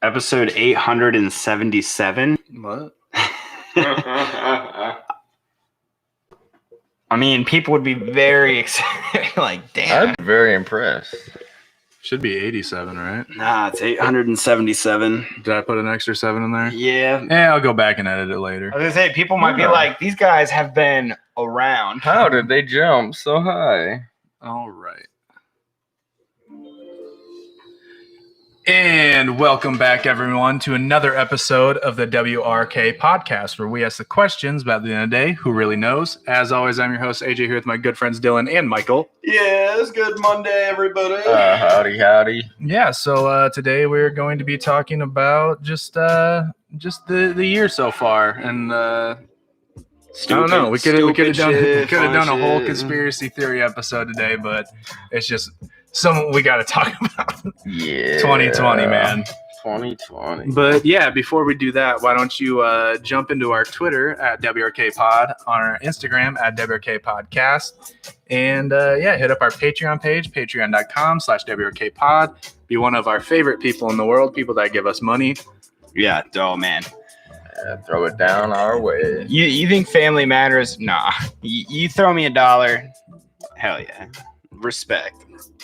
Episode 877. What? I mean, people would be very excited. Like, damn. I'm very impressed. Should be 87, right? Nah, it's 877. Did I put an extra 7 in there? Yeah. Yeah, I'll go back and edit it later. I was gonna say, people might be like, these guys have been around. How did they jump so high? All right. And welcome back, everyone, to another episode of the WRK podcast, where we ask the questions about the end of the day. Who really knows? As always, I'm your host, AJ, here with my good friends Dylan and Michael. Yeah, it's good Monday, everybody. Howdy. Yeah, so today we're going to be talking about just the year so far, and I don't know. We could have done a whole conspiracy theory episode today, but it's just something we got to talk about. Yeah. 2020, man. 2020. But yeah, before we do that, why don't you jump into our Twitter at WRK Pod, on our Instagram at WRK Podcast, and hit up our Patreon page, patreon.com/WRK Pod. Be one of our favorite people in the world, people that give us money. Yeah, oh man. Throw it down our way. You think family matters? Nah. You throw me $1. Hell yeah. Respect.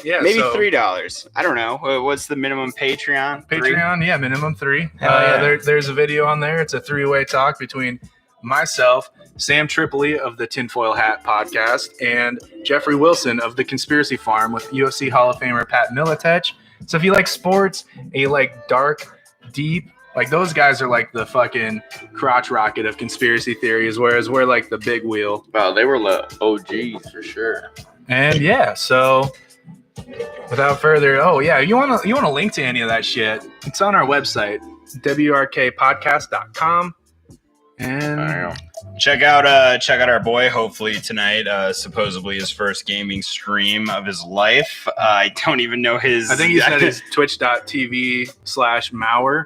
Yeah, maybe $3. I don't know. What's the minimum Patreon? Patreon, yeah, minimum 3. Yeah. There's a video on there. It's a 3-way talk between myself, Sam Tripoli of the Tinfoil Hat podcast, and Jeffrey Wilson of the Conspiracy Farm with UFC Hall of Famer Pat Miletich. So if you like sports and you like dark, deep, like those guys are like the fucking crotch rocket of conspiracy theories, whereas we're like the big wheel. Wow, they were the OGs for sure. And yeah, so without further, you want to link to any of that shit? It's on our website, wrkpodcast.com. And check out our boy. Hopefully tonight, supposedly his first gaming stream of his life. I don't even know his. I think he said his twitch.tv/Mauer.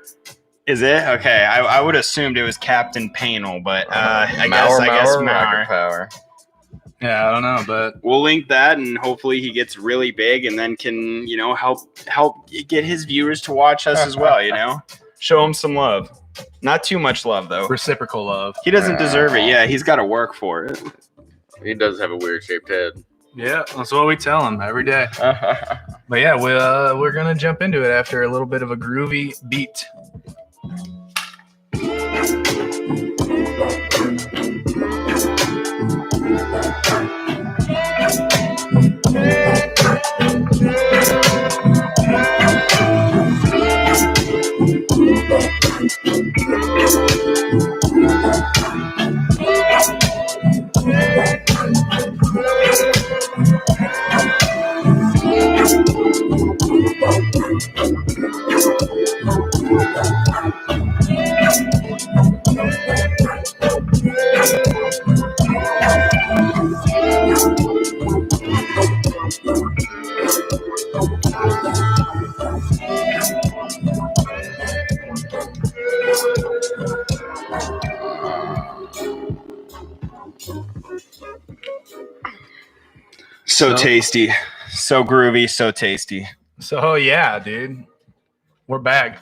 Is it? Okay. I would assumed it was Captain Panel, but I guess Rocket Power. Yeah, I don't know, but we'll link that, and hopefully he gets really big, and then can help get his viewers to watch us as well. Show him some love. Not too much love though. Reciprocal love. He doesn't deserve it. Yeah, he's got to work for it. He does have a weird shaped head. Yeah, that's what we tell him every day. But yeah, we're gonna jump into it after a little bit of a groovy beat. So tasty, so groovy, so tasty. So yeah, dude, we're back.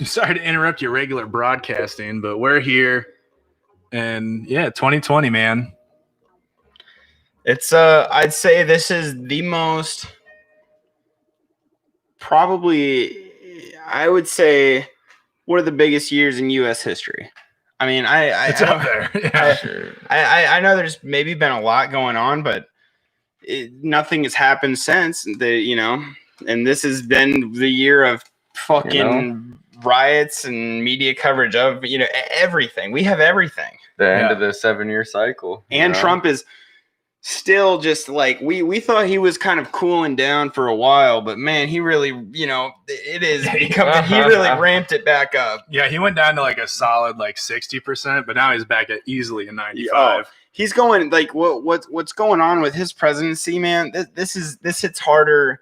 Sorry to interrupt your regular broadcasting, but we're here, and yeah, 2020, man. It's I'd say this is the most, probably, I would say, one of the biggest years in U.S. history. I mean, it's up there. Yeah. I know there's maybe been a lot going on, but nothing has happened since. And this has been the year of fucking riots and media coverage of everything. We have everything. The end of the 7-year cycle. And Trump is still just like we thought he was kind of cooling down for a while, but man, he really, it is becoming. He really ramped it back up. Yeah, he went down to like a solid 60%, but now he's back at easily a 95. He's going like what's going on with his presidency, man. This hits harder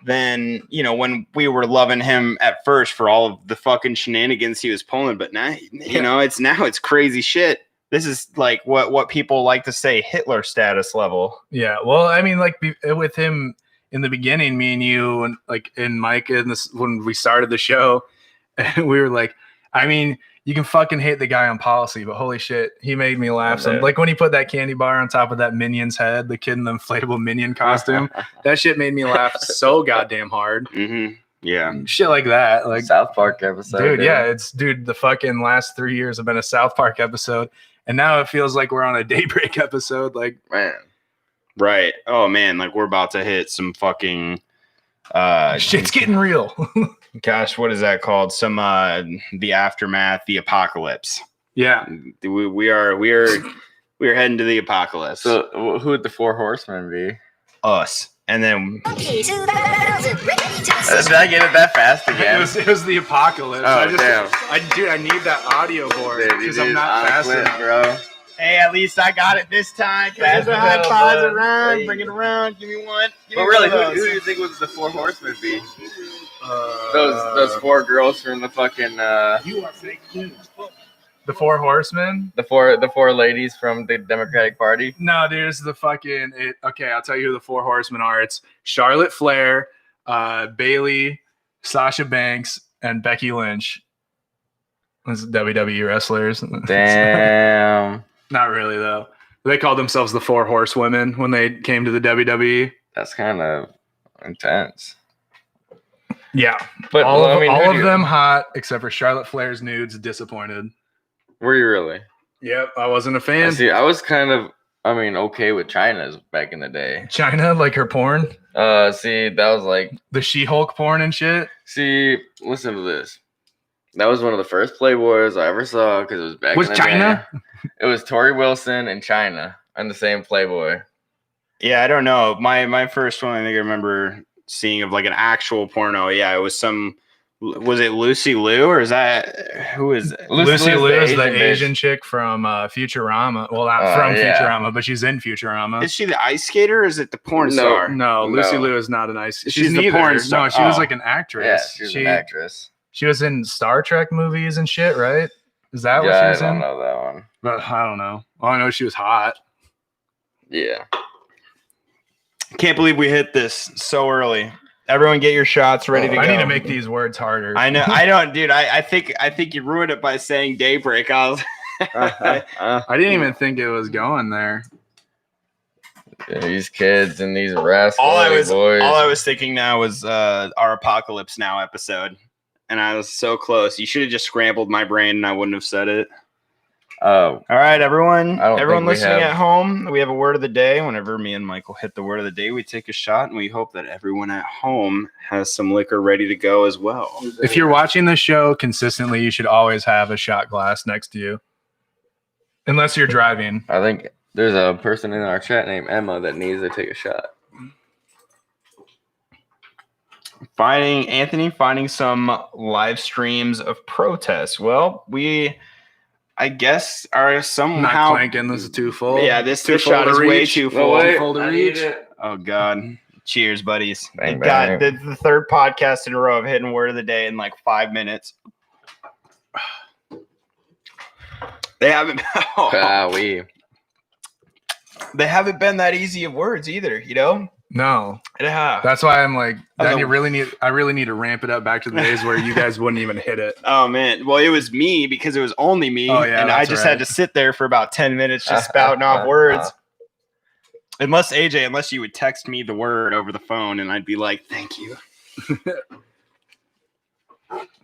than when we were loving him at first for all of the fucking shenanigans he was pulling, but now it's crazy shit. This is like what people like to say Hitler status level. Yeah, well, I mean, with him in the beginning, me and you and like and Mike and this when we started the show, and we were like, I mean, you can fucking hate the guy on policy, but holy shit, he made me laugh. So, like when he put that candy bar on top of that Minion's head, the kid in the inflatable Minion costume, that shit made me laugh so goddamn hard. Mm-hmm. Yeah, shit like that, like South Park episode, dude. Yeah, it's the fucking last 3 years have been a South Park episode, and now it feels like we're on a Daybreak episode. Like, man, right? Oh man, like we're about to hit some fucking shit's getting real. Gosh, what is that called? Some the aftermath, the apocalypse. Yeah, we are heading to the apocalypse. So who would the 4 horsemen be? Us. And then did I get it that fast again? It was the apocalypse. Oh, damn. I need that audio board because I'm not fast enough, bro. hey, at least I got it this time. Pass the high fives around, bring it around, give me one. But really, who do you think would the 4 horsemen be? Those 4 girls from the fucking You are fake news. The 4 horsemen? the four ladies from the Democratic Party. No, dude, it's the fucking okay, I'll tell you who the 4 horsemen are. It's Charlotte Flair, Bailey, Sasha Banks, and Becky Lynch. Those WWE wrestlers. Damn. Not really though. They called themselves the 4 horsewomen when they came to the WWE. That's kind of intense. Yeah. But all I mean, of them hot except for Charlotte Flair's nudes. Disappointed. Were you really? Yep, I wasn't a fan. See, I was kind of, okay with China's back in the day. China, like her porn? See, that was like The She-Hulk porn and shit? See, listen to this. That was one of the first Playboys I ever saw because it was back in the China? day. It was Tori Wilson and China and the same Playboy. Yeah, I don't know. My first one I think I remember seeing of like an actual porno. Yeah, it was was it Lucy Liu or is that who is it? Lucy Liu is the Asian Asian chick from Futurama. Well, not from Futurama, but she's in Futurama. Is she the ice skater or is it the porn star? No, Lucy Liu is not an ice. She's the neither. porn star. No, she was like an actress. Yeah, she was an actress. She was in Star Trek movies and shit, right? Is that what she was in? I don't know that one. But I don't know. All I know she was hot. Yeah. Can't believe we hit this so early. Everyone get your shots ready to go. I need to make these words harder. I know. I don't, dude. I think you ruined it by saying Daybreak. I didn't even think it was going there. These kids and these rascals. All boys. I was thinking now was our Apocalypse Now episode, and I was so close. You should have just scrambled my brain, and I wouldn't have said it. Oh, all right, everyone. Everyone listening at home, we have a word of the day. Whenever me and Michael hit the word of the day, we take a shot, and we hope that everyone at home has some liquor ready to go as well. If you're watching the show consistently, you should always have a shot glass next to you, unless you're driving. I think there's a person in our chat named Emma that needs to take a shot. Finding some live streams of protests. Well, I guess are somehow not clanking. This is too full. Yeah, this shot is way too full. Wait, full to reach. Oh God! Cheers, buddies! Bang, God, bang. the third podcast in a row of hitting word of the day in like 5 minutes. They haven't. They haven't been that easy of words either. You know. No. Yeah. That's why I'm like, I really need to ramp it up back to the days where you guys wouldn't even hit it. Oh man. Well, it was me because it was only me. Oh, yeah, and I just had to sit there for about 10 minutes just spouting off words. Unless you would text me the word over the phone and I'd be like, thank you.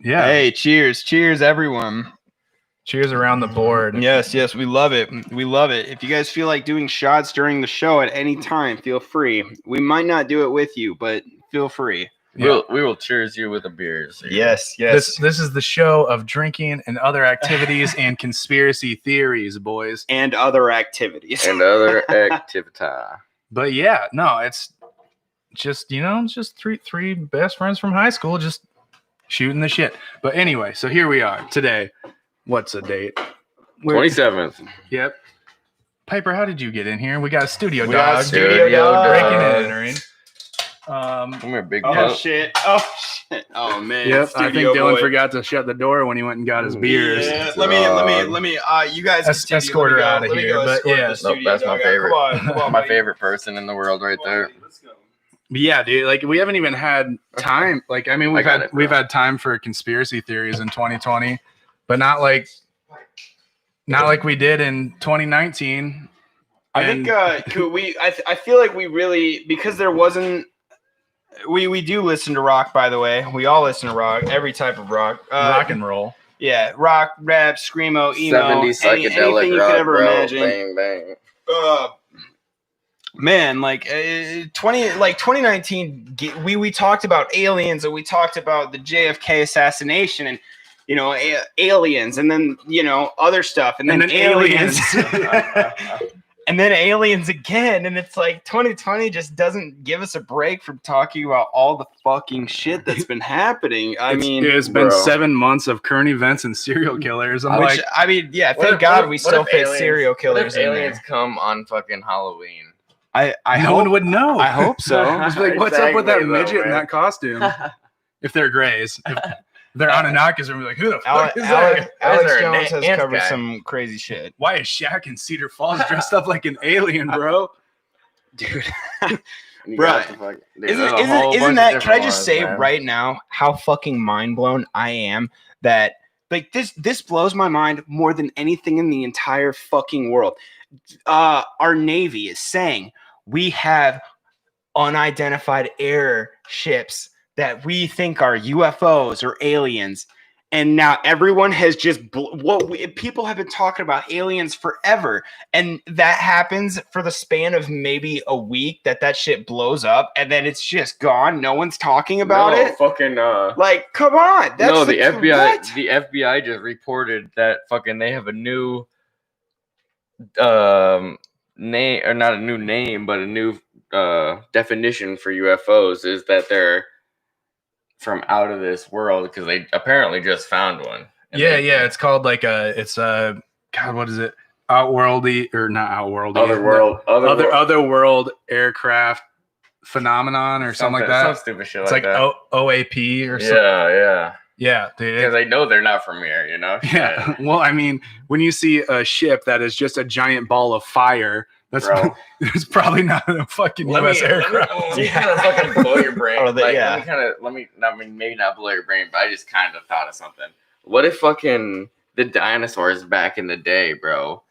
Yeah. Hey, cheers, everyone. Cheers around the board. Yes, we love it. We love it. If you guys feel like doing shots during the show at any time, feel free. We might not do it with you, but feel free. Yeah. We will cheers you with the beers. Yes. This is the show of drinking and other activities and conspiracy theories, boys. And other activities. But yeah, no, it's just, it's just three best friends from high school just shooting the shit. But anyway, so here we are today. What's a date? 27th. Yep. Piper, how did you get in here? We got a studio We dog. got a studio dog. Breaking and entering. Come here, big Oh pup. shit. Oh man. Yep. I think Studio Dylan boy. forgot to shut the door when he went and got his beers. Yeah, let me. You guys Escort her out of here. But yeah, Nope, that's my favorite. Come on, My buddy. favorite person in the world right there. Let's go. Yeah, dude. Like we haven't even had time. Like I mean, we've had time for conspiracy theories in 2020, but not like we did in 2019. I think I feel like we really, because there wasn't. We do listen to rock, by the way. We all listen to rock, every type of rock. Rock and roll. Yeah, rock, rap, screamo, emo, 70s psychedelic anything you rock, could ever bro. imagine. Bang bang. Man, like 2019, we talked about aliens, and we talked about the JFK assassination, and aliens, and then other stuff, and then aliens. And then aliens again, and it's like 2020 just doesn't give us a break from talking about all the fucking shit that's been happening. It's been 7 months of current events and serial killers. Thank God we still fit serial killers. What if aliens come on fucking Halloween? No one would know. I hope so. It's like, what's up with that midget in that costume? If they're Greys. If they're Anunnakis, we're like, who the fuck is that? Alex Jones has covered some crazy shit. Why is Shaq in Cedar Falls dressed up like an alien, bro? Dude. Bro, isn't that, can I just say right now how fucking mind blown I am that like this blows my mind more than anything in the entire fucking world. Our Navy is saying we have unidentified airships that we think are UFOs or aliens, and now everyone has just people have been talking about aliens forever, and that happens for the span of maybe a week. That shit blows up, and then it's just gone. No one's talking about it. Fucking like, come on. That's the FBI. What? The FBI just reported that fucking they have a new name, or not a new name, but a new definition for UFOs is that they're from out of this world, because they apparently just found one. It's called like God, what is it? Outworldy, or not outworldy? Other world aircraft phenomenon or something like that. Some stupid shit. It's like OAP or something. Yeah, dude. Because they know they're not from here, Yeah. Well, I mean, when you see a ship that is just a giant ball of fire, it's probably not a fucking U.S. aircraft. Let me kind of fucking blow your brain. Maybe not blow your brain, but I just kind of thought of something. What if fucking the dinosaurs back in the day, bro,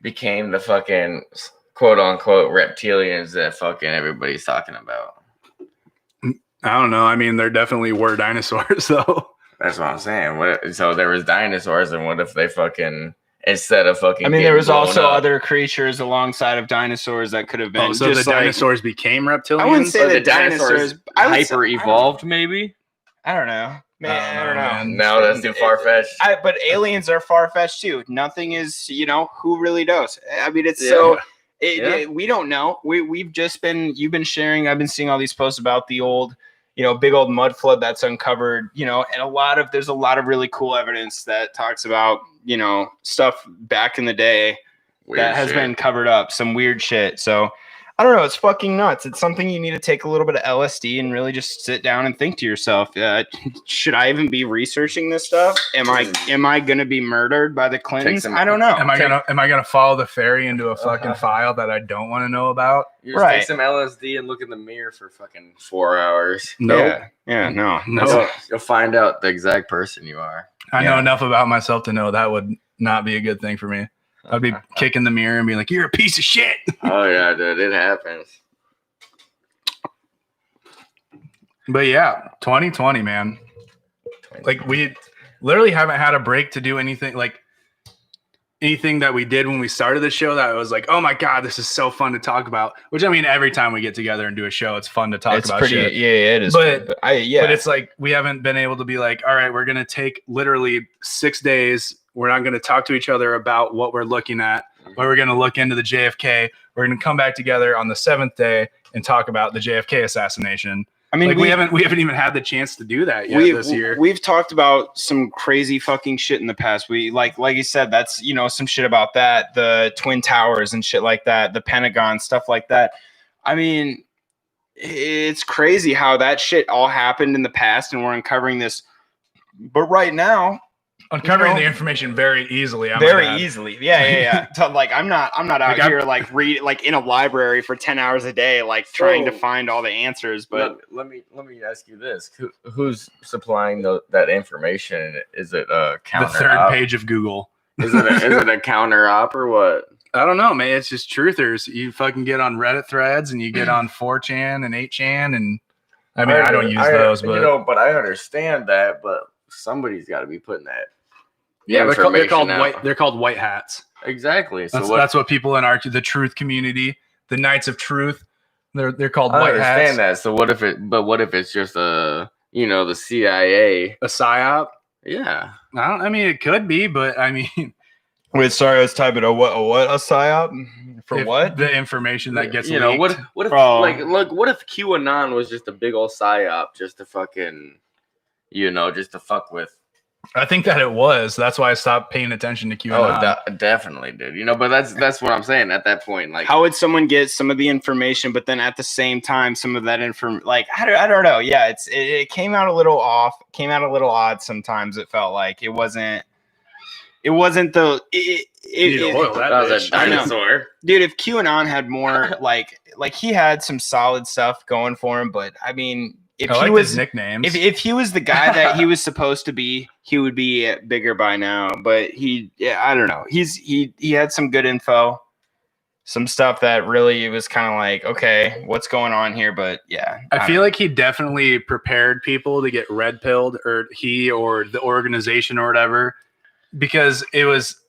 became the fucking quote unquote reptilians that fucking everybody's talking about? I don't know. I mean, there definitely were dinosaurs, though. That's what I'm saying. So there was dinosaurs, and what if they fucking... Instead of fucking, there was also other creatures alongside of dinosaurs that could have been. So the dinosaurs became reptilians. I wouldn't say the dinosaurs hyper evolved. Maybe. I don't know. Man, I don't know. No, that's too far fetched. But aliens are far fetched too. Nothing is. Who really knows? I mean, it's we don't know. We've just been. You've been sharing. I've been seeing all these posts about the old. Big old mud flood that's uncovered, and there's a lot of really cool evidence that talks about, stuff back in the day that has been covered up, some weird shit. So I don't know. It's fucking nuts. It's something you need to take a little bit of LSD and really just sit down and think to yourself, should I even be researching this stuff? Am I going to be murdered by the Clintons? I don't know. Am I going to follow the fairy into a fucking file that I don't want to know about? You just take some LSD and look in the mirror for fucking 4 hours. No. Yeah, no. You'll find out the exact person you are. I know enough about myself to know that would not be a good thing for me. I'd be kicking the mirror and being like, "You're a piece of shit." Oh yeah, dude, it happens. But yeah, 2020, man. Like we literally haven't had a break to do anything that we did when we started the show that was like, oh my God, this is so fun to talk about. Which I mean, every time we get together and do a show, it's fun to talk about shit. Yeah, it is. But it's like we haven't been able to be like, all right, we're gonna take literally 6 days. We're not going to talk to each other about what we're looking at, but we're going to look into the JFK. We're going to come back together on the 7th day and talk about the JFK assassination. I mean, we haven't even had the chance to do that yet this year. We've talked about some crazy fucking shit in the past. We like you said, that's some shit about that, the Twin Towers and shit like that, the Pentagon, stuff like that. I mean, it's crazy how that shit all happened in the past, and we're uncovering this. But right now, Uncovering the information very easily. Easily. Yeah. So, like I'm not out here like read like in a library for 10 hours a day, like trying to find all the answers. But let me ask you this: who's supplying that information? Is it a counter? The third page of Google. Is it a counter op or what? I don't know, man. It's just truthers. You fucking get on Reddit threads and you get on 4chan and 8chan, and I mean I don't use those, but but I understand that. But somebody's got to be putting that. Yeah, they're called white hats. Exactly. So that's what people in the truth community, the Knights of Truth, they're called white hats. I understand that. So what if it's just the CIA, a psyop? Yeah. I mean, it could be, but I mean. Wait, sorry, I was typing a psyop for what? The information that gets leaked. What if what if QAnon was just a big old psyop just to fucking just to fuck with. I think that it was. That's why I stopped paying attention to QAnon. Oh, definitely did. But that's what I'm saying at that point. Like, how would someone get some of the information, but then at the same time, some of that information, like, I don't know. Yeah, it came out a little off, came out a little odd. Sometimes it felt like it wasn't the. That was a dinosaur, dude. If QAnon had more, like he had some solid stuff going for him, but I mean. If he was his nicknames, if he was the guy that he was supposed to be, he would be bigger by now. But I don't know. He had some good info, some stuff that really was kind of like, okay, what's going on here? But yeah, I feel like he definitely prepared people to get red pilled, or the organization or whatever, because it was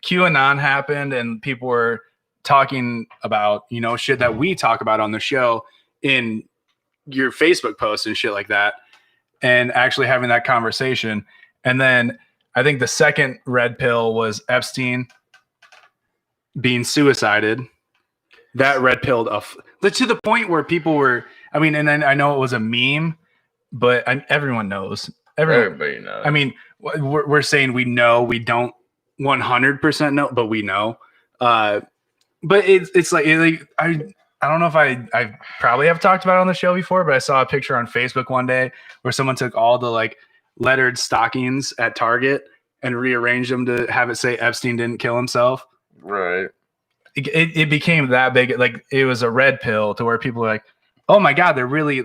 QAnon happened and people were talking about shit that we talk about on the show in your Facebook posts and shit like that, and actually having that conversation. And then I think the second red pill was Epstein being suicided. That red pilled to the point where people were, and then I know it was a meme, but everyone knows. Everybody knows. I mean, we're saying we know, we don't 100% know, but we know. But it's like I don't know if I probably have talked about it on the show before, but I saw a picture on Facebook one day where someone took all the like lettered stockings at Target and rearranged them to have it say Epstein didn't kill himself. Right. It became that big. Like it was a red pill to where people were like, oh my God, there really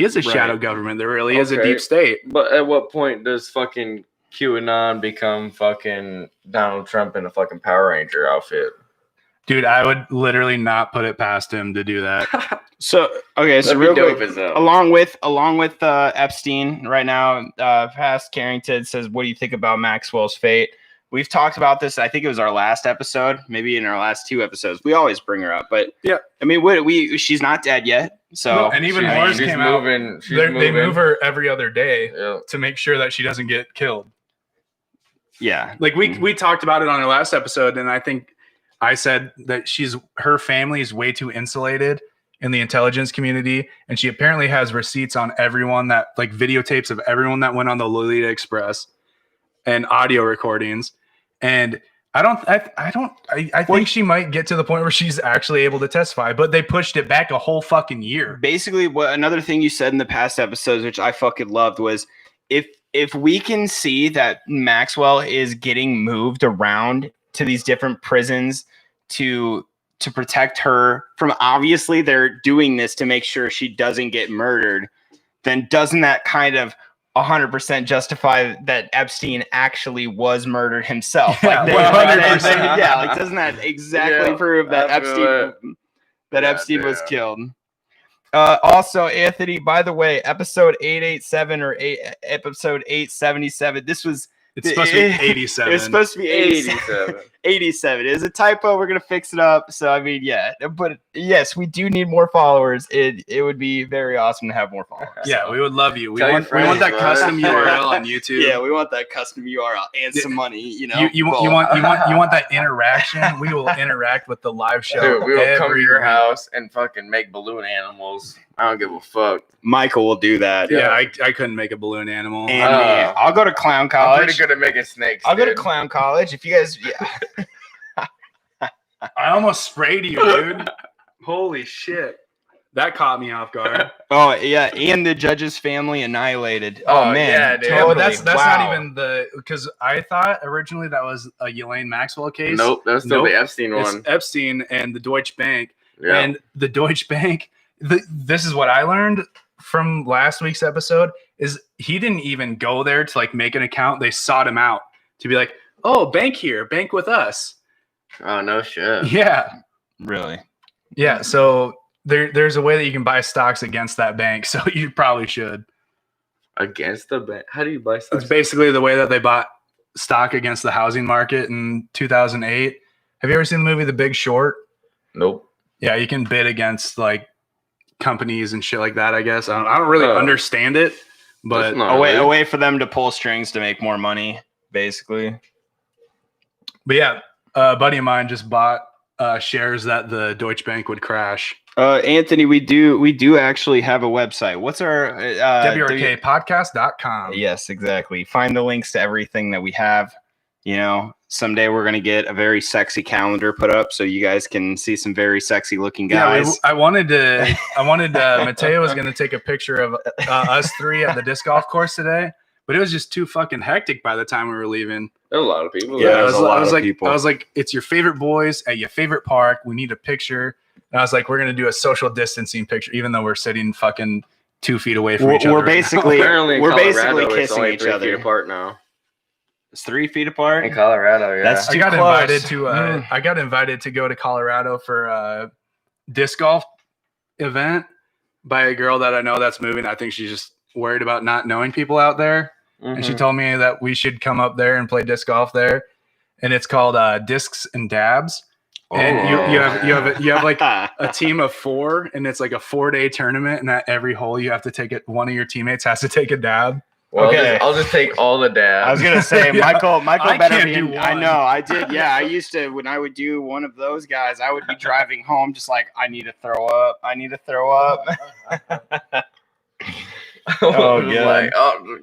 is a shadow government. There really is a deep state. But at what point does fucking QAnon become fucking Donald Trump in a fucking Power Ranger outfit? Dude, I would literally not put it past him to do that. So real quick, along with Epstein right now, Past Carrington says, what do you think about Maxwell's fate? We've talked about this. I think it was our last episode, maybe in our last 2 episodes. We always bring her up, but yeah, I mean, she's not dead yet. So no, and even more came out. They move her every other day to make sure that she doesn't get killed. Yeah, like we talked about it on our last episode, and I think I said that her family is way too insulated in the intelligence community, and she apparently has receipts on everyone that like videotapes of everyone that went on the Lolita Express and audio recordings. And I think she might get to the point where she's actually able to testify, but they pushed it back a whole fucking year. Basically, another thing you said in the past episodes, which I fucking loved, was if we can see that Maxwell is getting moved around to these different prisons to protect her from, obviously they're doing this to make sure she doesn't get murdered, then doesn't that kind of 100% justify that Epstein actually was murdered himself? Yeah, like doesn't that exactly prove that Epstein was killed? Also, Anthony, by the way, episode 887 or episode 877, it's supposed to be 87. It's supposed to be 87. 87. It is a typo. We're going to fix it up. So, I mean, yeah. But, yes, we do need more followers. It would be very awesome to have more followers. Yeah, we would love you. We want that custom URL on YouTube. Yeah, we want that custom URL and some money, You want that interaction? We will interact with the live show. Dude, we will come to your house and fucking make balloon animals. I don't give a fuck. Michael will do that. Yeah, I couldn't make a balloon animal. And I'll go to clown college. I'm pretty good at making snakes. I'll go to clown college. If you guys, I almost sprayed you, dude. Holy shit. That caught me off guard. Oh yeah, and the judge's family annihilated. Oh man, yeah, dude. Yeah, but totally. that's not even because I thought originally that was a Elaine Maxwell case. Nope, that's still the Epstein It's one. Epstein and the Deutsche Bank. Yeah. And the Deutsche Bank, this is what I learned from last week's episode, is he didn't even go there to like make an account. They sought him out to be like, oh, bank here, bank with us. Oh, no shit. Yeah. Really? Yeah, so there's a way that you can buy stocks against that bank, so you probably should. Against the bank? How do you buy stocks? It's basically the way that they bought stock against the housing market in 2008. Have you ever seen the movie The Big Short? Nope. Yeah, you can bid against like companies and shit like that, I guess. I don't really understand it, but a way for them to pull strings to make more money, basically. But yeah, a buddy of mine just bought shares that the Deutsche Bank would crash. Anthony, we do actually have a website. What's our WRKpodcast.com. Yes, exactly. Find the links to everything that we have. You know, someday we're gonna get a very sexy calendar put up so you guys can see some very sexy looking guys. Yeah, I wanted Mateo was gonna take a picture of us three at the disc golf course today, but it was just too fucking hectic by the time we were leaving. There were a lot of people. Yeah, there was a lot of people. I was like, it's your favorite boys at your favorite park. We need a picture. And I was like, we're gonna do a social distancing picture, even though we're sitting fucking 2 feet away from each other. We're basically kissing each other. 3 feet apart now. It's 3 feet apart In Colorado, yeah. That's I got invited to go to Colorado for a disc golf event by a girl that I know that's moving. I think she's just worried about not knowing people out there. Mm-hmm. And she told me that we should come up there and play disc golf there. And it's called Discs and Dabs. And you have like a team of 4, and it's like a 4-day tournament. And at every hole, you have to take it. One of your teammates has to take a dab. Well, okay. I'll just take all the dabs. I was gonna say, Yeah. Michael better be. Do I know, I did. Yeah, I used to when I would do one of those guys. I would be driving home, just like I need to throw up. I need to throw up. Oh yeah, like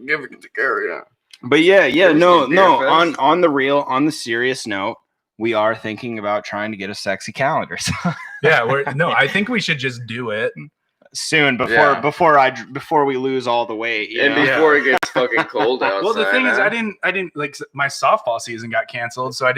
give it to carry on. But yeah, no. On the real, on the serious note, we are thinking about trying to get a sexy calendar. Yeah, I think we should just do it soon before we lose all the weight and before it gets fucking cold outside. Well, the thing is, I didn't like my softball season got canceled, so I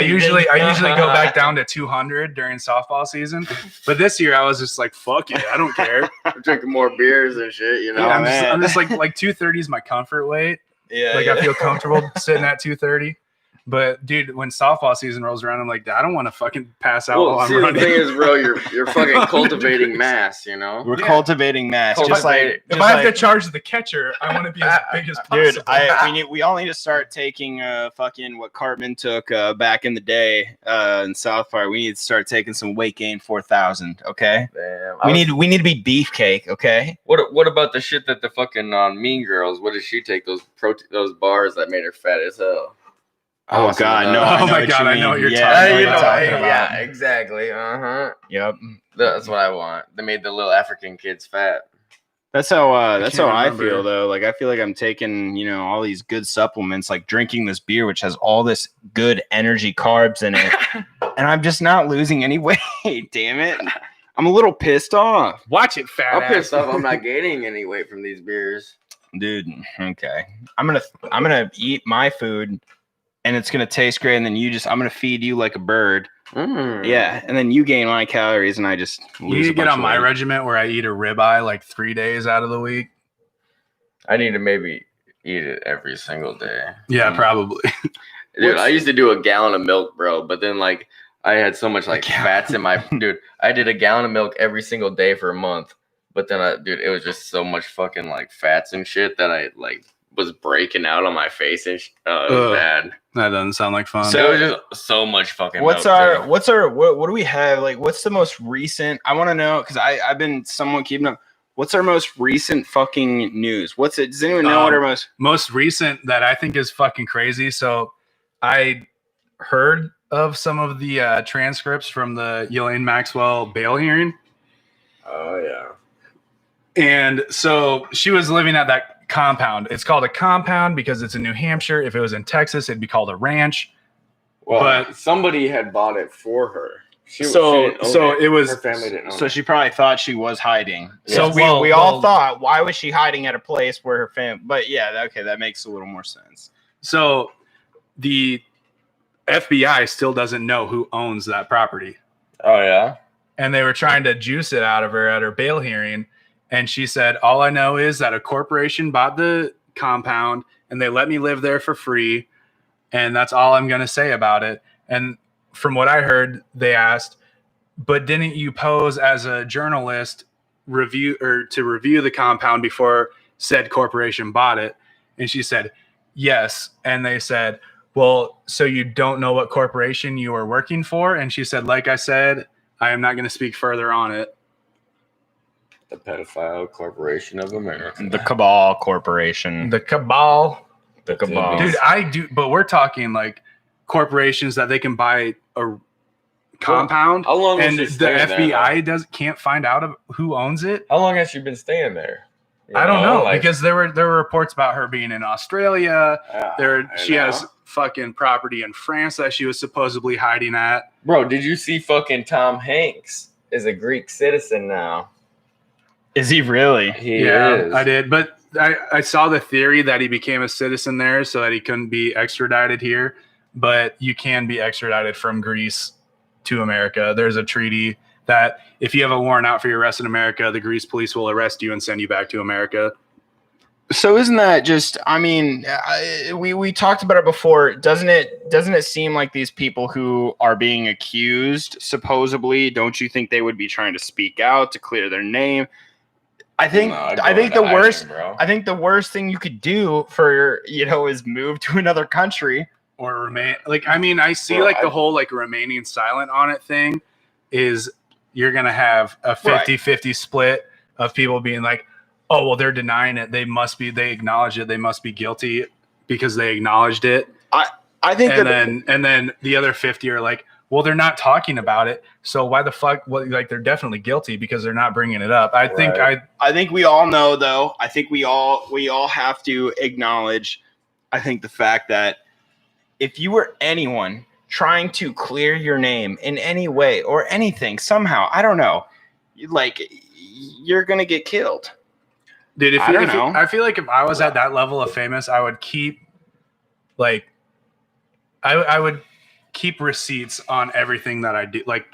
usually go back down to 200 during softball season, but this year I was just like, fuck it, I don't care. I'm drinking more beers and shit, you know. Yeah, I'm just like 230 is my comfort weight. Yeah, like I feel comfortable sitting at 230. But dude, when softball season rolls around, I'm like, I don't want to fucking pass out while I'm running. The thing is, bro, you're fucking cultivating mass, you know. We're cultivating mass. If I have to charge the catcher, I want to be as big as possible. Dude, we all need to start taking fucking what Cartman took back in the day in South Park. We need to start taking some weight gain 4,000. Okay. Damn, we need to be beefcake. Okay. What about the shit that the fucking Mean Girls? What did she take? Those bars that made her fat as hell. Oh God, no! Oh my God, I know what you're talking about. Yeah, exactly. Yep. That's what I want. They made the little African kids fat. That's how I feel though. Like I feel like I'm taking, all these good supplements, like drinking this beer, which has all this good energy carbs in it, and I'm just not losing any weight. Damn it! I'm a little pissed off. Watch it, fat. I'm pissed off. I'm not gaining any weight from these beers, dude. Okay, I'm gonna eat my food. And it's gonna taste great, and then I'm gonna feed you like a bird. Yeah, and then you gain my calories, and I just lose. You need to get on my regiment where I eat a ribeye like 3 days out of the week. I need to maybe eat it every single day. Yeah, probably. Dude, I used to do a gallon of milk, bro, but then like I had so much like fats in my dude. I did a gallon of milk every single day for a month, but then it was just so much fucking like fats and shit that I like was breaking out on my face and it was bad. That doesn't sound like fun. So it was just so much fucking. What do we have? Like, what's the most recent? I want to know because I've been somewhat keeping up. What's our most recent fucking news? What's it? Does anyone know what our most recent that I think is fucking crazy? So I heard of some of the transcripts from the Elaine Maxwell bail hearing. Oh yeah. And so she was living at that compound. It's called a compound because it's in New Hampshire. If it was in Texas, it'd be called a ranch. Well, but somebody had bought it for her. So it was. Her family didn't own So it. she probably thought she was hiding. So So we all thought, why was she hiding at a place where her family? But yeah, okay, that makes a little more sense. So the FBI still doesn't know who owns that property. Oh yeah. And they were trying to juice it out of her at her bail hearing. And she said, all I know is that a corporation bought the compound and they let me live there for free. And that's all I'm going to say about it. And from what I heard, they asked, but didn't you pose as a journalist to review the compound before said corporation bought it? And she said, yes. And they said, well, so you don't know what corporation you are working for? And she said, like I said, I am not going to speak further on it. The Pedophile Corporation of America. The Cabal Corporation. The Cabal. The Cabal. Dude, but we're talking like corporations that they can buy a compound. How long and was she the staying FBI there, can't find out who owns it. How long has she been staying there? I don't know, because there were reports about her being in Australia. She has fucking property in France that she was supposedly hiding at. Bro, did you see fucking Tom Hanks is a Greek citizen now? Is he really? He is. I did, but I saw the theory that he became a citizen there so that he couldn't be extradited here. But you can be extradited from Greece to America. There's a treaty that if you have a warrant out for your arrest in America, the Greece police will arrest you and send you back to America. So isn't that just? I mean, we talked about it before. Doesn't it seem like these people who are being accused, supposedly, don't you think they would be trying to speak out to clear their name? I think the worst thing you could do for is move to another country or remain. Like, I mean, I see the whole like remaining silent on it thing is you're gonna have a 50-50 split of people being like, oh, well, they're denying it. They acknowledge it. They must be guilty because they acknowledged it. I think and then the other 50 are like, well, they're not talking about it. So why the fuck? Like, they're definitely guilty because they're not bringing it up. I think we all know, though. I think we all have to acknowledge, I think, the fact that if you were anyone trying to clear your name in any way or anything, somehow, I don't know, like, you're going to get killed. Dude, I feel like if I was at that level of famous, I would keep I would keep receipts on everything that I do. Like,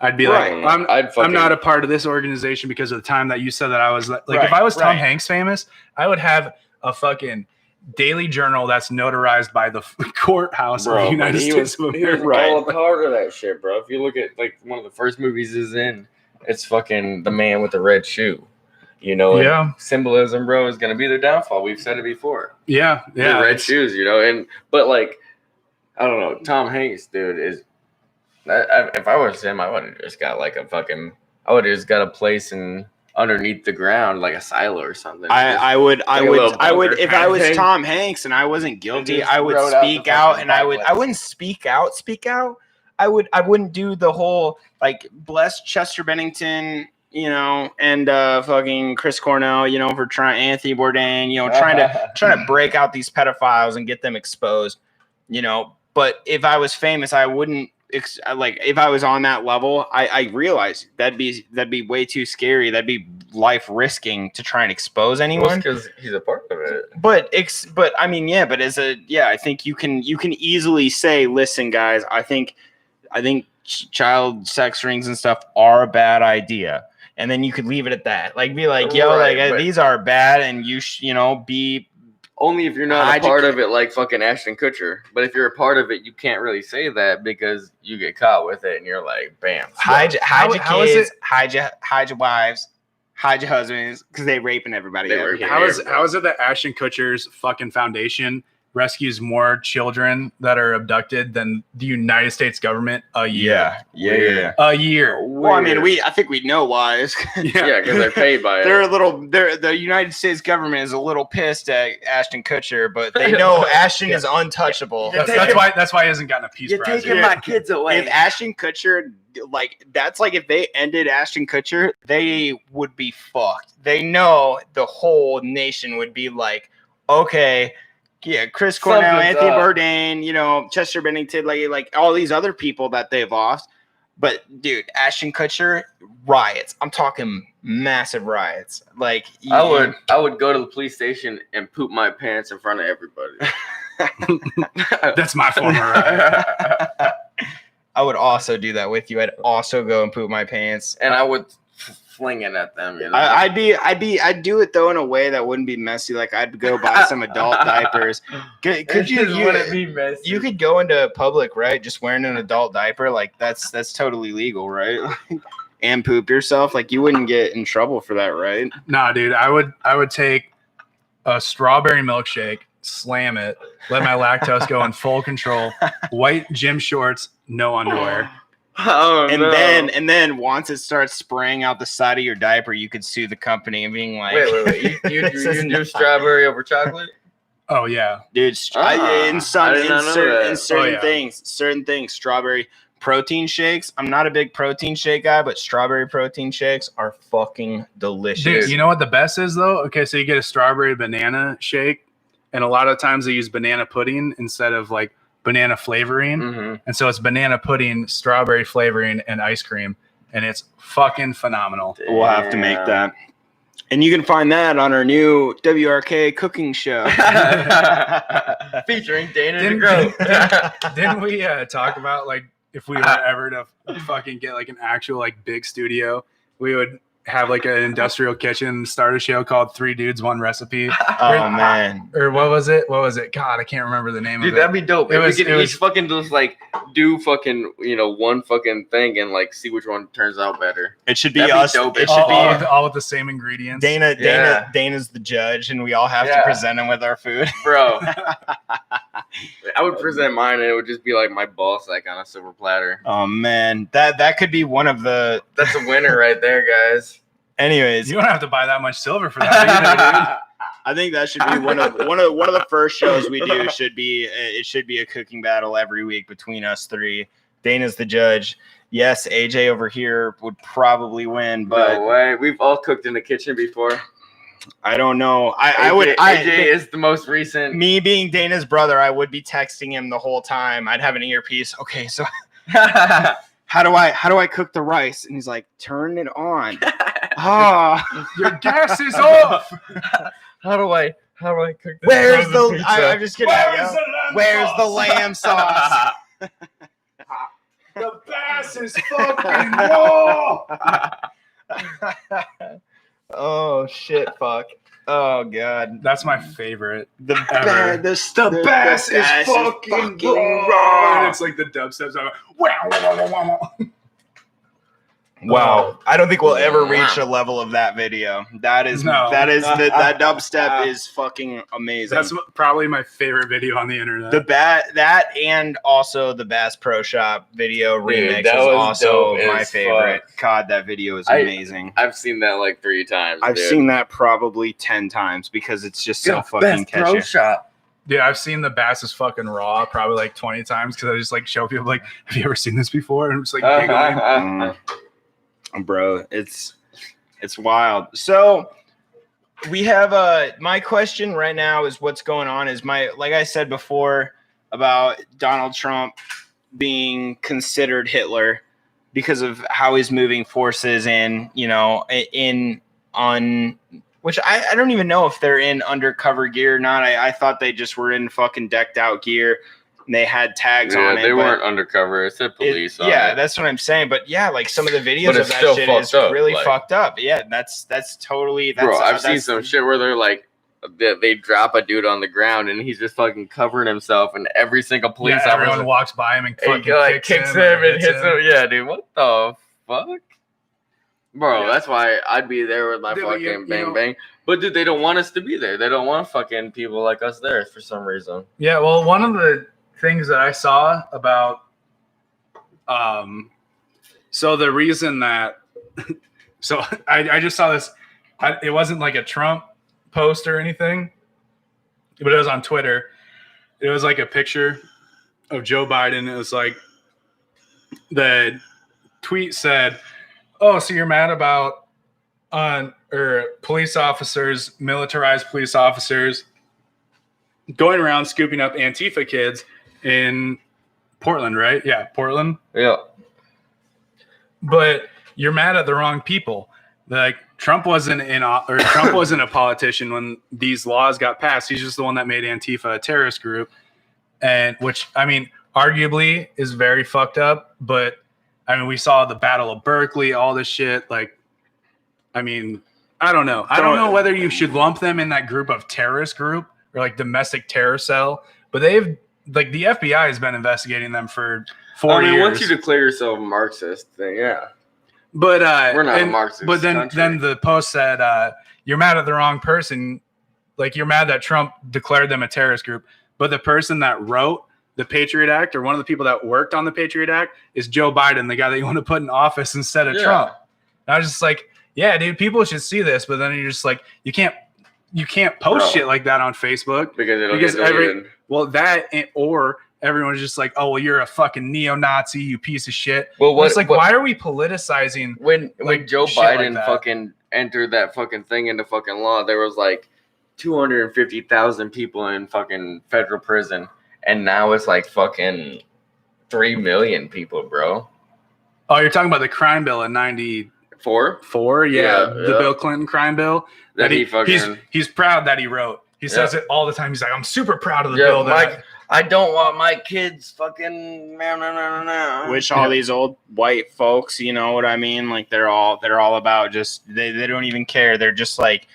I'd be like, I'm not a part of this organization because of the time that you said that I was like, if I was Tom Hanks famous, I would have a fucking daily journal that's notarized by the courthouse of the United States of America. He was all a part of that shit, bro. If you look at like one of the first movies he's in, it's fucking the man with the red shoe. Symbolism, bro, is going to be their downfall. We've said it before. Yeah. The red shoes, but like, I don't know. Tom Hanks, dude, is. If I was him, I would have just got a place underneath the ground, like a silo or something. I would if I was Tom Hanks and I wasn't guilty, I would speak out, and I wouldn't speak out. I wouldn't do the whole like bless Chester Bennington, and fucking Chris Cornell, for trying Anthony Bourdain, trying to break out these pedophiles and get them exposed, But if I was famous, I wouldn't. If I was on that level, I realize that'd be way too scary. That'd be life risking to try and expose anyone because he's a part of it. But I mean, I think you can easily say, listen, guys, I think child sex rings and stuff are a bad idea, and then you could leave it at that. Like, be like, these are bad, and you be. Only if you're not a part of it, like fucking Ashton Kutcher. But if you're a part of it, you can't really say that because you get caught with it, and you're like, bam. Hide your kids, hide your wives, hide your husbands, because they raping everybody. How is it that Ashton Kutcher's fucking foundation rescues more children that are abducted than the United States government a year? Yeah. A year. Well, I mean, I think we know why. Because they're paid by it. The United States government is a little pissed at Ashton Kutcher, but they know Ashton is untouchable. That's why he hasn't gotten a Peace Prize. You're taking my kids away. If Ashton Kutcher, if they ended Ashton Kutcher, they would be fucked. They know the whole nation would be like, okay. Yeah, Chris Cornell, Anthony Bourdain, Chester Bennington, like all these other people that they've lost, But dude, Ashton Kutcher, riots. I'm talking massive riots. Like I would go to the police station and poop my pants in front of everybody. That's my former riot. I would also do that with you. I'd also go and poop my pants, and I would fling it at them. You know? I'd do it though in a way that wouldn't be messy. Like I'd go buy some adult diapers. Could you wouldn't be messy. You could go into public, right? Just wearing an adult diaper, like that's totally legal, right? And poop yourself, like you wouldn't get in trouble for that, right? Nah, dude, I would take a strawberry milkshake, slam it, let my lactose go in full control, white gym shorts, no underwear. Oh, and then once it starts spraying out the side of your diaper, you could sue the company and being like, wait. You do strawberry over chocolate? Oh yeah, dude. In certain things, strawberry protein shakes. I'm not a big protein shake guy, but strawberry protein shakes are fucking delicious. Dude, you know what the best is though? Okay, so you get a strawberry banana shake, and a lot of times they use banana pudding instead of like banana flavoring, and so it's banana pudding, strawberry flavoring, and ice cream, and it's fucking phenomenal. Damn. We'll have to make that, and you can find that on our new WRK cooking show featuring Dana DeGroat. Didn't we talk about like if we were ever to fucking get like an actual like big studio, we would have like an industrial kitchen, start a show called 3 Dudes, 1 Recipe. Man. Or what was it? God, I can't remember the name of it. Dude, that'd be dope. It was fucking just like do fucking, one fucking thing and like see which one turns out better. It should be us. Dope. It should be all with the same ingredients. Dana's the judge, and we all have to present him with our food. Bro. I would present mine and it would just be like my ball sack on a silver platter. Oh man. That could be one of the That's a winner right there, guys. Anyways, you don't have to buy that much silver for that either, dude. I think that should be one of the first shows we do. It should be a cooking battle every week between us 3. Dana's the judge. Yes, AJ over here would probably win, but no way. We've all cooked in the kitchen before. I don't know. AJ is the most recent. Me being Dana's brother, I would be texting him the whole time. I'd have an earpiece. Okay, so how do I cook the rice? And he's like, turn it on. Your gas is off. How do I cook this? Where's the? I'm just kidding. Where's the lamb sauce? The bass is fucking raw. Oh shit! Fuck! Oh god! That's my favorite. The bass is fucking raw. And it's like the dubstep's on. Wow! I don't think we'll ever reach a level of that video. That dubstep is fucking amazing. That's probably my favorite video on the internet. That and also the Bass Pro Shop video remix is also my favorite. God, that video is amazing. I've seen that like 3 times. I've seen that probably 10 times because it's just so fucking catchy. Pro Shop. Yeah, I've seen the Bass is fucking raw probably like 20 times because I just like show people like, have you ever seen this before? And I'm just like giggling. Bro, it's wild. So we have my question right now is what's going on is like I said before about Donald Trump being considered Hitler because of how he's moving forces in which I don't even know if they're in undercover gear or not. I thought they just were in fucking decked out gear. And they had tags on it. They weren't undercover. It said police on it. Yeah, that's what I'm saying. But yeah, like some of the videos of that shit is really fucked up. Yeah, that's totally. Bro, I've seen some shit where they're like, they drop a dude on the ground and he's just fucking covering himself, and every single police officer everyone walks by him and fucking kicks him and hits him. Yeah, dude, what the fuck? Bro, that's why I'd be there with my fucking bang. But dude, they don't want us to be there. They don't want fucking people like us there for some reason. Yeah, well, one of the things that I saw about so the reason that so I just saw this, it wasn't like a Trump post or anything, but it was on Twitter. It was like a picture of Joe Biden. It was like the tweet said, oh, so you're mad about police officers, militarized police officers going around scooping up Antifa kids in Portland, right? Yeah, Portland. Yeah. But you're mad at the wrong people. Like Trump wasn't a politician when these laws got passed. He's just the one that made Antifa a terrorist group, and which I mean, arguably is very fucked up. But I mean, we saw the Battle of Berkeley, all this shit. Like, I mean, I don't know. I don't know whether you should lump them in that group of terrorist group or like domestic terror cell. But they've like the FBI has been investigating them for 4 years. Once you declare yourself a Marxist, then yeah. But we're not a Marxist. But then the post said you're mad at the wrong person. Like you're mad that Trump declared them a terrorist group. But the person that wrote the Patriot Act or one of the people that worked on the Patriot Act is Joe Biden, the guy that you want to put in office instead of Trump. And I was just like, yeah, dude, people should see this. But then you're just like, you can't post shit like that on Facebook because everyone's just like, oh, well, you're a fucking neo-Nazi, you piece of shit. Well, it's like, why are we politicizing? When Joe Biden fucking entered that fucking thing into fucking law, there was like 250,000 people in fucking federal prison, and now it's like fucking 3 million people, bro. Oh, you're talking about the crime bill in 94? Yeah, the Bill Clinton crime bill that he's proud that he wrote. He says it all the time. He's like, I'm super proud of the bill. I don't want my kids fucking no. Which all these old white folks, you know what I mean? Like they're all about just they don't even care. They're just like,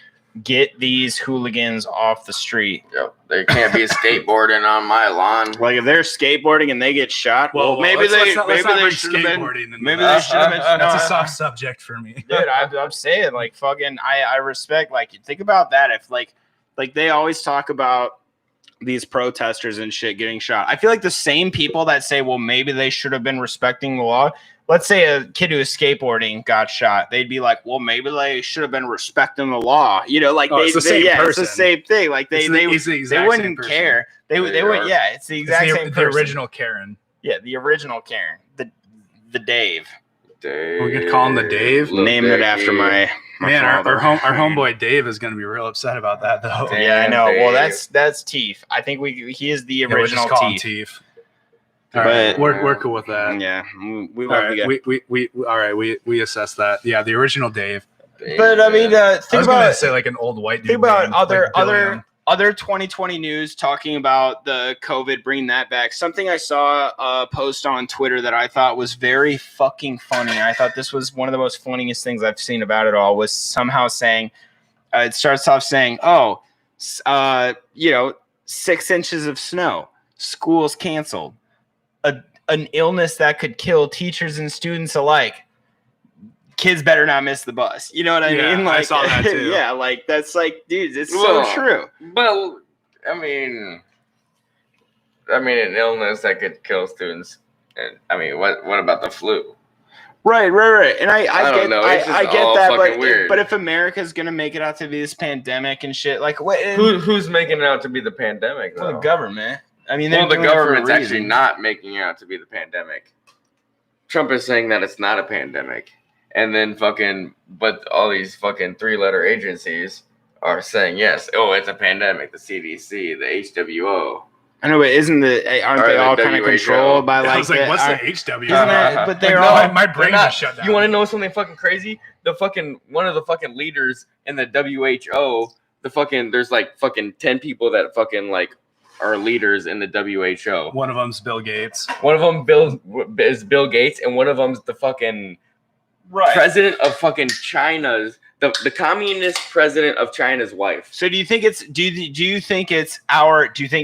get these hooligans off the street. Yep. They can't be skateboarding on my lawn. Like if they're skateboarding and they get shot, maybe they should have been. Maybe they should have been. That's a soft subject for me, dude. I'm saying like fucking. I respect. Like think about that. If like they always talk about these protesters and shit getting shot. I feel like the same people that say, well, maybe they should have been respecting the law. Let's say a kid who is skateboarding got shot. They'd be like, well, maybe they should have been respecting the law. You know, like it's the same person. It's the same thing. Like they wouldn't care. They would. Yeah, it's the exact same person. The original Karen. Yeah, the original Karen. The Dave. We could call him the Dave. Named it after my man. Our homeboy Dave is going to be real upset about that, though. Yeah, I know. Dave. Well, that's Teef. I think he is the original Teef. All right, we're cool with that. Yeah, we love we assess that. Yeah, the original Dave. But I mean, I was going to say like an old white dude. Think about other 2020 news talking about the COVID, bringing that back. Something I saw a post on Twitter that I thought was very fucking funny. I thought this was one of the most funniest things I've seen about it all. Was somehow saying, it starts off saying, 6 inches of snow, schools canceled. An illness that could kill teachers and students alike. Kids better not miss the bus. You know what I mean? Like, I saw that too. Yeah, like that's like, dude, it's so true. But I mean, an illness that could kill students. And I mean, what about the flu? Right. And I don't know. I get that, but if America's gonna make it out to be this pandemic and shit, like what? Who's making it out to be the pandemic? Well, the government. I mean, the government's actually not making it out to be the pandemic. Trump is saying that it's not a pandemic. And then but all these fucking 3-letter agencies are saying, yes, it's a pandemic. The CDC, the HWO. I know, but aren't they all kind of controlled by like? I was like, what's the HWO? But they're all. My brain just shut down. You want to know something fucking crazy? One of the fucking leaders in the WHO, there's like fucking 10 people that fucking like are leaders in the WHO. One of them's Bill Gates. One of them is Bill Gates, and one of them's the fucking president of fucking China's the communist president of China's wife. So do you think do you think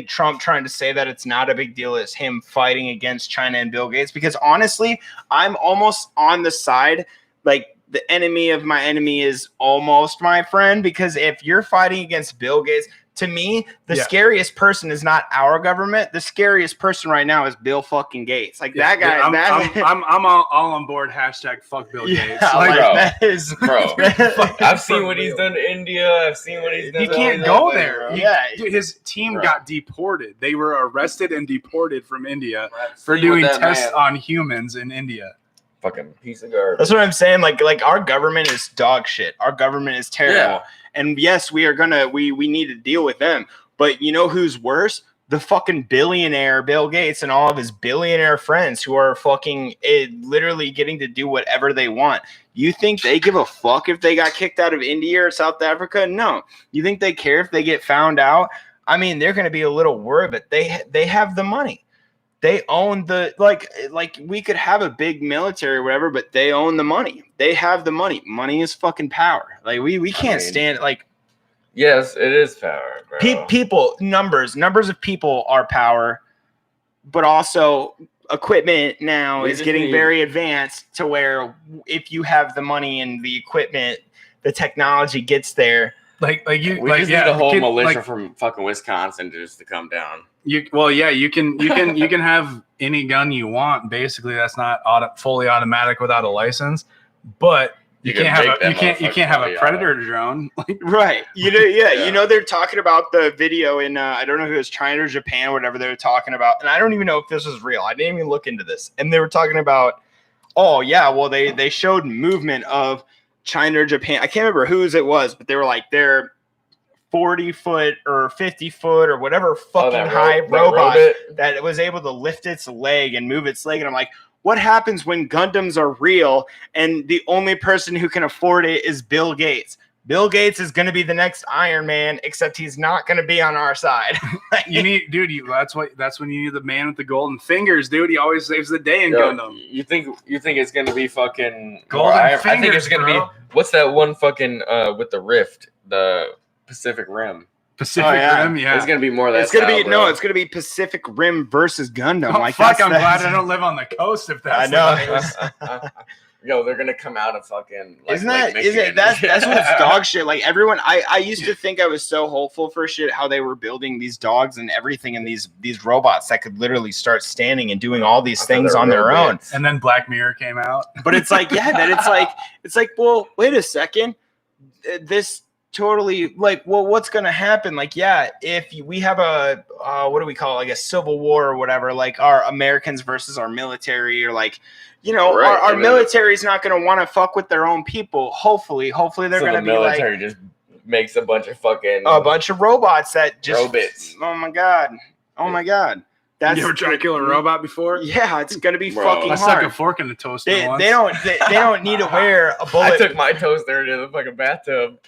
Trump trying to say that it's not a big deal is him fighting against China and Bill Gates? Because honestly, I'm almost on the side like the enemy of my enemy is almost my friend, because if you're fighting against Bill Gates, to me, the scariest person is not our government. The scariest person right now is Bill fucking Gates. Like that guy. I'm all on board. # fuck Bill Gates. Like, that is, bro. I've seen what he's done to India. I've seen what he's done. He can't go there. Dude, his team got deported. They were arrested and deported from India for doing tests on humans in India. Fucking piece of garbage. That's what I'm saying. Like our government is dog shit. Our government is terrible. Yeah. And yes, we need to deal with them. But you know who's worse? the fucking billionaire Bill Gates and all of his billionaire friends who are fucking literally getting to do whatever they want. You think they give a fuck if they got kicked out of India or South Africa? No. You think they care if they get found out? I mean, they're going to be a little worried, but they have the money. They own the like we could have a big military or whatever, but they own the money. They have the money. Money is fucking power. Like we can't stand like. Yes, it is power, bro. People, numbers of people are power, but also equipment now is getting very advanced to where if you have the money and the equipment, the technology gets there. We just need a whole militia from fucking Wisconsin just to come down. You can have any gun you want. Basically, that's not fully automatic without a license, but you can't have a Predator drone. Right. You know they're talking about the video in I don't know if it was China or Japan or whatever they were talking about, and I don't even know if this was real. I didn't even look into this, and they were talking about they showed movement of China or Japan. I can't remember whose it was, but they were like they're 40-foot or 50-foot or whatever fucking high robot that was able to lift its leg and move its leg. And I'm like, what happens when Gundams are real and the only person who can afford it is Bill Gates? Bill Gates is going to be the next Iron Man, except he's not going to be on our side. That's when you need the man with the golden fingers, dude. He always saves the day in Gundam. You think it's going to be fucking golden fingers? I think it's going to be what's that one fucking with the rift, the Pacific Rim. Rim, yeah. It's gonna be more of that. It's gonna be Pacific Rim versus Gundam. I'm glad I don't live on the coast. If that's Yo, they're gonna come out of fucking. Isn't that's what's dog shit? Like everyone, I used to think I was so hopeful for shit how they were building these dogs and everything and these robots that could literally start standing and doing all these things on their own. And then Black Mirror came out. But it's like, it's like, well, wait a second, this. Totally what's going to happen? If we have a what do we call it? Like a civil war or whatever, like our Americans versus our military or our military is not going to want to fuck with their own people. Hopefully they're going to be military just makes a bunch of robots that just robots. Oh my god. You ever tried to kill a robot before? Yeah, it's gonna be fucking hard. I stuck a fork in the toaster once. They don't need to wear a bullet. I took my toaster into the fucking bathtub.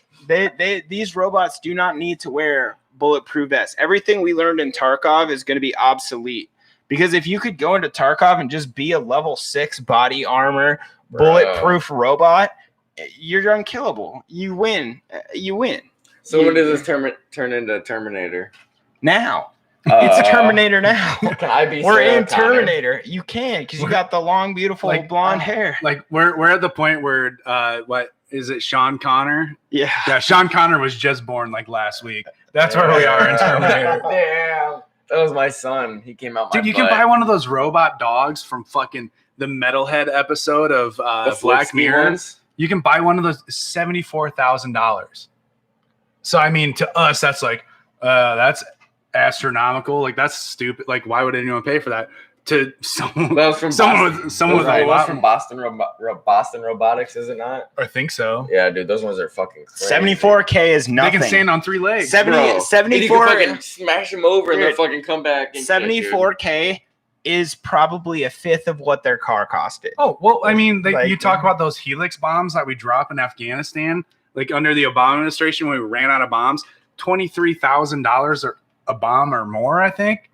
These robots do not need to wear bulletproof vests. Everything we learned in Tarkov is going to be obsolete because if you could go into Tarkov and just be a level 6 body armor bulletproof robot, you're unkillable. You win. So when does this turn into Terminator? Now. It's Terminator now. Can I be We're in Terminator. You can because you got the long, beautiful blonde hair. We're at the point where what is it? Sean Connor? Yeah. Sean Connor was just born last week. That's where we are in Terminator. Damn. That was my son. He came out. Dude, you can buy one of those robot dogs from fucking the Metalhead episode of Black Mirror. You can buy one of those $74,000. So I mean, to us, that's that's astronomical. That's stupid. Why would anyone pay for that? To someone with a lot from Boston Robotics, is it not? I think so. Yeah, dude, those ones are fucking crazy. 74K is nothing. They can stand on 3 legs. 74. You can fucking smash them over and they'll fucking come back. 74K is probably a fifth of what their car costed. Oh well, I mean, you talk about those Helix bombs that we dropped in Afghanistan, under the Obama administration when we ran out of bombs, $23,000 a bomb or more, I think.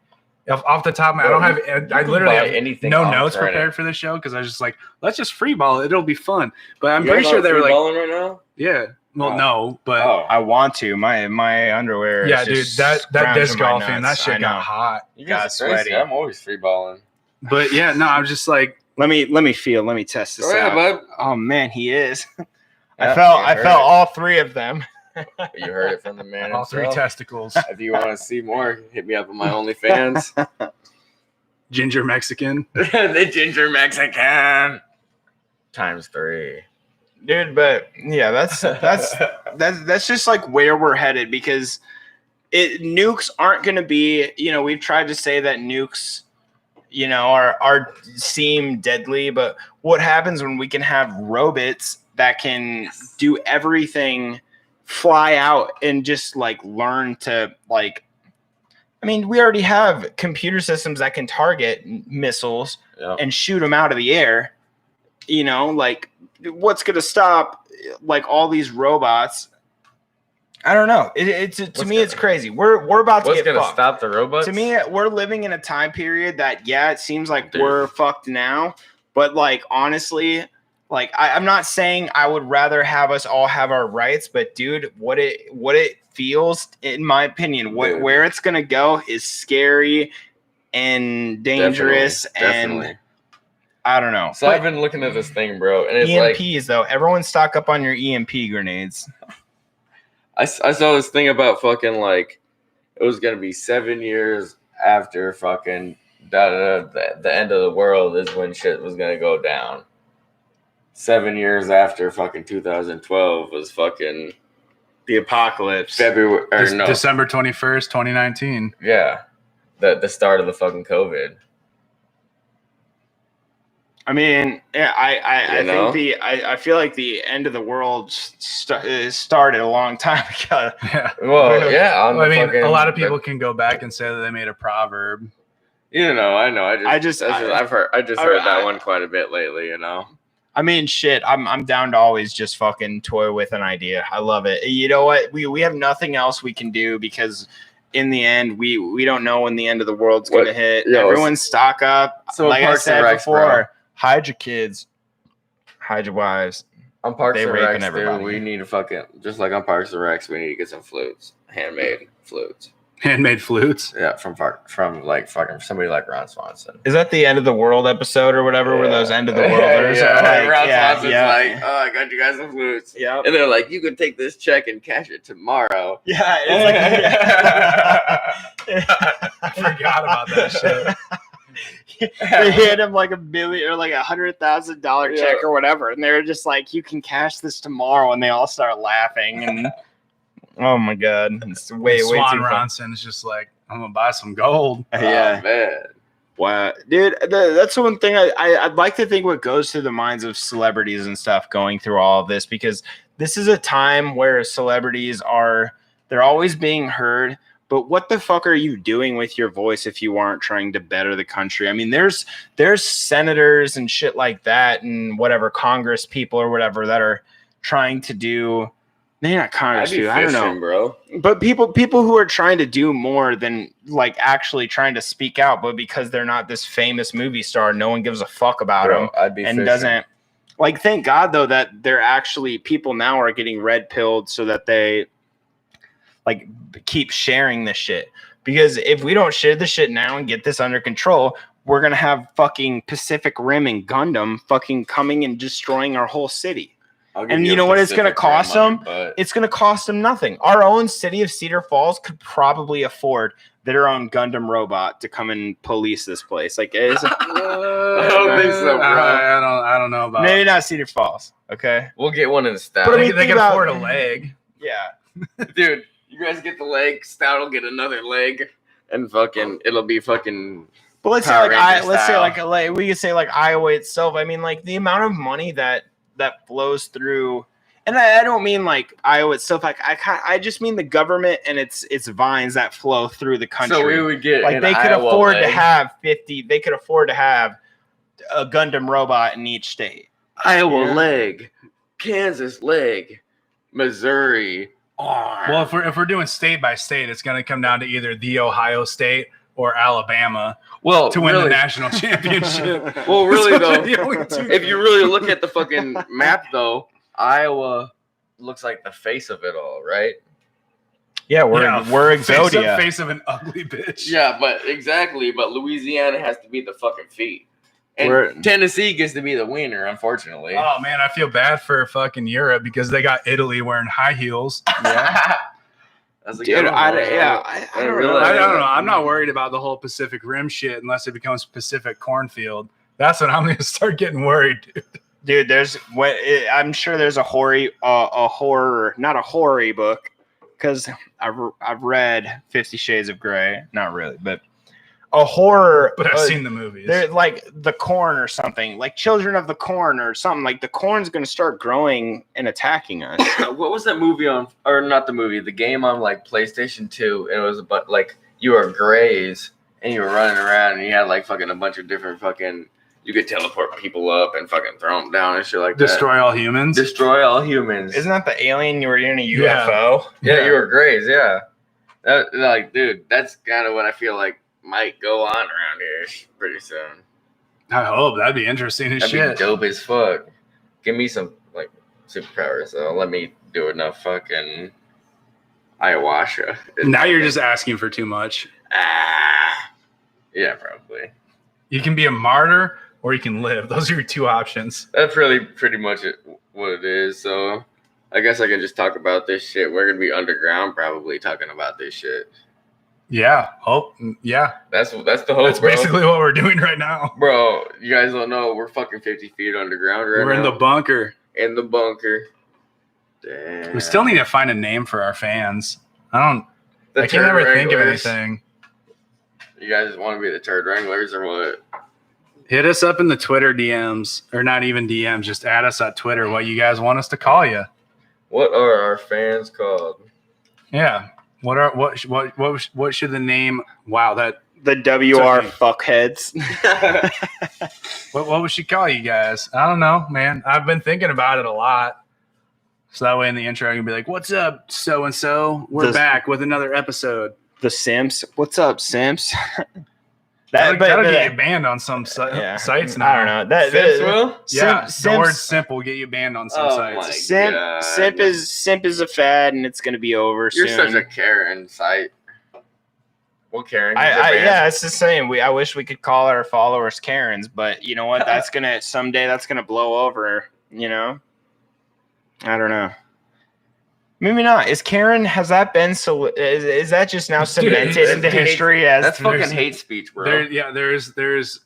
Off the top of my head, I literally have no notes prepared for this show because I was just let's just freeball it. It'll be fun. But I'm pretty sure they were right now? Yeah. Well, no, but I want to. My underwear. Yeah, dude, that disc golfing, that shit got hot. You got sweaty. I'm always freeballing. But yeah, no, I was just let me test this out. Bud. Oh man, he is. I felt all 3 of them. You heard it from the man all himself. 3 testicles. If you want to see more, hit me up on my OnlyFans. Ginger Mexican. The Ginger Mexican. Times 3. Dude, but yeah, that's just where we're headed because nukes aren't going to be, we've tried to say that nukes, are seem deadly, but what happens when we can have robots that can do everything, fly out and just learn to I mean, we already have computer systems that can target missiles and shoot them out of the air. You know, like, what's going to stop, like, all these robots? I don't know. To me, it's crazy. We're about to get fucked. What's going to stop the robots? To me, we're living in a time period that, it seems like we're fucked now. But, like, honestly, like, I'm not saying I would rather have us all have our rights. But, dude, what it feels, in my opinion, where it's going to go is scary and dangerous. Definitely. And I don't know. So I've been looking at this thing, bro. And it's EMPs, though. Everyone stock up on your EMP grenades. I saw this thing about fucking, like, it was going to be 7 years after fucking the end of the world is when shit was going to go down. 7 years after fucking 2012 was fucking the apocalypse. December 21st, 2019. Yeah. The start of the fucking COVID. I mean, yeah, I feel like the end of the world started a long time ago. Yeah. Well, yeah. A lot of people can go back and say that they made a proverb. You know, I know. I've heard that one quite a bit lately. You know. I mean, shit. I'm down to always just fucking toy with an idea. I love it. You know what? We have nothing else we can do because in the end, we don't know when the end of the world's gonna hit. Everyone stock up. So like I said before. Hide your kids, hide your wives. On Parks and Recs, dude, we need to fucking, just like on Parks and Recs, we need to get some flutes, handmade flutes. Handmade flutes? Yeah, from like fucking somebody like Ron Swanson. Is that the end of the world episode or whatever? Where those end of the worlders are like, Ron Swanson's like, oh, I got you guys some flutes. Yeah, and they're like, you can take this check and cash it tomorrow. Yeah, it's I forgot about that shit. They hit him like $1 million or like $100,000 check or whatever, and they're just like, "You can cash this tomorrow," and they all start laughing. And oh my god, it's way too fun. Ronson is just like, "I'm gonna buy some gold." Yeah, man. Wow, dude, that's one thing I'd like to think what goes through the minds of celebrities and stuff going through all of this, because this is a time where celebrities they're always being heard. But what the fuck are you doing with your voice if you aren't trying to better the country? I mean, there's senators and shit like that and whatever, Congress people or whatever that are trying to do. They're not Congress people. I don't know, bro. But people who are trying to do more than like actually trying to speak out, but because they're not this famous movie star, no one gives a fuck about them and doesn't. Like, thank God though that they're actually people now are getting red pilled so that they like keep sharing this shit, because if we don't share this shit now and get this under control, we're gonna have fucking Pacific Rim and Gundam fucking coming and destroying our whole city. And you know what it's gonna cost them? It's gonna cost them nothing. Our own city of Cedar Falls could probably afford their own Gundam robot to come and police this place. Like, I don't think so, bro. I don't know about. Maybe not Cedar Falls. Okay, we'll get one in the Stout. But I mean, they can afford a leg. Yeah, dude. You guys get the leg, Stout will get another leg, and fucking it'll be fucking. But let's say we could say like Iowa itself. I mean, like the amount of money that flows through, and I don't mean like Iowa itself. Like I just mean the government and its vines that flow through the country. So we would get like they could afford to have 50. They could afford to have a Gundam robot in each state. Iowa leg, Kansas leg, Missouri. Well, if we're doing state by state, it's going to come down to either the Ohio State or Alabama to win the national championship. Well, really though, if you really look at the fucking map though, Iowa looks like the face of it all, right? Yeah, we're Exodia. Face of an ugly bitch. Yeah, but Louisiana has to be the fucking feet. And Tennessee gets to be the winner, unfortunately. Oh, man, I feel bad for fucking Europe because they got Italy wearing high heels. Yeah. Dude, I don't know. I'm not worried about the whole Pacific Rim shit unless it becomes Pacific Cornfield. That's when I'm going to start getting worried, dude. Dude, I'm sure there's a horror, not a horror book, because I've read 50 Shades of Grey. Not really, but a horror, but I've seen the movies. They're like The Corn or something, like Children of the Corn or something. Like the corn's going to start growing and attacking us. What was that movie on, or not the movie, the game on like PlayStation 2? And it was about like you were Grays and you were running around and you had like fucking a bunch of different fucking. You could teleport people up and fucking throw them down and shit like that. Destroy all humans. Destroy all humans. Isn't that the alien you were in a UFO? Yeah, you were Grays. Yeah. Like, dude, that's kind of what I feel like might go on around here pretty soon. I hope that'd be interesting as shit. That'd be dope as fuck. Give me some like superpowers though. Let me do enough fucking ayahuasca. Now you're just asking for too much. Yeah, probably. You can be a martyr or you can live. Those are your two options. That's really pretty much what it is. So I guess I can just talk about this shit. We're gonna be underground, probably talking about this shit. Yeah. Hope. Yeah. That's the hope. That's basically what we're doing right now, bro. You guys don't know we're fucking 50 feet underground right now. We're in the bunker. In the bunker. Damn. We still need to find a name for our fans. I can never think of anything. You guys want to be the turd wranglers or what? Hit us up in the Twitter DMs, or not even DMs. Just add us at Twitter. What you guys want us to call you? What are our fans called? Yeah. What should the name? Wow, that the WR fuckheads. What would she call you guys? I don't know, man. I've been thinking about it a lot. So that way in the intro I can be like, "What's up, so and so? We're back with another episode." The Simps. What's up, Simps? That'll get you banned on some sites now. I don't know. Simps will? Yeah, the word simp will get you banned on some sites. Simp is a fad, and it's going to be over soon. You're such a Karen site. Well, Karen. Yeah, it's the same. I wish we could call our followers Karens, but you know what? Someday that's gonna blow over. You know. I don't know. Maybe not. Has that been so? Is that just now cemented into history as that's fucking hate speech, bro? There's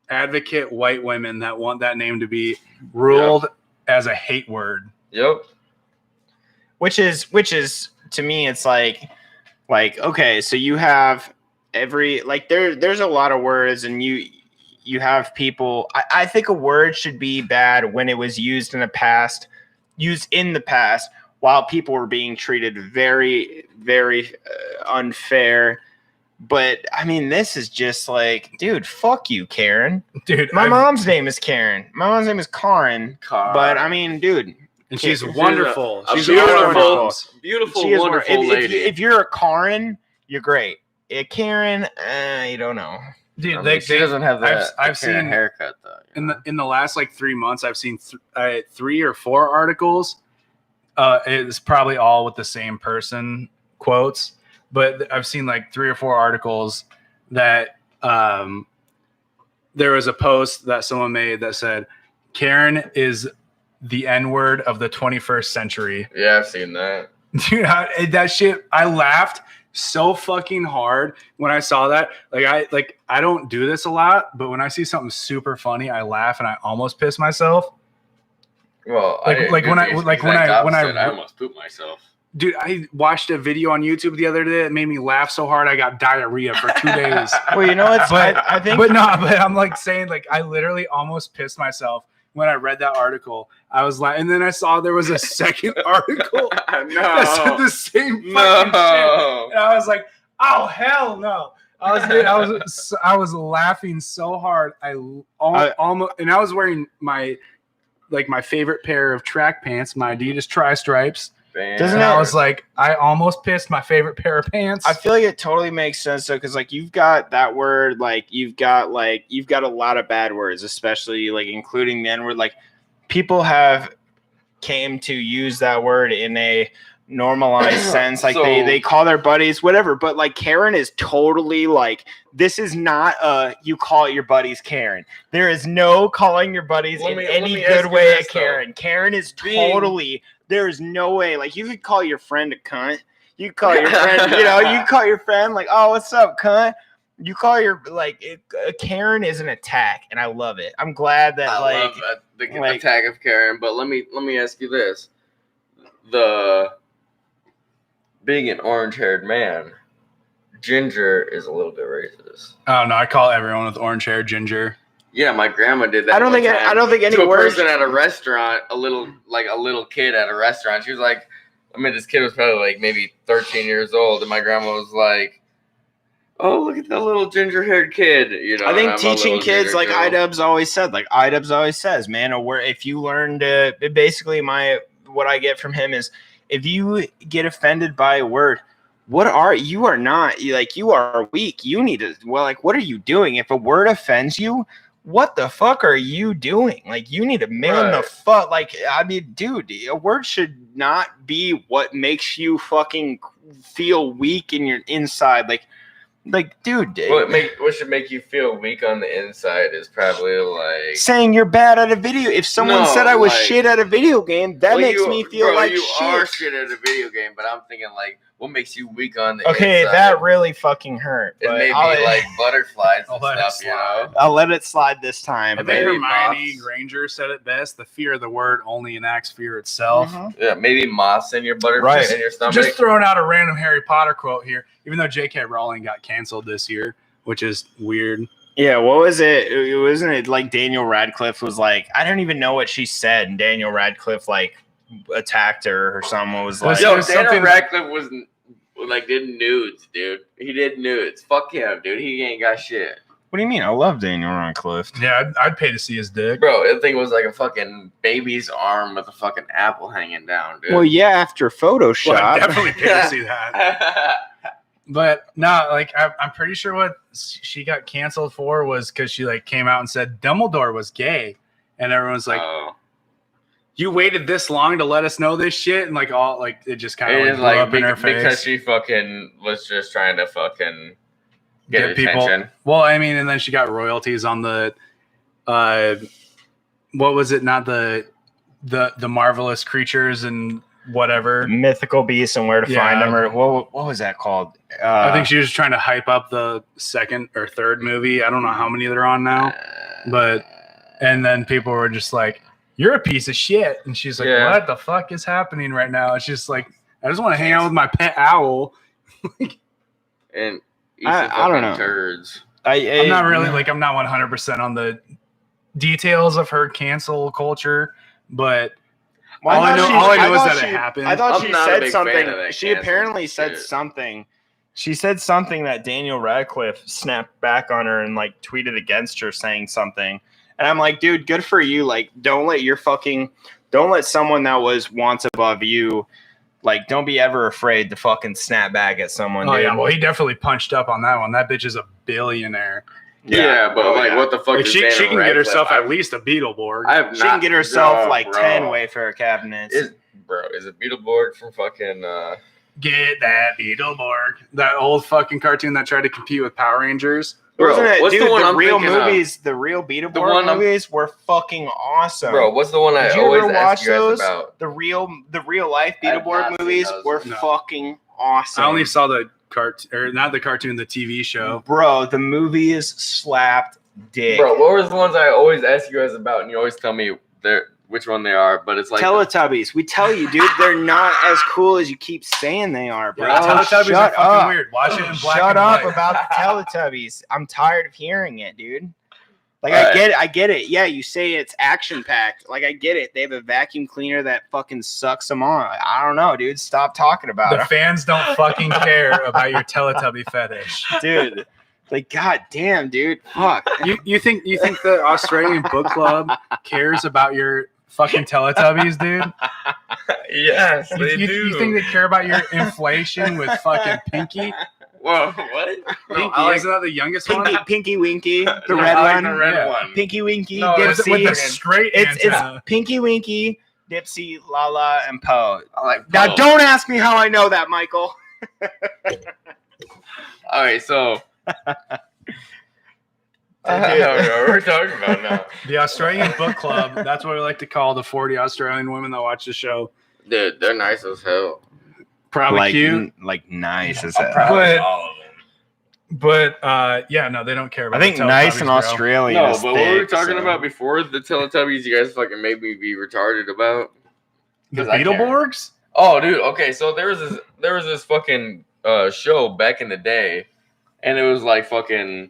advocate white women that want that name to be ruled as a hate word. Yep. Which is to me, it's like okay, so you have there's a lot of words, and you have people. I think a word should be bad when it was used in the past, while people were being treated very, very unfair. But, I mean, this is just like, dude, fuck you, Karen. Dude, my mom's name is Karen. My mom's name is Karen. But, I mean, dude. And she's wonderful. She's beautiful, wonderful lady. If you're a Karen, you're great. A Karen, you don't know. Dude, she doesn't have that I've seen haircut, though. In the last, 3 months, I've seen 3 or 4 articles. It's probably all with the same person quotes, but I've seen 3 or 4 articles that there was a post that someone made that said Karen is the N-word of the 21st century. Yeah, I've seen that. Dude, that shit, I laughed so fucking hard when I saw that. I don't do this a lot, but when I see something super funny, I laugh and I almost piss myself. Well, when I almost pooped myself. Dude, I watched a video on YouTube the other day that made me laugh so hard I got diarrhea for 2 days. Well, you know what? I think, but I'm saying I literally almost pissed myself when I read that article. I was like, and then I saw there was a second article that said the same fucking shit, and I was like, oh hell no! I was laughing so hard. I almost, and I was wearing my favorite pair of track pants, my Adidas Tri-Stripes. I was like, I almost pissed my favorite pair of pants. I feel like it totally makes sense though, because you've got that word, you've got a lot of bad words, especially including the N-word. People have came to use that word in a normalized sense, they call their buddies whatever, but Karen is totally this is not you call your buddies Karen. There is no calling your buddies in any good way a Karen. Karen is totally, there is no way. You could call your friend a cunt. You call your friend, you call your friend oh, what's up, cunt? You call your a Karen is an attack, and I love it. I'm glad that I love the attack of Karen. But let me ask you this: being an orange-haired man, ginger is a little bit racist. Oh no, I call everyone with orange hair ginger. Yeah, my grandma did that. I don't think any to a words. person at a restaurant, a little kid at a restaurant. She was like, this kid was probably maybe 13 years old, and my grandma was like, oh, look at that little ginger-haired kid. You know, I think teaching kids, like iDubbbz always says, man, if you learn to, basically what I get from him is, if you get offended by a word, you are weak. You need to, what are you doing? If a word offends you, what the fuck are you doing? Like, you need to man the fuck. Like, I mean, dude, a word should not be what makes you fucking feel weak in your inside. Like, dude. What should make you feel weak on the inside is probably like saying you're bad at a video. If someone said I was shit at a video game, that makes me feel like you shit. are shit at a video game, but I'm thinking like, what makes you weak on the inside? Okay, that really fucking hurt. It may be like butterflies and stuff, you know? I'll let it slide this time. I think Hermione Granger said it best. The fear of the word only enacts fear itself. Mm-hmm. Yeah, maybe moths in your butterflies in your stomach. Just throwing out a random Harry Potter quote here, even though J.K. Rowling got canceled this year, which is weird. Yeah, what was it? Wasn't it like Daniel Radcliffe was like, I don't even know what she said, and Daniel Radcliffe like attacked her or someone was like, yo, Daniel Radcliffe was like did nudes, dude. He did nudes. Fuck him, dude. He ain't got shit. What do you mean? I love Daniel Radcliffe. Yeah, I'd pay to see his dick. Bro, I think it was like a fucking baby's arm with a fucking apple hanging down, dude. Well, yeah, after Photoshop. Well, I'd definitely pay to see that. But no, like I'm pretty sure what she got canceled for was because she like came out and said Dumbledore was gay, and everyone's like, "You waited this long to let us know this shit," and like all like it just kind of blew up in her face because she fucking was just trying to fucking get people attention. Well, I mean, and then she got royalties on the what was it? Not the marvelous creatures and whatever, mythical beasts and where to find them, or what was that called? I think she was trying to hype up the second or third movie. I don't know how many they're on now, and then people were just like, "You're a piece of shit," and she's like, "What the fuck is happening right now?" It's just like, I just want to hang out with my pet owl. And I don't know. Turds. I'm not really like I'm not 100% on the details of her cancel culture, but. All I know is that it happened. I thought she said something. She apparently said something. She said something that Daniel Radcliffe snapped back on her and like tweeted against her, saying something. And I'm like, dude, good for you. Like, don't let someone that was once above you, like, don't be ever afraid to fucking snap back at someone. Oh dude. yeah, well he definitely punched up on that one. That bitch is a billionaire. Yeah, but what the fuck? Like, she can get herself at least a Beetleborg. She can get herself 10 Wayfarer cabinets. Is it Beetleborg from fucking? Get that Beetleborg, that old fucking cartoon that tried to compete with Power Rangers. Bro, the real movies, the real Beetleborg movies were fucking awesome. Bro, what's the one I always ask you guys about? The real life Beetleborg movies were fucking awesome. I only saw the not the cartoon, the TV show. Bro, the movies slapped dick. Bro, what was the ones I always ask you guys about, and you always tell me which one they are, but it's like Teletubbies. We tell you, dude, they're not as cool as you keep saying they are, bro. Yeah, Teletubbies are fucking weird. Watch it in black Shut and up white. about the Teletubbies. I'm tired of hearing it, dude. Like, I get it. Yeah, you say it's action-packed. Like, I get it. They have a vacuum cleaner that fucking sucks them on. I don't know, dude. Stop talking about it. The fans don't fucking care about your Teletubby fetish. Dude. Like, god damn, dude. Fuck. You think the Australian Book Club cares about your fucking Teletubbies, dude? Yes, they do. You think they care about your inflation with fucking Pinky? Whoa, what? Pinky, isn't that the youngest one? Pinky Winky, the red one. The red one. Pinky Winky, no, Dipsy. With the straight antenna. It's Pinky Winky, Dipsy, Lala, and Poe. Poe. Now, don't ask me how I know that, Michael. All right, so I don't know what we're talking about now. The Australian Book Club, that's what we like to call the 40 Australian women that watch the show. Dude, they're nice as hell. Probably cute. Like nice as hell. But yeah, no, they don't care about I think nice in Australia. No, but what were we talking about before the Teletubbies? You guys fucking made me be retarded about the Beetleborgs? Oh, dude. Okay, so there was this fucking show back in the day, and it was like fucking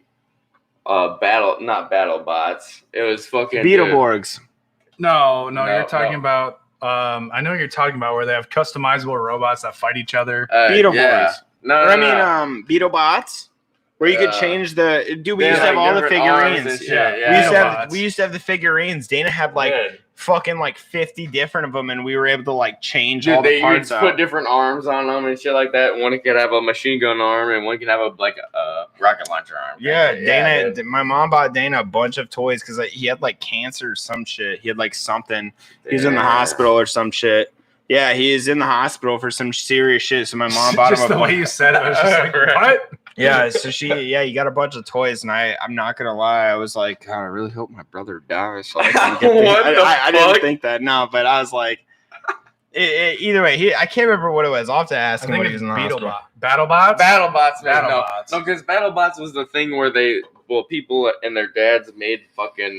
not battle bots. It was fucking Beetleborgs. No, you're talking about. I know what you're talking about, where they have customizable robots that fight each other. Beetleborgs. Yeah. No. Beetlebots. Where you could change the dude. We They used to had, have like, all the different arms and figurines. shit, Yeah. We used to have the figurines. Dana had like fucking like 50 different of them, and we were able to like change all the parts out. Put different arms on them and shit like that. One could have a machine gun arm, and one could have a rocket launcher arm. Yeah, Dana. My mom bought Dana a bunch of toys because he had like cancer or some shit. He had like something. He was in the hospital or some shit. Yeah, he is in the hospital for some serious shit. So my mom bought him the way you said it, I was just like, what? Yeah, so you got a bunch of toys, and I'm not gonna lie, I was like, God, I really hope my brother dies. So I can get I didn't think that, no, but I was like, either way, I can't remember what it was. I'll have to ask him when he was in the hospital. BattleBots? BattleBots. No, because BattleBots was the thing where people and their dads made fucking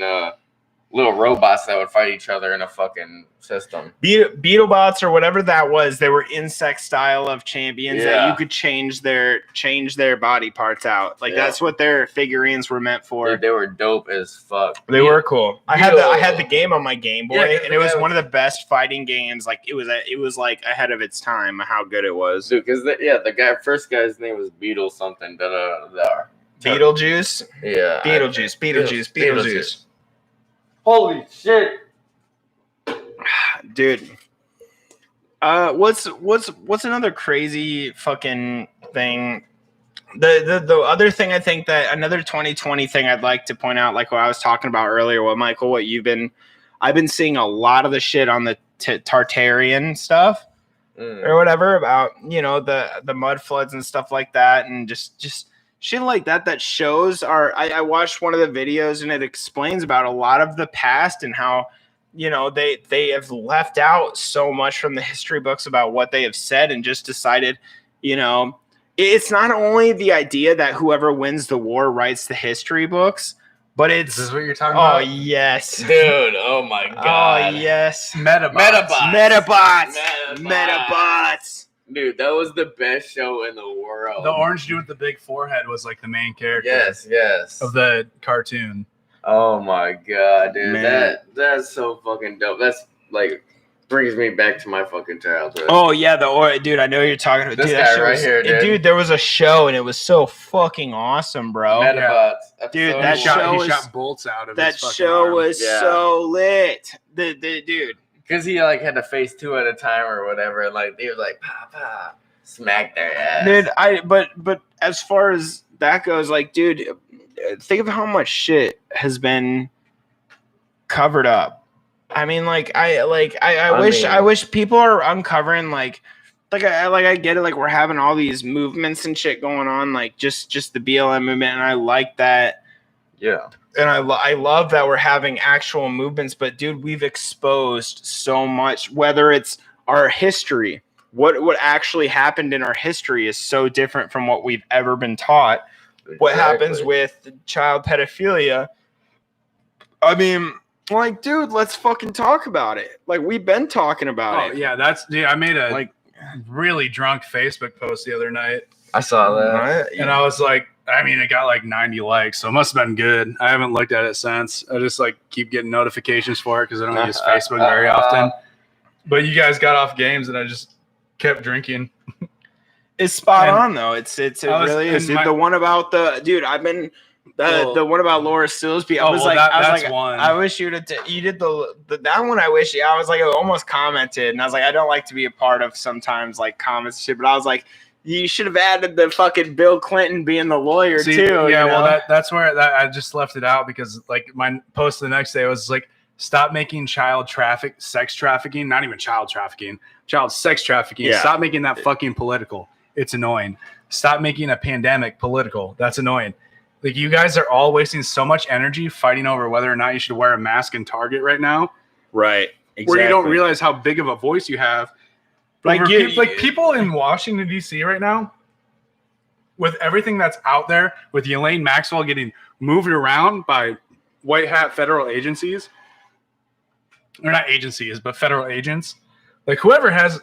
little robots that would fight each other in a fucking system. BeetleBots or whatever that was, they were insect style of champions that you could change their body parts out. Like that's what their figurines were meant for. Dude, they were dope as fuck. They were cool. I had the game on my Game Boy, and it was one of the best fighting games. Like it was like ahead of its time how good it was. Dude, because the first guy's name was Beetle something. Beetlejuice. Yeah. Beetlejuice. Holy shit, dude! What's another crazy fucking thing? The other thing I think that another 2020 thing I'd like to point out, like what I was talking about earlier, Michael, I've been seeing a lot of the shit on the Tartarian stuff or whatever about the mud floods and stuff like that, and just shit like that shows I watched one of the videos, and it explains about a lot of the past and how they have left out so much from the history books about what they have said, and just decided it's not only the idea that whoever wins the war writes the history books, but it's this is what you're talking about. Oh yes, dude! Oh my god! Oh yes, Metabots. Dude, that was the best show in the world. The orange dude with the big forehead was like the main character. Yes. Of the cartoon. Oh my god, dude. Man. That's so fucking dope. That's like brings me back to my fucking childhood. Oh yeah, dude, I know what you're talking about. This dude, guy right here, dude. Dude, there was a show, and it was so fucking awesome, bro. Metabots. Yeah. Dude, that show he shot bolts out of that his fucking show arm. was so lit. The dude. Because he like had to face two at a time or whatever, and like they were like pa. Smack their ass. Dude, but as far as that goes, like, dude, think of how much shit has been covered up. I mean, like, I wish people are uncovering like I get it, like we're having all these movements and shit going on, like just the BLM movement, and I like that. Yeah. And I love that we're having actual movements, but dude, we've exposed so much, whether it's our history. What actually happened in our history is so different from what we've ever been taught. Exactly. What happens with child pedophilia? I mean, like, dude, let's fucking talk about it. Like, we've been talking about it. Yeah, I made a really drunk Facebook post the other night. I saw that. Right? And I was like, I mean, it got like 90 likes, so it must have been good. I haven't looked at it since. I just like keep getting notifications for it because I don't use Facebook very often. But you guys got off games, and I just kept drinking. It's spot on though. It really is. Dude, the one about the one about Laura Silsby. I wish you did that one. I wish I was like, I almost commented, and I was like, I don't like to be a part of sometimes like comments and shit, but I was like, you should have added the fucking Bill Clinton being the lawyer too. Yeah, well, that's where I just left it out because like my post the next day was like, stop making sex trafficking, not even child trafficking, child sex trafficking. Yeah. Stop making that fucking political. It's annoying. Stop making a pandemic political. That's annoying. Like, you guys are all wasting so much energy fighting over whether or not you should wear a mask in Target right now. Right. Exactly. Where you don't realize how big of a voice you have. Like people in Washington, D.C. right now, with everything that's out there, with Elaine Maxwell getting moved around by white hat federal agencies, or not agencies, but federal agents, like whoever has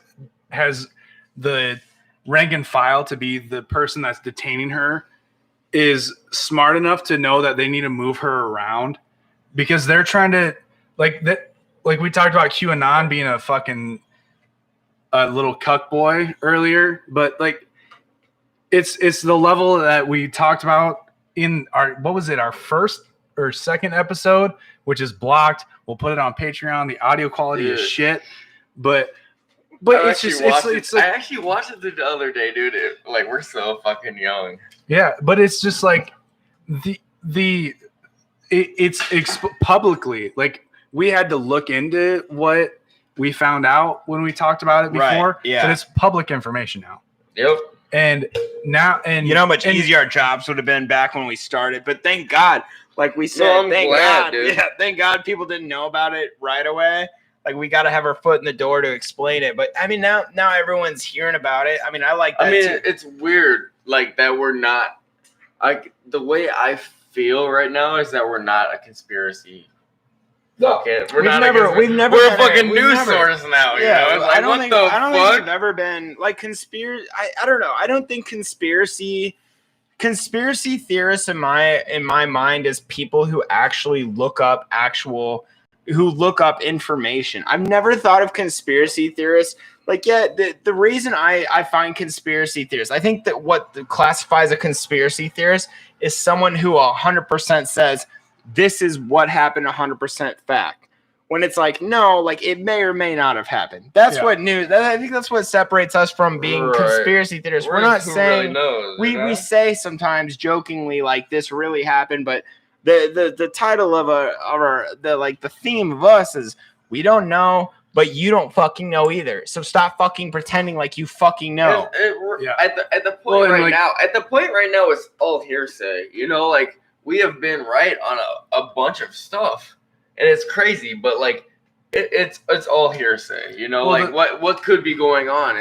the rank and file to be the person that's detaining her is smart enough to know that they need to move her around because they're trying to like we talked about QAnon being a fucking little cuck boy earlier, but like it's the level that we talked about in our first or second episode, which is blocked. We'll put it on Patreon. The audio quality is shit, but it's just it's like, I actually watched it the other day, dude. Like, we're so fucking young. Yeah, but it's just like it's publicly, like, we had to look into what we found out when we talked about it before. Right, yeah. But it's public information now. Yep. And now, and you know how much easier our jobs would have been back when we started. But thank God, like we said, thank God, dude. Yeah, thank God people didn't know about it right away. Like, we got to have our foot in the door to explain it. But I mean, now everyone's hearing about it. I mean, I like that. I mean, too. It's weird, like, that we're not, like, the way I feel right now is that we're not a conspiracy. No, we've never we're a fucking news source now. Yeah, you know? Like, I don't think we've ever been like conspiracy. I don't know. I don't think conspiracy theorists in my mind is people who actually look up information. I've never thought of conspiracy theorists. Like, yeah, the reason I find conspiracy theorists, I think that what classifies a conspiracy theorist is someone who 100% says this is what happened, 100% fact. When it's like, no, like, it may or may not have happened. That's what news. I think that's what separates us from being conspiracy theorists. We're not saying really we say sometimes jokingly like this really happened, but the title of the theme of us is we don't know, but you don't fucking know either. So stop fucking pretending like you fucking know. At the point right now, it's all hearsay. You know, like, we have been right on a bunch of stuff, and it's crazy. But like, it's all hearsay. You know, well, like what could be going on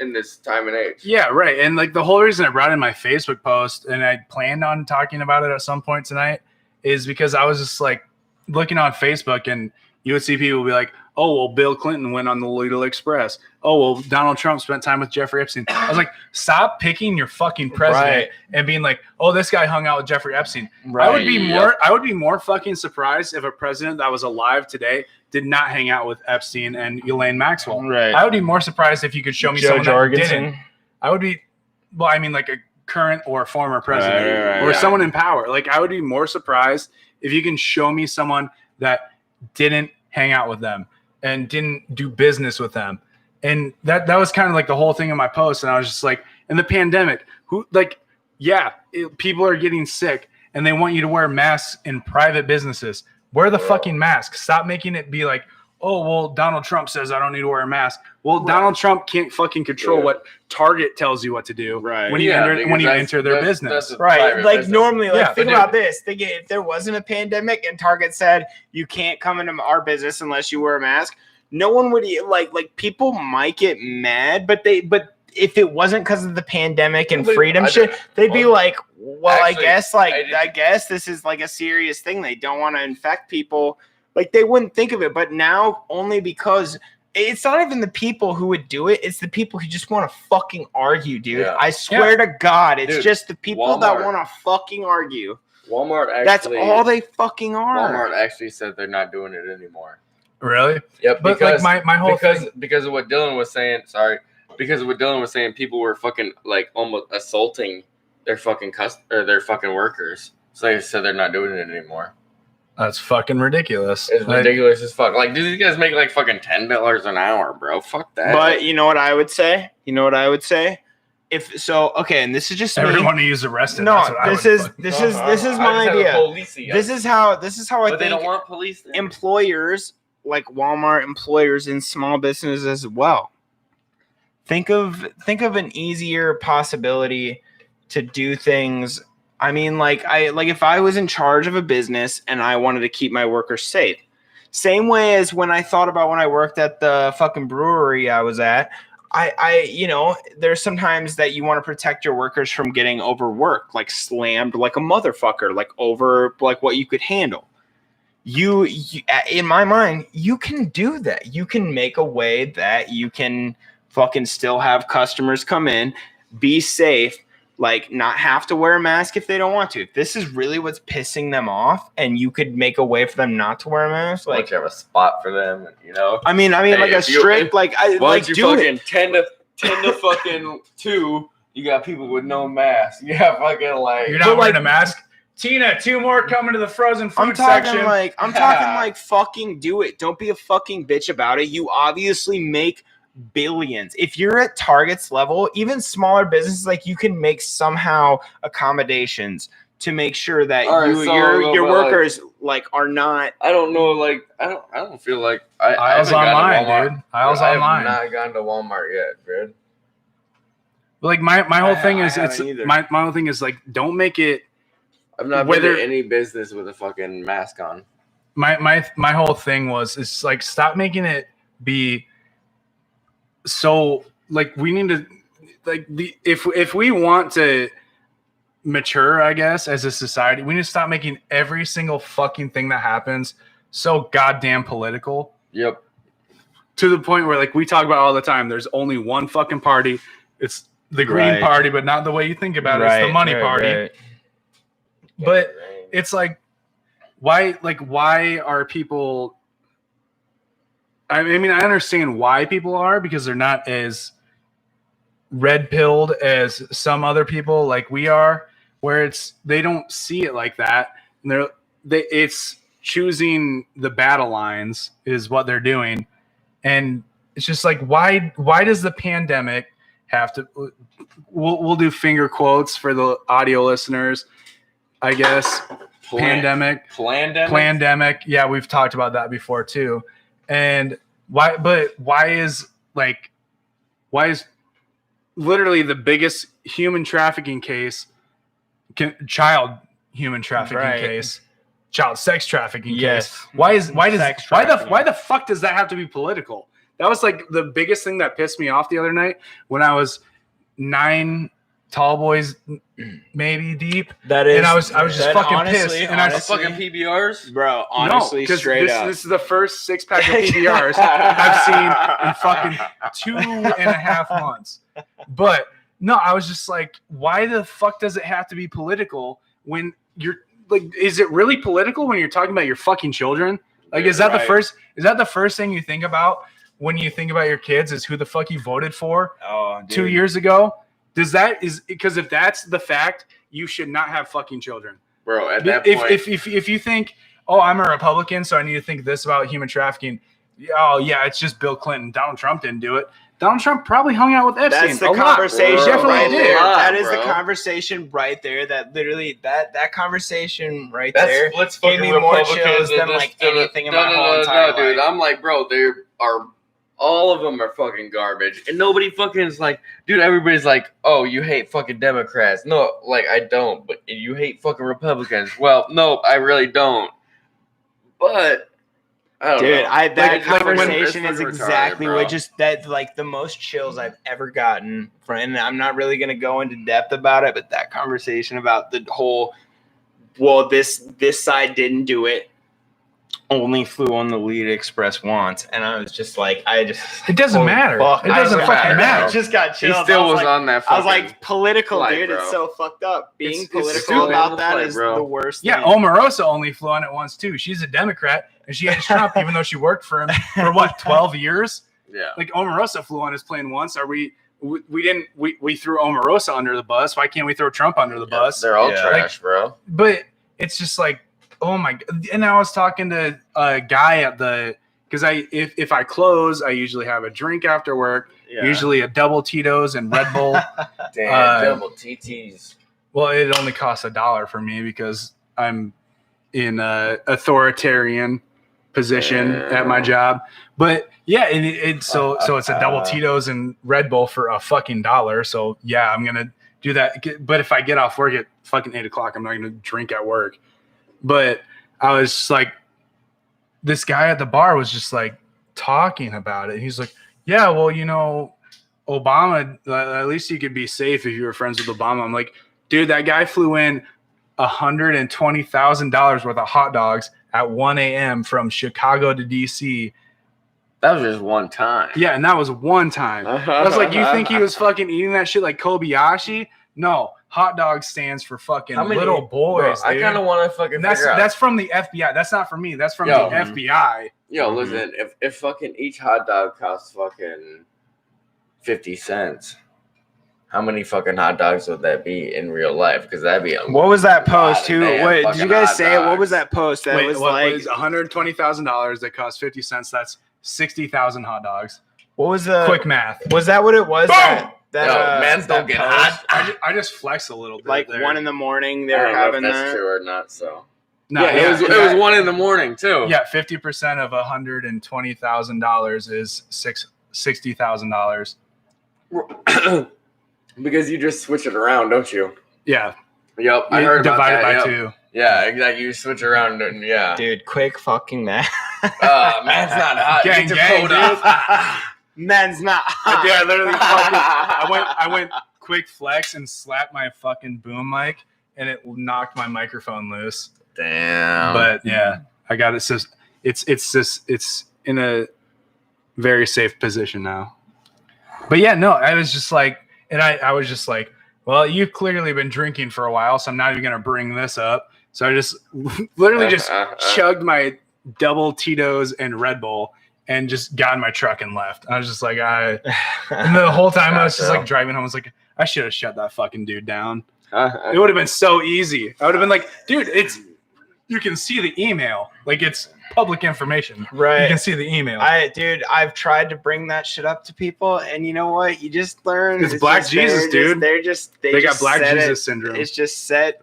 in this time and age. Yeah, right. And like, the whole reason I brought in my Facebook post, and I planned on talking about it at some point tonight, is because I was just like looking on Facebook, and you would see people be like, oh, well, Bill Clinton went on the Lolita Express. Oh, well, Donald Trump spent time with Jeffrey Epstein. I was like, stop picking your fucking president and being like, oh, this guy hung out with Jeffrey Epstein. Right. I would be more fucking surprised if a president that was alive today did not hang out with Epstein and Elaine Maxwell. Right. I would be more surprised if you could show me someone that didn't. I would be, well, I mean, like a current or former president or someone in power. Like, I would be more surprised if you can show me someone that didn't hang out with them and didn't do business with them. And that was kind of like the whole thing in my post. And I was just like, in the pandemic, people are getting sick and they want you to wear masks in private businesses. Wear the fucking mask. Stop making it be like, oh, well, Donald Trump says I don't need to wear a mask. Well, Donald Trump can't fucking control what Target tells you what to do when you enter their business. Right. Like, business. Normally, like, think about this. If there wasn't a pandemic and Target said you can't come into our business unless you wear a mask, no one would like people might get mad, but if it wasn't because of the pandemic and freedom shit, they'd be like, well, actually, I guess this is like a serious thing. They don't want to infect people. Like, they wouldn't think of it, but now only because it's not even the people who would do it. It's the people who just want to fucking argue, dude. Yeah. I swear to God, it's just the people that want to fucking argue. Walmart actually. That's all they fucking are. Walmart actually said they're not doing it anymore. Really? Yep. But because, like my whole thing, because of what Dylan was saying. Because of what Dylan was saying, people were fucking like almost assaulting their fucking their fucking workers. So they said they're not doing it anymore. That's fucking ridiculous. It's ridiculous as fuck. Like, dude, these guys make like fucking $10 an hour, bro. Fuck that. But you know what I would say? If so, okay, and this is just everyone who is arrested. No, this is my idea. This is how I think. They don't want police there. Employers like Walmart, employers in small businesses as well. Think of an easier possibility to do things. I mean, like if I was in charge of a business and I wanted to keep my workers safe, same way as when I thought about when I worked at the fucking brewery I was at, I there's sometimes that you want to protect your workers from getting overworked, like slammed like a motherfucker, like over like what you could handle. You in my mind, you can do that. You can make a way that you can fucking still have customers come in, be safe, like not have to wear a mask if they don't want to. If this is really what's pissing them off and you could make a way for them not to wear a mask, like you have a spot for them, you know? I mean, like a strict, like, I like do fucking 10 to fucking 2, You got people with no mask. You got fucking like you're not wearing a mask. Tina, 2 more coming to the frozen food section. I'm talking like fucking do it. Don't be a fucking bitch about it. You obviously make billions. If you're at Target's level, even smaller businesses, like you can make somehow accommodations to make sure that your workers like are not. I don't know. Like I don't feel like Aisles online, dude. Aisles online. I have not gone to Walmart yet, dude. Like my whole thing is my whole thing is like don't make it. I've not been to any business with a fucking mask on. My whole thing is like stop making it be so like we need to like if we want to mature, I guess, as a society, we need to stop making every single fucking thing that happens so goddamn political. Yep. To the point where like we talk about all the time, there's only one fucking party. It's the Green Party, but not the way you think about it. It's the money party. Right. But it's like, why are people? I mean, I understand why people are because they're not as red-pilled as some other people like we are, where they don't see it like that. And it's choosing the battle lines is what they're doing, and it's just like why does the pandemic have to? We'll do finger quotes for the audio listeners. I guess pandemic. Yeah, we've talked about that before too. And why is literally the biggest human trafficking case, child human trafficking case, child sex trafficking case? Why the fuck does that have to be political? That was like the biggest thing that pissed me off the other night when I was 9 tall boys maybe deep. That is, and I was just fucking pissed. And I was fucking PBRs, bro. Honestly, no, straight up, this is the first 6-pack of PBRs I've seen in fucking 2.5 months. But no, I was just like, why the fuck does it have to be political when you're like? Is it really political when you're talking about your fucking children? Like, is that the first? Is that the first thing you think about when you think about your kids? Is who the fuck you voted for 2 years ago? Because if that's the fact, you should not have fucking children, bro. At that point, if you think, oh, I'm a Republican, so I need to think this about human trafficking. Oh yeah, it's just Bill Clinton. Donald Trump didn't do it. Donald Trump probably hung out with Epstein. That's the conversation. Definitely did. That is the conversation right there. That literally that conversation right there gave me more chills than like anything in my whole entire life. Dude, I'm like, bro, all of them are fucking garbage. And nobody fucking is like, dude, everybody's like, oh, you hate fucking Democrats. No, like, I don't. But you hate fucking Republicans. Well, no, I really don't. But, I don't know. That conversation is exactly what like the most chills I've ever gotten. And I'm not really going to go into depth about it, but that conversation about the whole, well, this side didn't do it. Only flew on the lead express once, and I was just like, it doesn't matter. It doesn't fucking matter. I just got chills. He still was on that. I was like, political, dude. It's so fucked up. Being political about that is the worst. Yeah, Omarosa only flew on it once too. She's a Democrat, and she hates Trump, even though she worked for him for what 12 years. Yeah, like Omarosa flew on his plane once. We threw Omarosa under the bus. Why can't we throw Trump under the bus? They're all trash, bro. But it's just like. Oh my! And I was talking to a guy because if I close, I usually have a drink after work. Yeah. Usually a double Tito's and Red Bull. Damn, double TTs. Well, it only costs $1 for me because I'm in a authoritarian position at my job. But yeah, so it's a double Tito's and Red Bull for a fucking $1. So yeah, I'm gonna do that. But if I get off work at fucking 8 o'clock, I'm not gonna drink at work. But I was just like, this guy at the bar was just like talking about it. He's like, yeah, well, you know, Obama, at least you could be safe if you were friends with Obama. I'm like, dude, that guy flew in $120,000 worth of hot dogs at 1 a.m. from Chicago to D.C. That was just one time. Yeah, and that was one time. I was like, you think he was fucking eating that shit like Kobayashi? No. Hot dog stands for fucking little boys. Bro, I kind of want to fucking figure out. That's from the FBI. That's not from me. That's from the FBI. Yo, listen, if fucking each hot dog costs fucking 50 cents, how many fucking hot dogs would that be in real life? Because that'd be a What was that post too? damn Wait, did fucking you guys hot say it? What dogs. was that post? That was what like was $120,000 that cost 50 cents? That's 60,000 hot dogs. what was the Quick math. Was that what it was? Boom! Men's don't get hot. I just flex a little bit. Like there. 1 a.m. they I were don't know having if that's that. true or not. So No, it was 1 a.m. too. Yeah, 50% of $120,000 is $60,000. Because you just switch it around, don't you? Yeah. Yep, I heard about divided that. by 2. Yeah, exactly. You switch around, and yeah. Dude, quick fucking math. Man's not hot. Gang, Get your gang, coat off. Men's not hot. Dude, I literally I went quick flex and slapped my fucking boom mic, and it knocked my microphone loose. Damn. But yeah, I got it. So it's in a very safe position now. But yeah, no, I was just like, and I was just like, well, you've clearly been drinking for a while, so I'm not even gonna bring this up. So I just literally just chugged my double Tito's and Red Bull and just got in my truck and left. I was just like, and the whole time I was just like driving home, I was like, I should have shut that fucking dude down. It would have been so easy. I would have been like, dude, you can see the email. Like, it's public information. Right. You can see the email. I've tried to bring that shit up to people, and you know what? You just learn. It's Black Jesus, dude. They got Black Jesus syndrome. It's just set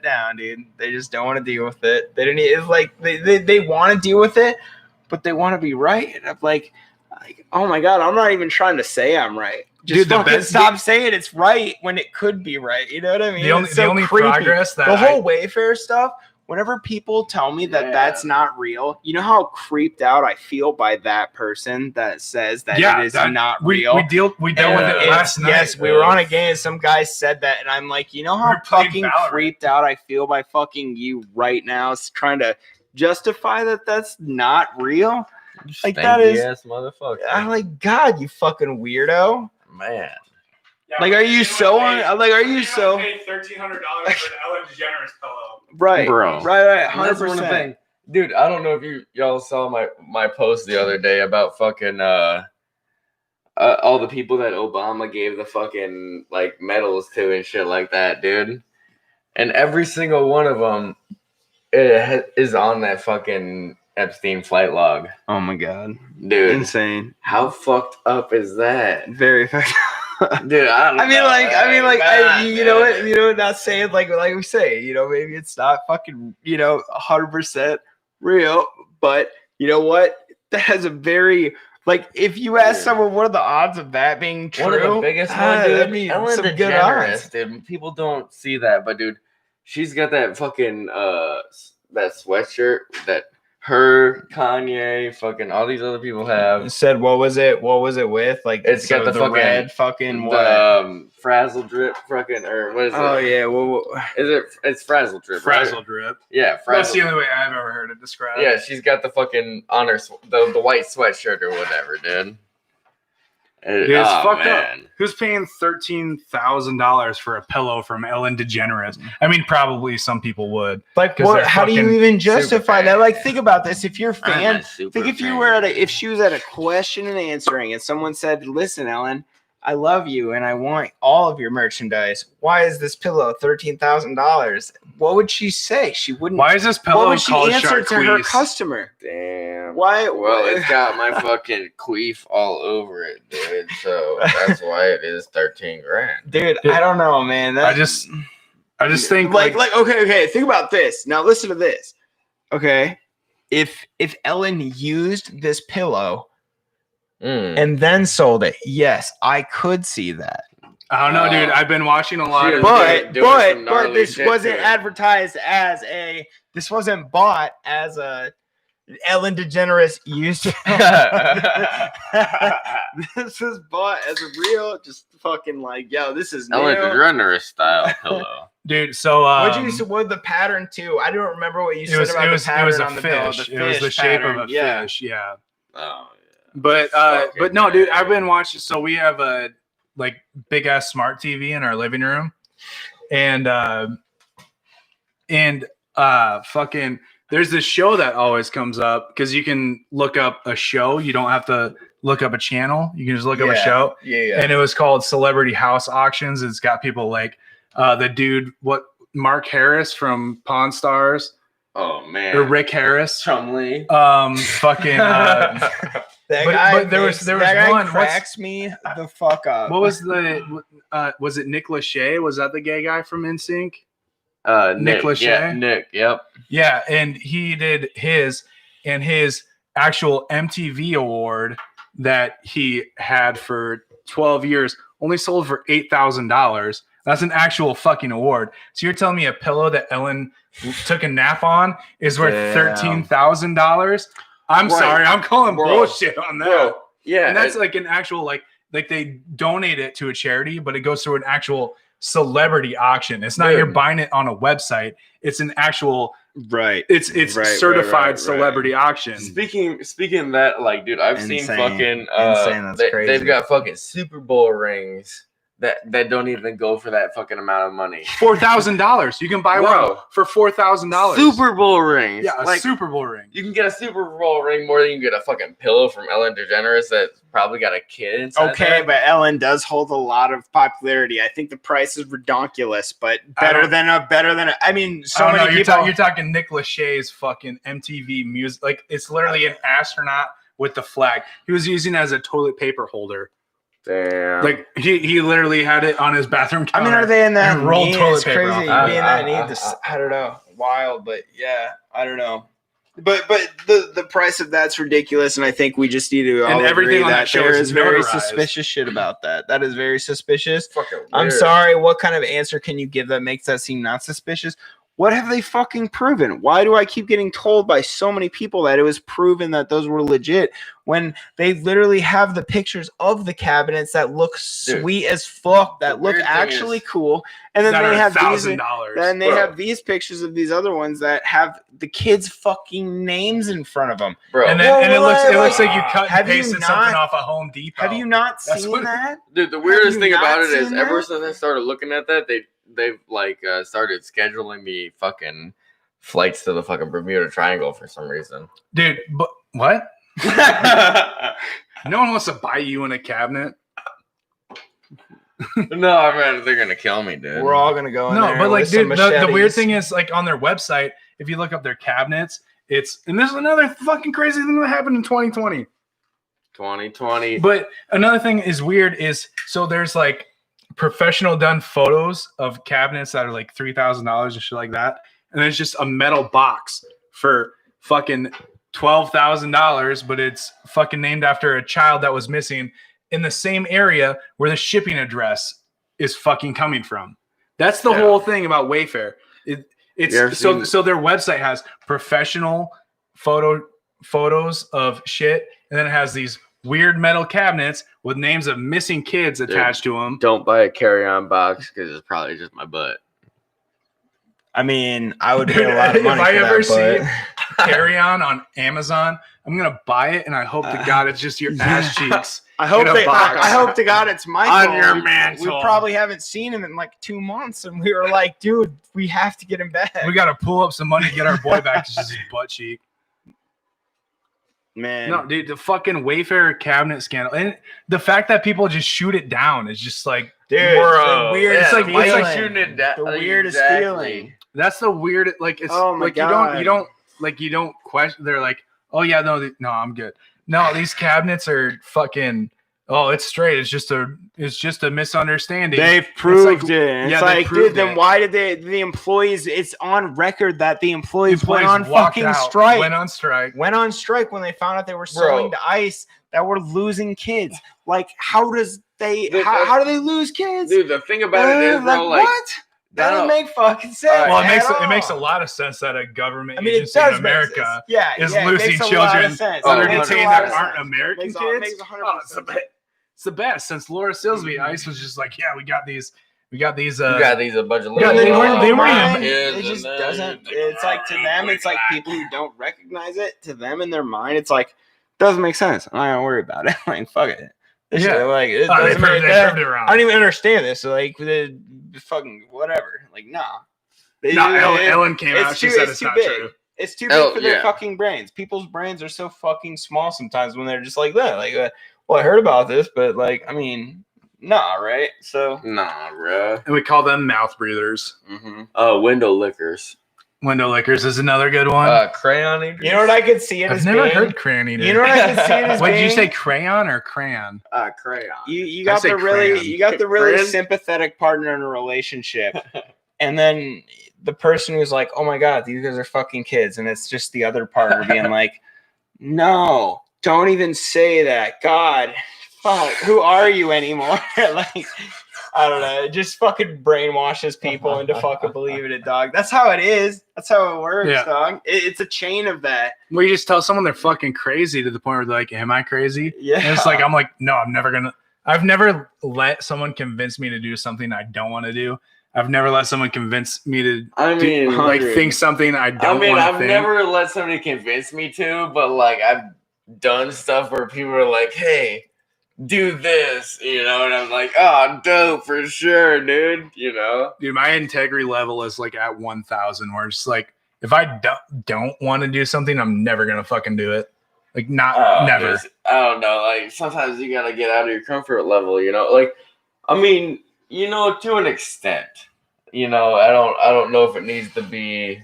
down, dude. They just don't want to deal with it. They don't. It's like they want to deal with it, but they want to be right. And I'm like, oh my god, I'm not even trying to say I'm right. Just stop saying it's right when it could be right. You know what I mean? The only progress that the whole Wayfair stuff. Whenever people tell me that that's not real, you know how creeped out I feel by that person that says that it is not real. We dealt with it last night. Yes, we were on a game and some guy said that, and I'm like, you know how fucking creeped out I feel by fucking you right now, trying to justify that that's not real. Like that is, motherfucker. I'm like, God, you fucking weirdo, man. Yeah, like, are you so on? Like, are you so? Paid $1,300 for an Ellen DeGeneres pillow. Right, bro. Right. 100%. Dude, I don't know if y'all saw my post the other day about fucking all the people that Obama gave the fucking like medals to and shit like that, dude. And every single one of them is on that fucking Epstein flight log. Oh my god, dude, insane. How fucked up is that? Very fucked up. Dude, I mean, you know what, not saying like we say, you know, maybe it's not fucking, 100% real, but you know what? That has a very, like, if you ask someone what are the odds of that being true, one of the biggest ones, dude. That'd be Ellen some DeGeneres, good odds. dude. People don't see that, but dude, she's got that fucking that sweatshirt that her, Kanye, fucking all these other people have. You said what was it with? Like, it's got the fucking red fucking what? Frazzle drip fucking, or what is it? Oh yeah, it's Frazzle drip, Frazzle right? drip. Yeah, Frazzle. That's the only way I've ever heard it described. Yeah, she's got the fucking on her the white sweatshirt or whatever, dude. Dude, it's fucked up. Who's paying $13,000 for a pillow from Ellen DeGeneres? I mean, probably some people would. Like, what? How do you even justify that? Like, think about this. If you're a fan, think if you were if she was at a question and answering, and someone said, "Listen, Ellen, I love you, and I want all of your merchandise. Why is this pillow $13,000?" What would she say? She wouldn't. Why is this pillow? What would she answer to her customer? Damn. Why? Well, it's got my fucking queef all over it, dude. So that's why it is $13,000, dude. I don't know, man. I just think like okay. Think about this. Now listen to this. Okay, if Ellen used this pillow. And then sold it. Yes, I could see that. I don't know, dude. I've been watching a lot of, but this wasn't advertised as a. This wasn't bought as a Ellen DeGeneres used. This was bought as a real, just fucking like, yo, this is Ellen DeGeneres style pillow, dude. So what the pattern too? I don't remember what you said about the pattern. It was a on the fish. Pillow. It was the shape of a fish. Yeah. Oh. But no, dude, I've been watching. So we have a like big ass smart TV in our living room, and fucking there's this show that always comes up because you can look up a show. You don't have to look up a channel. You can just look up a show. Yeah. And it was called Celebrity House Auctions. It's got people like the dude, Mark Harris from Pawn Stars. Oh man. Or Rick Harris. Chumley. Fucking but there was one cracks me the fuck up. What was was it Nick Lachey? Was that the gay guy from NSYNC? Nick Lachey? Yeah, Nick, yep. Yeah, and he did his actual MTV award that he had for 12 years only sold for $8,000. That's an actual fucking award. So you're telling me a pillow that Ellen took a nap on is worth $13,000? I'm sorry, I'm calling bullshit on that. Bro. Yeah, and that's like an actual like they donate it to a charity, but it goes through an actual celebrity auction. It's not you're buying it on a website. It's an actual It's certified celebrity auction. Speaking of that, like, dude, I've seen fucking insane. That's crazy. They've got fucking Super Bowl rings that don't even go for that fucking amount of money. $4,000. You can buy one for $4,000. Super Bowl rings. Yeah, a Super Bowl ring. You can get a Super Bowl ring more than you can get a fucking pillow from Ellen DeGeneres that's probably got a kid inside. Okay, but Ellen does hold a lot of popularity. I think the price is redonkulous, but better than I mean, so many people. You're talking Nick Lachey's fucking MTV music. Like, it's literally an astronaut with the flag. He was using it as a toilet paper holder. Damn. Like he literally had it on his bathroom counter. I mean, are they in that rolled toilet it's paper? Crazy. Being that need I don't know. Wild, but yeah, I don't know. But the price of that's ridiculous, and I think we just need to all everything agree on that show there is is very notarized. suspicious shit about that. That is very suspicious. Fucking weird. I'm sorry. What kind of answer can you give that makes that seem not suspicious? What have they fucking proven? Why do I keep getting told by so many people that it was proven that those were legit when they literally have the pictures of the cabinets that look sweet as fuck, that look actually cool, and then they have have these pictures of these other ones that have the kids' fucking names in front of them, bro. And it looks like you cut and pasted something off a Home Depot. Have you not seen that, dude? The weirdest thing about it is ever since I started looking at that, they've like started scheduling me fucking flights to the fucking Bermuda Triangle for some reason. Dude, but what? No one wants to buy you in a cabinet. No, man, they're gonna kill me, dude. We're all gonna go in there. No, but like, dude, the weird thing is, like, on their website, if you look up their cabinets, and this is another fucking crazy thing that happened in 2020. 2020. But another thing is weird is, so there's like professional done photos of cabinets that are like $3,000 and shit like that, and it's just a metal box for fucking $12,000, but it's fucking named after a child that was missing in the same area where the shipping address is fucking coming from. That's the whole thing about Wayfair. It's so their website has professional photos of shit, and then it has these weird metal cabinets with names of missing kids attached to them. Don't buy a carry-on box because it's probably just my butt. I mean, I would pay a lot of money if I for ever that, see carry-on on Amazon, I'm gonna buy it, and I hope to God it's just your ass cheeks. I hope to God it's Michael. On your mantle. We probably haven't seen him in like 2 months, and we were like, dude, we have to get him back. We got to pull up some money to get our boy back. It's just his butt cheek. Man, no, dude, the fucking Wayfair cabinet scandal, and the fact that people just shoot it down is just like, dude, weird. It's like shooting it down. The weirdest feeling. That's the weird. Like, it's like God. you don't question. They're like, oh yeah, no, I'm good. No, these cabinets are fucking. Oh, it's straight. It's just a misunderstanding. They've proved it. It's like, dude, then it. why did the employees? It's on record that the employees went on strike. Went on strike when they found out they were selling to ICE that were losing kids. Like, how do they lose kids? Dude, the thing about it is, bro, like what? That doesn't make fucking sense. Well, it makes a lot of sense that a government agency in America is losing children that are detained that aren't American kids. It's the best. Since Laura Silsby, ICE was just like, yeah, we got these. We got these a bunch of little. It just doesn't. It's like to them, it's like people who don't recognize it. To them, in their mind, it's like doesn't make sense. I'm not gonna worry about it. Like fuck it. Like it they proved it wrong. I don't even understand this. So like the fucking whatever. Like Ellen came out. She said it's not true. It's too big for their fucking brains. People's brains are so fucking small sometimes when they're just like that. Like, well, I heard about this, but like, I mean, nah, right? So nah, bro. And we call them mouth breathers. Window lickers. Window lickers is another good one. Crayon eaters. You know what I could see it I've as never being? heard crayon eater. You know what I could see it as What being? did you say, crayon or crayon? Crayon. You got the really sympathetic partner in a relationship, and then the person who's like, "Oh my god, these guys are fucking kids," and it's just the other partner being like, "No, don't even say that. God, fuck, who are you anymore?" Like, I don't know. It just fucking brainwashes people into fucking believing it, dog. That's how it is. That's how it works, dog. It's a chain of that. Well, you just tell someone they're fucking crazy to the point where they're like, am I crazy? Yeah. And it's like, I'm like, no, I've never let someone convince me to do something I don't want to do. I've never let someone convince me to think something I don't want to think. I've never let somebody convince me to, but like I've done stuff where people are like, hey, do this, you know, and I'm like, oh, dope for sure, dude, you know. Dude, my integrity level is like at 1,000, where it's like, if I don't want to do something, I'm never gonna fucking do it. Like, never. I don't know. Like sometimes you gotta get out of your comfort level, you know. Like, I mean, you know, to an extent, you know. I don't know if it needs to be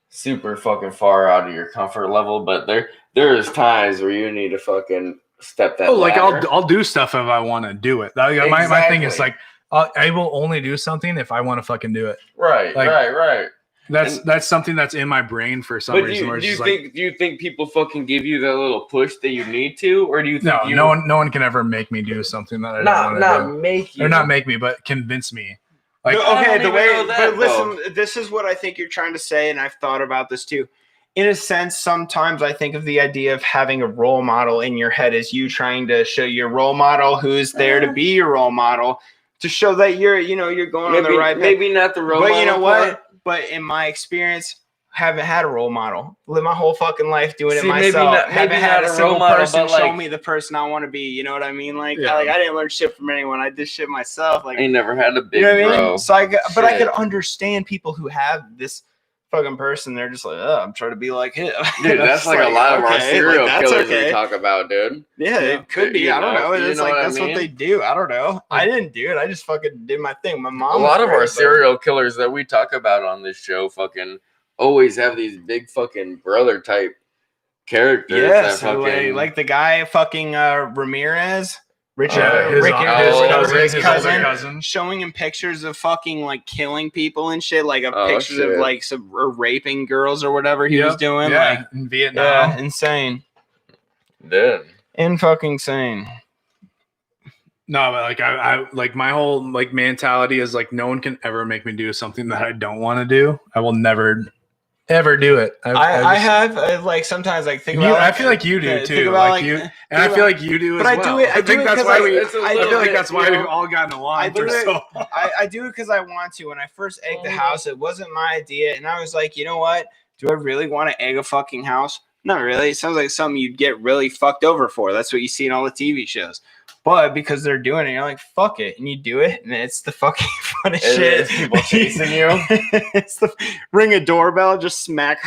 super fucking far out of your comfort level, but there is times where you need to fucking step that. Like I'll do stuff if I want to do it. My thing is like I will only do something if I want to fucking do it. Right, like, right. That's something that's in my brain for some reason. Do you think people fucking give you that little push that you need to, or do you think no one can ever make me do something that I don't want to do. Make you, or not make me, but convince me. Like, listen, this is what I think you're trying to say, and I've thought about this too. In a sense, sometimes I think of the idea of having a role model in your head as you trying to show your role model who's there to be your role model, to show that you're going on the right path. Maybe not the role model. But you know what? But in my experience, haven't had a role model. Live my whole fucking life doing it myself. Haven't had a single person show me the person I want to be. You know what I mean? Like, I didn't learn shit from anyone. I did shit myself. Like, I never had a big bro. So I could understand people who have this fucking person. They're just like, oh, I'm trying to be like him. Dude, that's like a lot of our serial killers we talk about, dude. Yeah, it could be. I don't know. It's like that's what they do. I don't know. I didn't do it. I just fucking did my thing. My mom. A lot of our serial killers that we talk about on this show fucking always have these big fucking brother type characters. Yeah, so like the guy fucking Ramirez. His cousin, showing him pictures of fucking like killing people and shit, like pictures of like raping girls or whatever he was doing, like in Vietnam. Yeah, insane. Dude, fucking insane. No, but like I like my whole like mentality is like no one can ever make me do something that I don't want to do. I will never ever do it. I have like sometimes like think about. I feel like you do too. Like you, and I feel like you do as well. But I do it. I think that's why I feel like that's why we've all gotten along. I do it because I want to. When I first egged the house, it wasn't my idea, and I was like, you know what? Do I really want to egg a fucking house? Not really. It sounds like something you'd get really fucked over for. That's what you see in all the TV shows. But because they're doing it, you're like, fuck it. And you do it, and it's the fucking funnest shit. It's people chasing you. It's ring a doorbell, just smack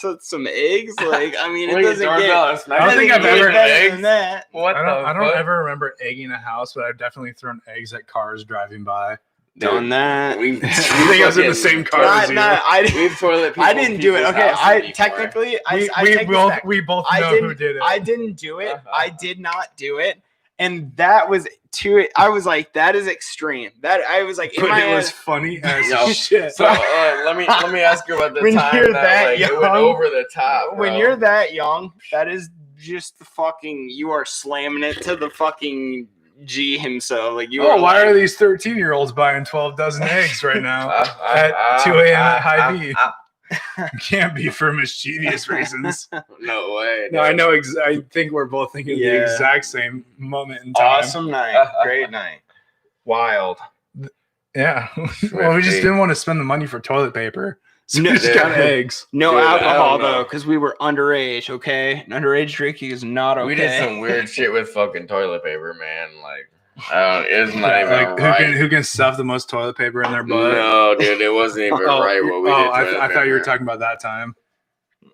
with some eggs. Like, I mean, it doesn't get... I don't think I've ever egged that. I don't ever remember egging a house, but I've definitely thrown eggs at cars driving by. Done that. I think I was in the same car as you. I didn't do it. Okay, we both know who did it. I didn't do it. I did not do it. And that was I was like, that is extreme. That I was like, but it was funny as shit. So let me ask you about the time that it went over the top. Bro. When you're that young, that is just the fucking. You are slamming it to the fucking G himself. Like you. Why are these 13-year-olds buying 12 dozen eggs right now at 2 a.m. at High V? Can't be for mischievous reasons. No way. No, I know. I think we're both thinking the exact same moment in time. Awesome night. Great night. Wild. Yeah. Well, we just didn't want to spend the money for toilet paper. So we just got eggs. No alcohol, though, because we were underage, okay? And underage drinking is not okay. We did some weird shit with fucking toilet paper, man. Like, it's not even like right. Who can stuff the most toilet paper in their butt? No, dude, it wasn't even right what we did. I thought you were talking about that time.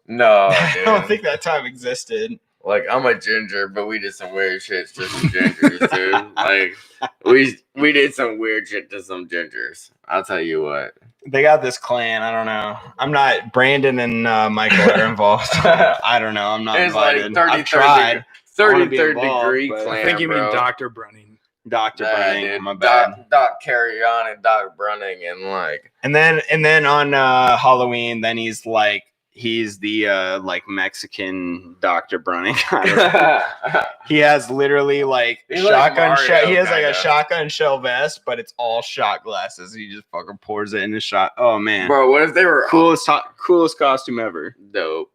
No, I don't think that time existed. Like, I'm a ginger, but we did some weird shit to some gingers, dude. Like, we did some weird shit to some gingers. I'll tell you what. They got this clan. I don't know. I'm not. Brandon and Michael are involved. I don't know. I'm not invited. Like I've tried. 33rd degree clan. I think you mean Dr. Brunning. Dr. Brunning. My bad. Doc Carry On and Doc Brunning and like. And then on Halloween, then he's the like Mexican Dr. Brunning. He has literally like shotgun shell. He has like a shotgun shell vest, but it's all shot glasses. He just fucking pours it in the shot. Oh man, bro! What if they were coolest costume ever? Dope.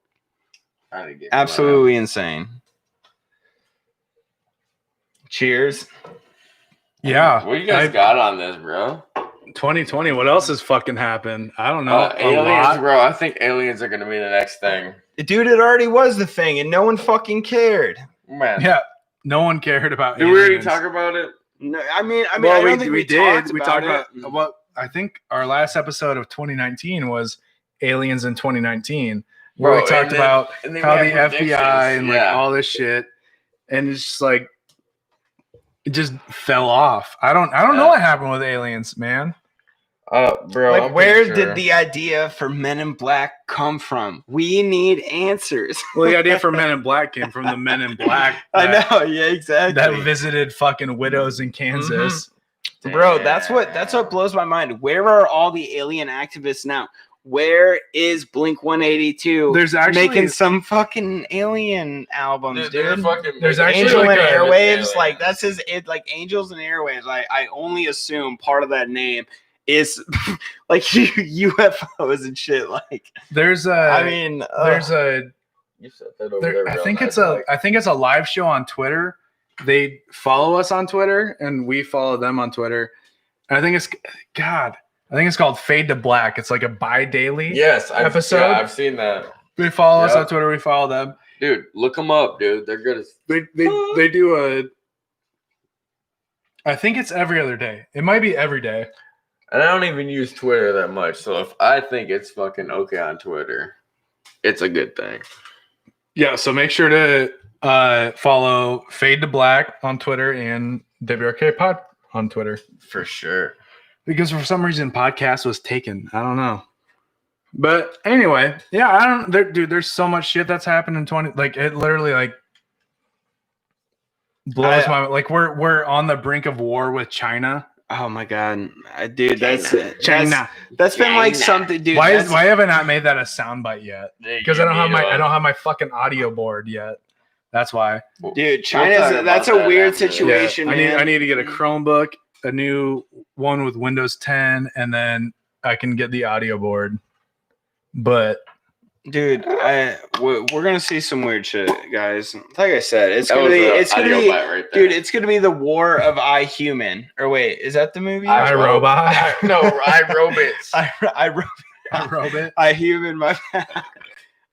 Absolutely insane. Cheers. Yeah. What you guys got on this, bro? 2020. What else has fucking happened? I don't know. Aliens, bro. I think aliens are gonna be the next thing. Dude, it already was the thing, and no one fucking cared. Man. Yeah. No one cared about. Did we already talk about it? No, I mean, well, I don't think we did. We talked about what I think our last episode of 2019 was aliens in 2019, where we talked about how the FBI and like all this shit, and it's just like it just fell off. I don't know what happened with aliens, man. Bro, like, where did the idea for Men in Black come from? We need answers. Well, the idea for Men in Black came from the Men in Black. I know, yeah, exactly. That visited fucking widows in Kansas. Mm-hmm. Bro, that's what blows my mind. Where are all the alien activists now? Where is Blink 182? There's actually making some fucking alien albums, dude. There's actually Angel and Airwaves, like that's like Angels and Airwaves. I only assume part of that name is like UFOs and shit. Like there's a you said that over there. I think it's a live show on Twitter. They follow us on Twitter and we follow them on Twitter. And I think it's called Fade to Black. It's like a bi-daily episode. Yeah, I've seen that. They follow us on Twitter. We follow them. Dude, look them up, dude. They're good as... They do I think it's every other day. It might be every day. And I don't even use Twitter that much. So if I think it's fucking okay on Twitter, it's a good thing. Yeah, so make sure to follow Fade to Black on Twitter and WRK Pod on Twitter. For sure. Because for some reason podcast was taken. I don't know. But anyway, yeah, there's so much shit that's happened in 20, like it literally like blows my, like we're on the brink of war with China. Oh my god, dude, China. That's been like something, dude. Why have I not made that a soundbite yet? Because I don't have my fucking audio board yet. That's why. Dude, that's a weird situation, man. I need to get a Chromebook, a new one with Windows 10, and then I can get the audio board. But dude, we're gonna see some weird shit, guys. Like I said, it's gonna be the war of I Human. Or wait, is that the movie? I Robot. No, I Robots. I Robot. I Human. My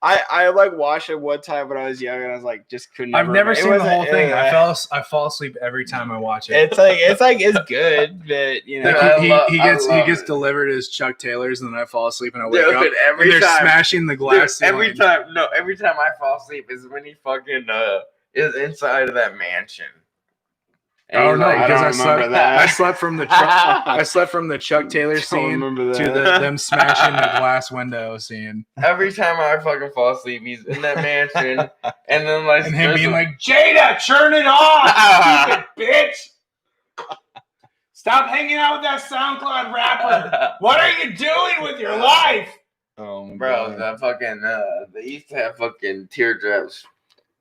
I like watched it one time when I was young, and I was like, just couldn't. I've never seen the whole thing. I fall asleep every time I watch it. It's good, but you know, like he gets delivered as Chuck Taylor's, and then I fall asleep, and I wake up, and they're smashing the glass. Every time I fall asleep is when he fucking is inside of that mansion. Oh no, because I slept from the Chuck Taylor scene to them smashing the glass window scene. Every time I fucking fall asleep, he's in that mansion, and then like and him being like, "Jada, turn it off, stupid bitch! Stop hanging out with that SoundCloud rapper. What are you doing with your life?" Oh, bro, that fucking they used to have fucking teardrops.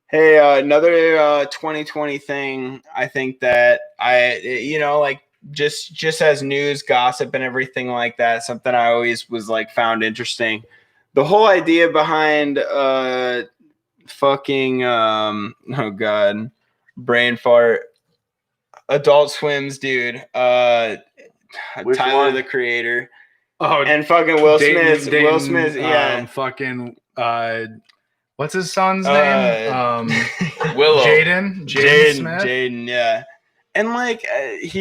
Hey, another 2020 thing. I think that just as news, gossip, and everything like that, something I always was like found interesting. The whole idea behind brain fart, Adult Swim's dude, Tyler the Creator, and fucking Will Smith, fucking. What's his son's name? Willow. Jaden Smith. Jaden, yeah. And like I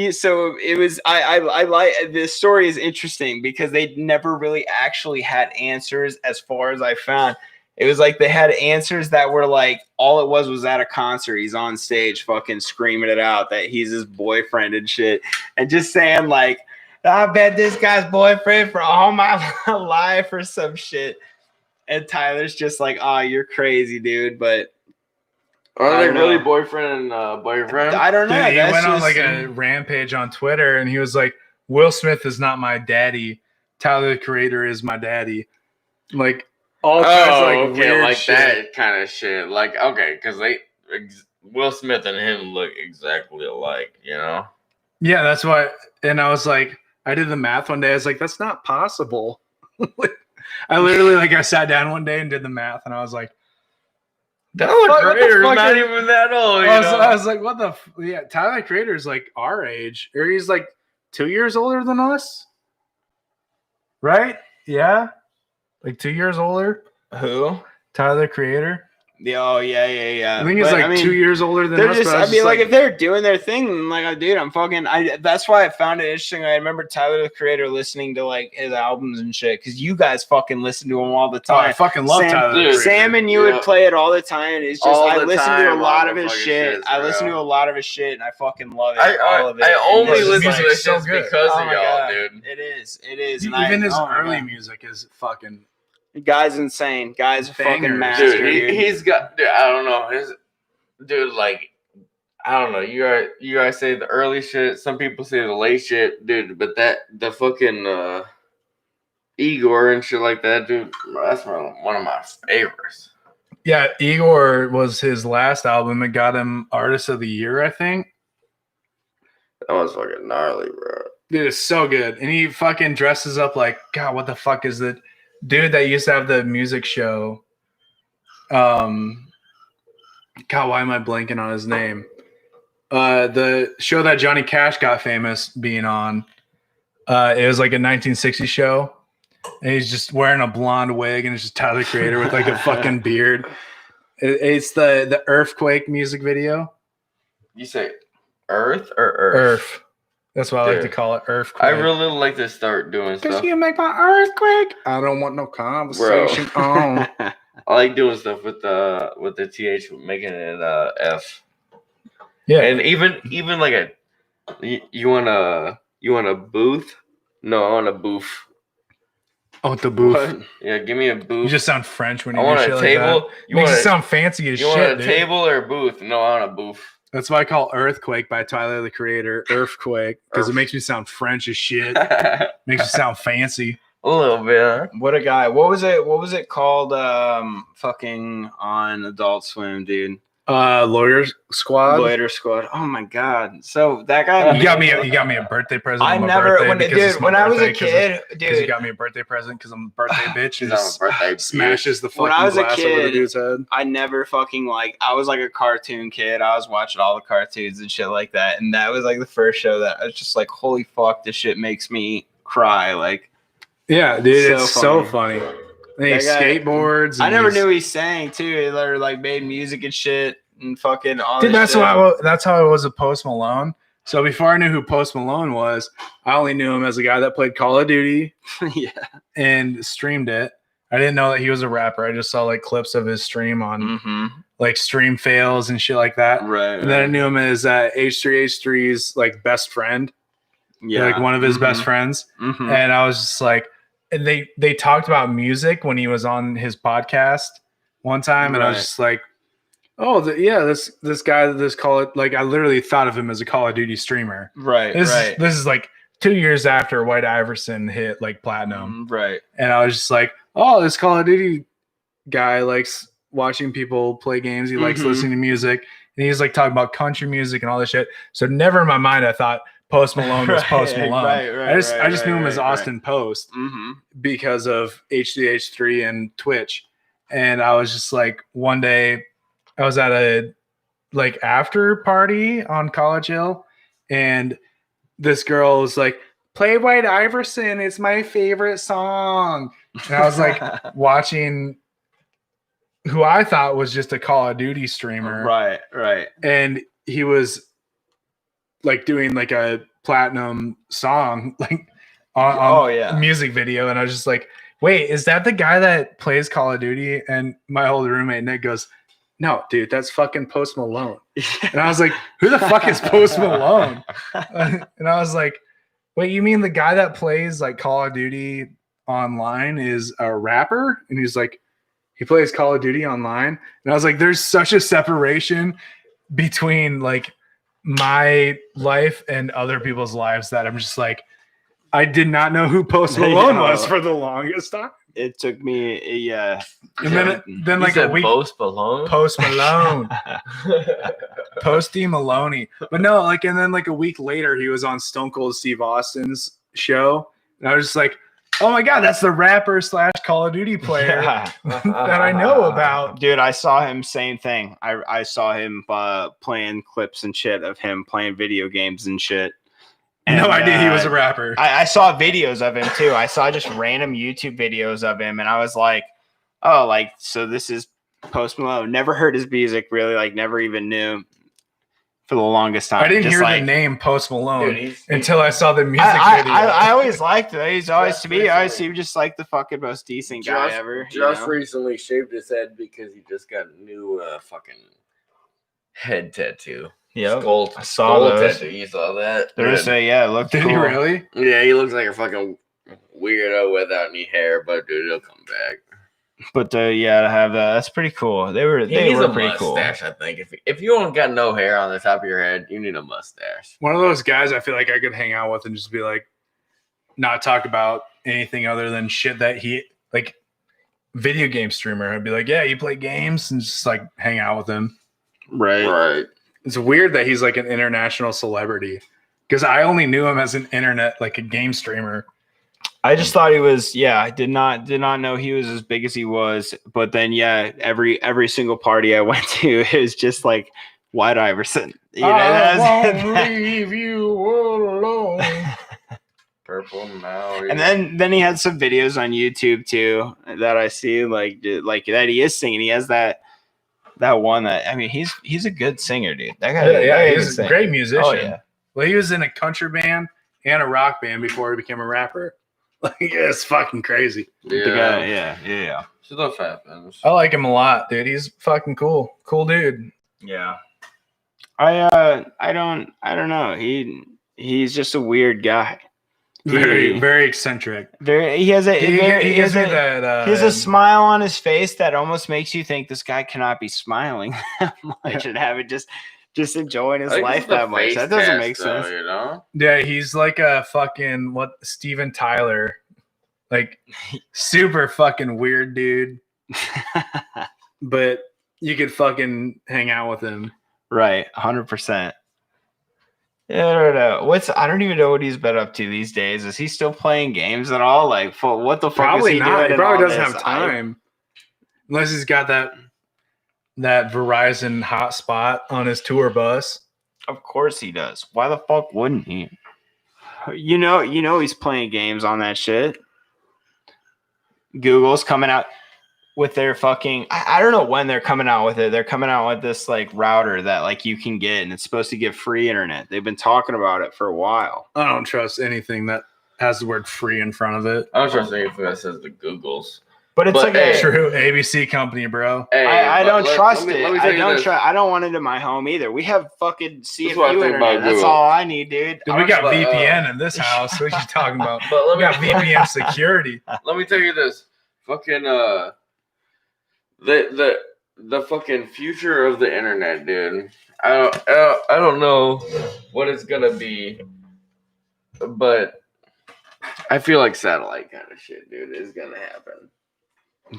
like this story is interesting because they never really actually had answers as far as I found. It was like they had answers that were like all it was at a concert. He's on stage fucking screaming it out that he's his boyfriend and shit. And just saying like, I bet this guy's boyfriend for all my life or some shit. And Tyler's just like, oh, you're crazy, dude. But are they really boyfriend and boyfriend? I don't know. Dude, he went on like a rampage on Twitter and he was like, Will Smith is not my daddy. Tyler, the Creator, is my daddy. Like, all kinds of like weird like shit. That kind of shit. Like, okay, because Will Smith and him look exactly alike, you know? Yeah, that's why. And I was like, I did the math one day. I was like, that's not possible. I literally I sat down one day and did the math, and I was like, Tyler Creator's not even that old. I was like, what the? Yeah, Tyler Creator's like our age, or he's like 2 years older than us, right? Yeah. Like 2 years older. Who? Tyler Creator. Yeah. I think he's 2 years older than us. If they're doing their thing, like, dude, that's why I found it interesting. I remember Tyler, the Creator, listening to like his albums and shit, because you guys fucking listen to him all the time. Oh, I fucking love Tyler. Dude, Sam and you would play it all the time. And it's just, I listen to a lot of his shit. I listen to a lot of his shit, and I fucking love it. All of it. I only listen to his shit because of y'all, dude. It is. Even his early music is fucking. Guy's insane. Guy's a fucking master. Dude, he's got. Dude, I don't know. I don't know. You guys say the early shit. Some people say the late shit, dude. But the fucking Igor and shit like that, dude. That's one of my favorites. Yeah, Igor was his last album. It got him Artist of the Year, I think. That was fucking gnarly, bro. Dude, it's so good. And he fucking dresses up like, God, what the fuck is that? Dude that used to have the music show. God, why am I blanking on his name? The show that Johnny Cash got famous being on. It was like a 1960s show. And he's just wearing a blonde wig and it's just Tyler Creator with like a fucking beard. It's the Earthquake music video. You say Earth or Earth? Earth. That's what I like to call it, Earthquake. I really like to start doing stuff. Because you make my earthquake. I don't want no conversation on. I like doing stuff with the TH, making it F. Yeah, and even like you want a booth? No, I want a booth. Oh, the booth. What? Yeah, give me a booth. You just sound French when you want shit a table. Like that. You makes you sound fancy as shit. You want a dude. table or a booth? No, I want a booth. That's why I call Earthquake by Tyler, the Creator, Earthquake, because it makes me sound French as shit. Makes me sound fancy. A little bit, huh? What a guy. What was it called fucking on Adult Swim, dude? Lawyer Squad. Oh my god! So that guy, you got me a birthday present. When I was a kid, dude, you got me a birthday present because I'm a birthday bitch. And birthday smashes the fucking glass over the dude's head. I never fucking I was like a cartoon kid. I was watching all the cartoons and shit like that, and that was like the first show that I was just like, holy fuck, this shit makes me cry. Like, yeah, dude, it's so funny. And he skateboards. And I never knew he sang too. Or like made music and shit and fucking all. Dude, that's how I was a Post Malone. So before I knew who Post Malone was, I only knew him as a guy that played Call of Duty, and streamed it. I didn't know that he was a rapper. I just saw like clips of his stream on like stream fails and shit like that. Right. And then I knew him as H3H3's like best friend. Yeah, like one of his best friends. And I was just like. And they talked about music when he was on his podcast one time, and I was just like, "Oh, this guy, like I literally thought of him as a Call of Duty streamer." Right. This is like 2 years after White Iverson hit like platinum. Right. And I was just like, "Oh, this Call of Duty guy likes watching people play games. He likes listening to music, and he's like talking about country music and all this shit." So never in my mind I thought Post Malone was Post Malone. I just knew him as Austin Post because of H3H3 and Twitch. And I was just like, one day I was at a like after party on College Hill, and this girl was like, "Play White Iverson, it's my favorite song." And I was like watching who I thought was just a Call of Duty streamer. Right. And he was like doing like a platinum song like on music video, and I was just like, Wait, is that the guy that plays Call of Duty? And my old roommate Nick goes, no, dude, that's fucking Post Malone. And I was like, who the fuck is Post Malone? And I was like, wait, you mean the guy that plays like Call of Duty online is a rapper? And he's like, he plays Call of Duty online. And I was like, there's such a separation between like my life and other people's lives that I'm just like, I did not know who Post Malone was for the longest time. It took me, yeah. And then like a week. Post Malone? Post Malone. Posty Maloney. But no, like, and then like a week later, he was on Stone Cold Steve Austin's show. And I was just like, oh my God, that's the rapper / Call of Duty player that I know about. Dude, I saw him, same thing. I saw him playing clips and shit of him playing video games and shit. And, no idea he was a rapper. I saw videos of him too. I saw just random YouTube videos of him, and I was like, oh, like, so this is Post Malone. Never heard his music, really, like, never even knew for the longest time. I didn't hear the name Post Malone until I saw the music video. I always liked it. He's always, to me, I always seemed just like the fucking most decent guy ever. Josh recently shaved his head because he just got a new fucking head tattoo. Yeah, I saw those. You saw that? There's look. Did cool. he really? Yeah, he looks like a fucking weirdo without any hair, but dude, he'll come back. But to have that, that's pretty cool. They were pretty cool. I think if you don't got no hair on the top of your head, you need a mustache. One of those guys I feel like I could hang out with and just be like, not talk about anything other than shit that he like. Video game streamer. I'd be like, yeah, you play games, and just like hang out with him. Right. It's weird that he's like an international celebrity because I only knew him as an internet, like a game streamer. I just thought he was, I did not know he was as big as he was. But then, every single party I went to, it was just like White Iverson. You know, I won't leave you all alone. Purple Maui. And then he had some videos on YouTube too that I see like that he is singing. He has that one that, I mean, he's a good singer, dude. That guy, he's a great musician. Oh, yeah. Well, he was in a country band and a rock band before he became a rapper. Like, it's fucking crazy. Yeah. Stuff happens. I like him a lot, dude. He's fucking cool. Cool dude. Yeah. I don't know. He's just a weird guy. Very eccentric. He has a smile on his face that almost makes you think this guy cannot be smiling that much and having just enjoying his life that much. That doesn't make sense. You know? Yeah, he's like a fucking Steven Tyler. Like super fucking weird dude. But you could fucking hang out with him. Right, 100%. Yeah, I don't know. I don't even know what he's been up to these days. Is he still playing games at all? Like, what the fuck probably is he not. doing? He probably doesn't have time. Unless he's got that Verizon hotspot on his tour bus. Of course he does. Why the fuck wouldn't he? You know he's playing games on that shit. Google's coming out with their fucking, I don't know when they're coming out with it. They're coming out with this like router that like you can get, and it's supposed to give free internet. They've been talking about it for a while. I don't trust anything that has the word free in front of it. I don't trust anything that says the Googles. But it's true ABC company, bro. Hey, I don't trust it. I don't want it in my home either. We have fucking CFU internet. That's all I need, dude. We got VPN in this house. What are you talking about? But we got VPN security. Let me tell you this. Fucking the fucking future of the internet, dude. I don't know what it's gonna be, but I feel like satellite kind of shit, dude, is gonna happen.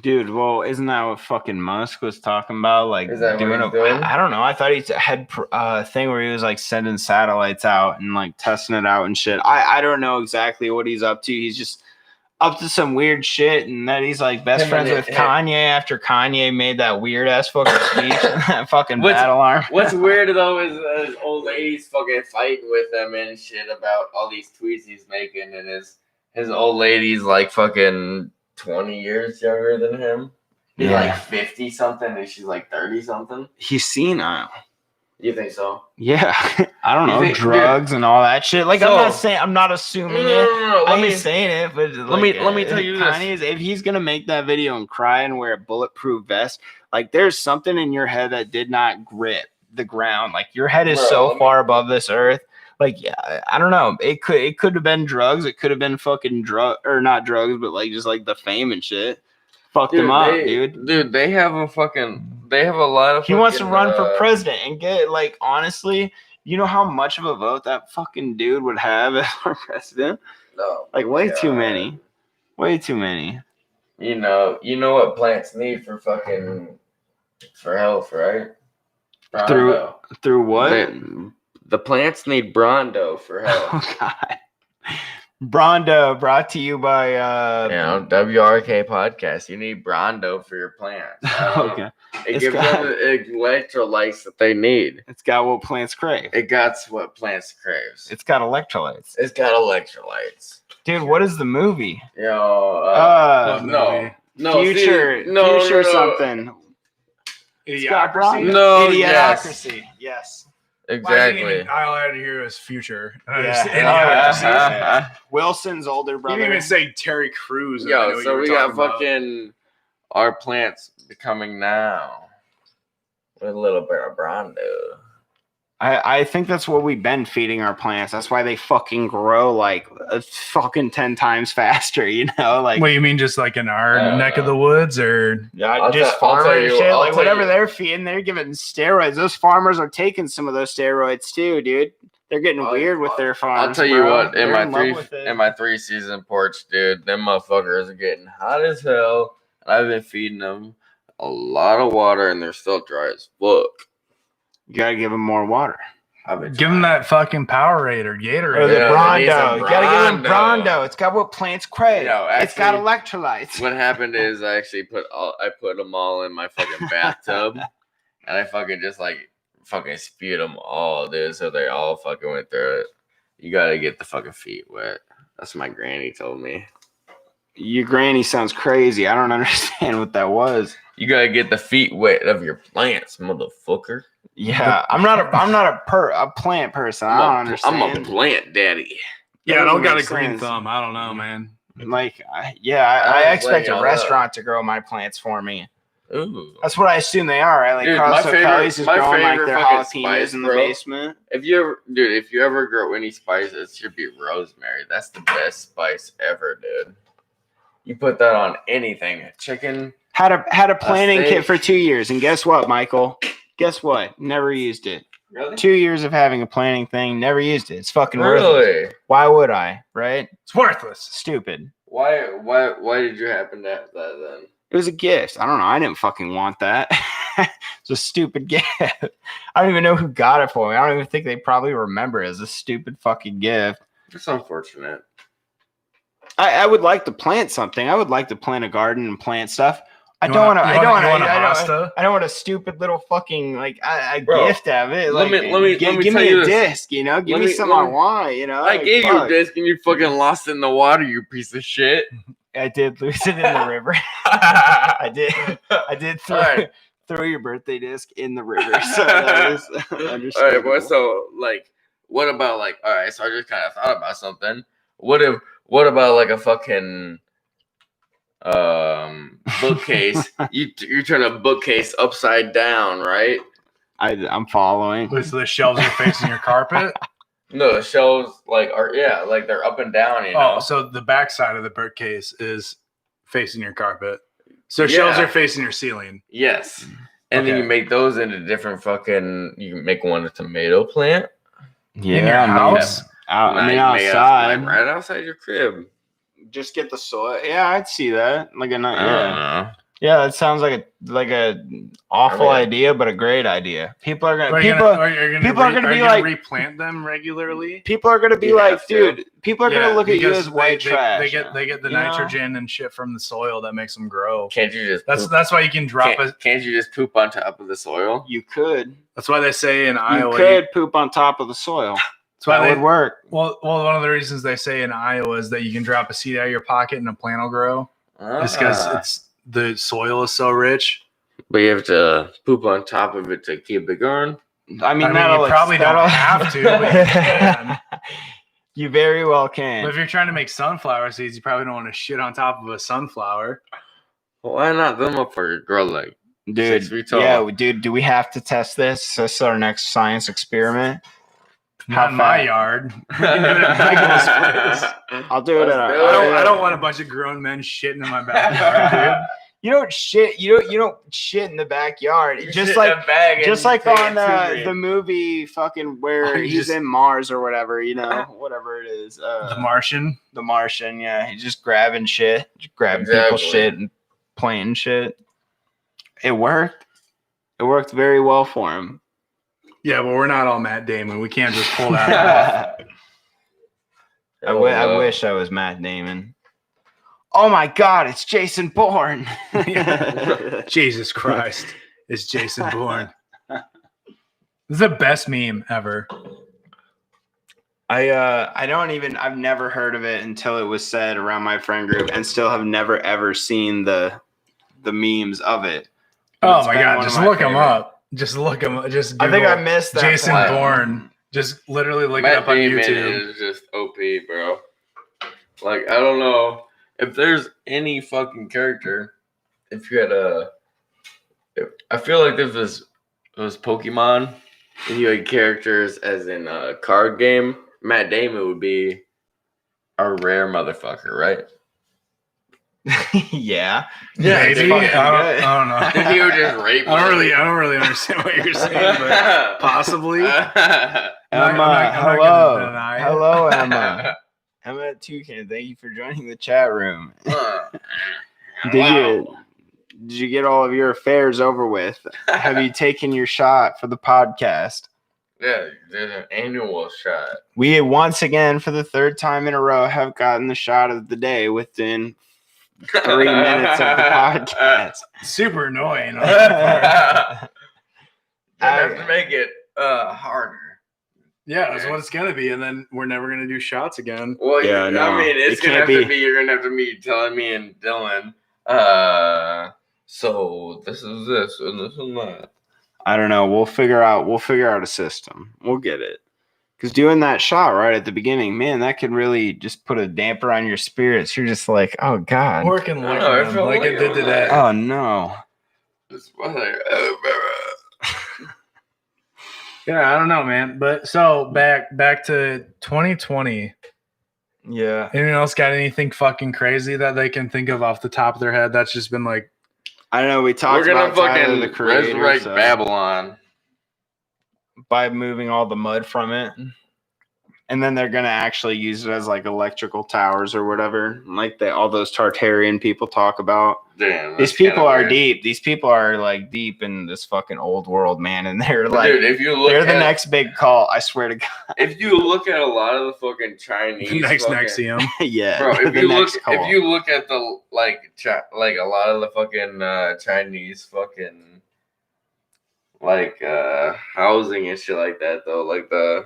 Dude, well, isn't that what fucking Musk was talking about? Like, is that doing I don't know. I thought he had a thing where he was like sending satellites out and like testing it out and shit. I don't know exactly what he's up to. He's just up to some weird shit, and that he's like best friends with Kanye after Kanye made that weird ass fucking speech, that fucking battle arm. What's weird though is old ladies fucking fighting with him and shit about all these tweets he's making, and his old lady's like fucking 20 years younger than him. He's like 50 something, and she's like 30 something. He's senile. You think so? Yeah. I don't know, drugs and all that shit. Like, I'm not assuming it. I ain't saying it, but let me tell you this. If he's gonna make that video and cry and wear a bulletproof vest, like, there's something in your head that did not grip the ground. Like, your head is so far above this earth. Like, yeah, I don't know. It could have been drugs. It could have been fucking not drugs, but like just like the fame and shit. Fucked him up, dude. Dude, they have a lot of. He wants to run for president and get, like, honestly, you know how much of a vote that fucking dude would have as our president? No, like way too many. You know what plants need for health, right? Brondo. Through what? The plants need Brondo for health. Oh God. Brondo, brought to you by WRK podcast. You need Brondo for your plants. Okay. It gives them the electrolytes that they need. It's got what plants crave. It got what plants craves. It's got electrolytes. Dude, what is the movie? No. Future something. Idiocracy? Idiocracy. Yes. Exactly. All I had to hear was Future. Wilson's older brother. You didn't even say Terry Crews. Yo, so we got fucking our plants becoming now with a little bit of Brondo. I think that's what we've been feeding our plants. That's why they fucking grow like fucking 10 times faster, you know? Like, what do you mean, just like in our neck of the woods, or just farmer shit? Like, whatever they're feeding, they're giving steroids. Those farmers are taking some of those steroids too, dude. They're getting weird with their farms. I'll tell you what, in my 3-season porch, dude, them motherfuckers are getting hot as hell. I've been feeding them a lot of water, and they're still dry as fuck. You gotta give them more water. Give them that fucking Powerade or Gatorade. Or the Brondo. You gotta give them Brondo. It's got what plants crave. It's got electrolytes. What happened is I actually put them all in my fucking bathtub, and I fucking just fucking spewed them all, dude. So they all fucking went through it. You gotta get the fucking feet wet. That's what my granny told me. Your granny sounds crazy. I don't understand what that was. You gotta get the feet wet of your plants, motherfucker. Yeah, I'm not a plant person. I don't understand. I'm a plant daddy. Yeah, I don't got a green thumb. I don't know, man. Like, I expect a restaurant to grow my plants for me. Ooh, that's what I assume they are. Right? Like, dude, Kelly's is growing like their jalapenos in the basement. If you ever grow any spices, it should be rosemary. That's the best spice ever, dude. You put that on anything. Chicken. Had a planting kit for 2 years, and guess what, Michael? Guess what? Never used it. Really? 2 years of having a planting thing, never used it. It's fucking really worthless. Why would I? Right? It's worthless. Stupid. Why did you happen to have that then? It was a gift. I don't know. I didn't fucking want that. It's a stupid gift. I don't even know who got it for me. I don't even think they probably remember it as a stupid fucking gift. It's unfortunate. I would like to plant something. I would like to plant a garden and plant stuff. I don't want a stupid little fucking gift of it. Like, give me a disc, you know. Give me something I want, you know. I gave you a disc and you fucking lost it in the water, you piece of shit. I did lose it in the river. I did throw your birthday disc in the river. So that was understandable. All right, boy. So what about all right? So I just kind of thought about something. What about like a fucking bookcase? you turn a bookcase upside down, right? I'm following. So the shelves are facing your carpet? No, the shelves they're up and down, you know. Oh, so the back side of the bookcase is facing your carpet. So shelves are facing your ceiling. Yes. And then you make those into different fucking. You can make one a tomato plant. Yeah, in your house. Outside, right outside your crib. Just get the soil. Yeah, I'd see that. Yeah, that sounds like a awful idea, but a great idea. People are gonna replant them regularly. People are gonna be like, dude. People are gonna look at you as white trash. They get the nitrogen and shit from the soil that makes them grow. Can't you just? That's why you can drop it. Can't you just poop on top of the soil? You could. That's why they say in Iowa. You could poop on top of the soil. That's why that would work. Well, one of the reasons they say in Iowa is that you can drop a seed out of your pocket and a plant will grow. It's because the soil is so rich. But you have to poop on top of it to keep it going. I mean, you probably don't have to, but you can. You very well can. But if you're trying to make sunflower seeds, you probably don't want to shit on top of a sunflower. Why not them up for a girl like dude? 6 feet tall? Yeah, dude. Do we have to test this? This is our next science experiment. Not in my yard. We can do it at Michael's place. I'll do it at I don't want a bunch of grown men shitting in my backyard, dude. You don't shit. You don't shit in the backyard. Just like on the movie, fucking where he's in Mars or whatever. You know, whatever it is. The Martian. The Martian. Yeah, he's just grabbing shit, people's shit and playing shit. It worked. It worked very well for him. Yeah, but we're not all Matt Damon. We can't just pull that off. I wish I was Matt Damon. Oh my God, it's Jason Bourne. Jesus Christ, it's Jason Bourne. This is the best meme ever. I've never heard of it until it was said around my friend group, and still have never ever seen the memes of it. Oh my God, just look them up. Just look them up. Just Google I think I missed that. Jason Bourne. Just literally look it up on YouTube. It is just OP, bro. Like, I don't know. If there's any fucking character, if you had I feel like if it was Pokemon and you had characters as in a card game, Matt Damon would be a rare motherfucker, right? Yeah. Maybe. I don't know. He would just rape me. I don't really understand what you're saying, but possibly. Emma, hello, Emma. Emma Toucan, thank you for joining the chat room. Did you get all of your affairs over with? Have you taken your shot for the podcast? Yeah, there's an annual shot. We once again, for the third time in a row, have gotten the shot of the day within 3 minutes of the podcast. Super annoying. I have to make it harder. Yeah, that's what it's gonna be, and then we're never gonna do shots again. Well, yeah, no, I mean, it's gonna have to be. You're gonna have to be telling me and Dylan. So this is this and this and that. I don't know. We'll figure out a system. We'll get it. Because doing that shot right at the beginning, man, that could really just put a damper on your spirits. You're just like, oh God. Working like it did today. Oh no. Yeah, I don't know, man. But so back to 2020. Yeah. Anyone else got anything fucking crazy that they can think of off the top of their head? That's just been like, I don't know. We talked about fucking the creator, resurrect Babylon by moving all the mud from it. And then they're going to actually use it as like electrical towers or whatever. Like all those Tartarian people talk about. Damn, these people are deep. These people are like deep in this fucking old world, man. And they're like, dude, if you look they're the next big call. I swear to God. If you look at a lot of the fucking Chinese. Next Nexium. Yeah. Bro, if you look at the like a lot of the fucking Chinese fucking like housing and shit like that though, like the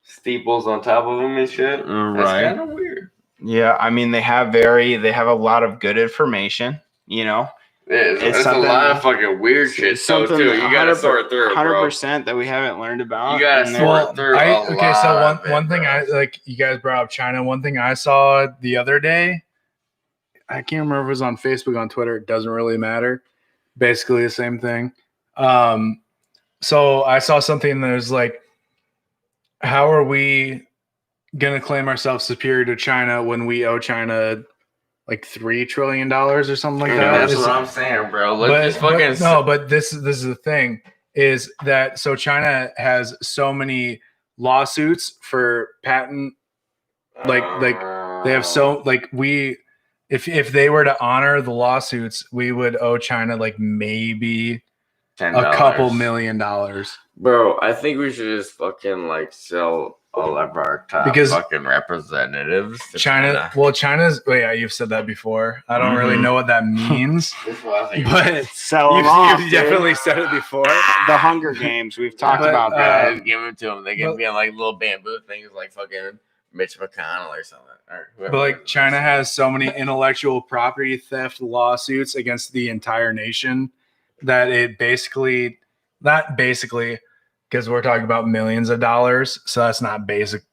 steeples on top of them and shit. Right. That's kind of weird. Yeah, I mean they have a lot of good information, you know. It's a lot of fucking weird shit though too. You gotta sort through it, bro. 100% that we haven't learned about. You gotta sort through one thing I like, you guys brought up China. One thing I saw the other day, I can't remember if it was on Facebook, on Twitter. It doesn't really matter. Basically the same thing. So I saw something that was like, how are we going to claim ourselves superior to China when we owe China like $3 trillion or something like that? That's what I'm saying, bro. But this is the thing, is that so China has so many lawsuits for patent, like they have so like if they were to honor the lawsuits, we would owe China like maybe $10. A couple $1 million. Bro, I think we should just fucking like sell all of our top fucking representatives. China's. Oh yeah, you've said that before. I don't really know what that means, but sell them off. You've definitely said it before. The Hunger Games. We've talked about that. Just give it to them. They can be on like little bamboo things, like fucking Mitch McConnell or something. But like China has so many intellectual property theft lawsuits against the entire nation that it because we're talking about millions of dollars. So that's not basic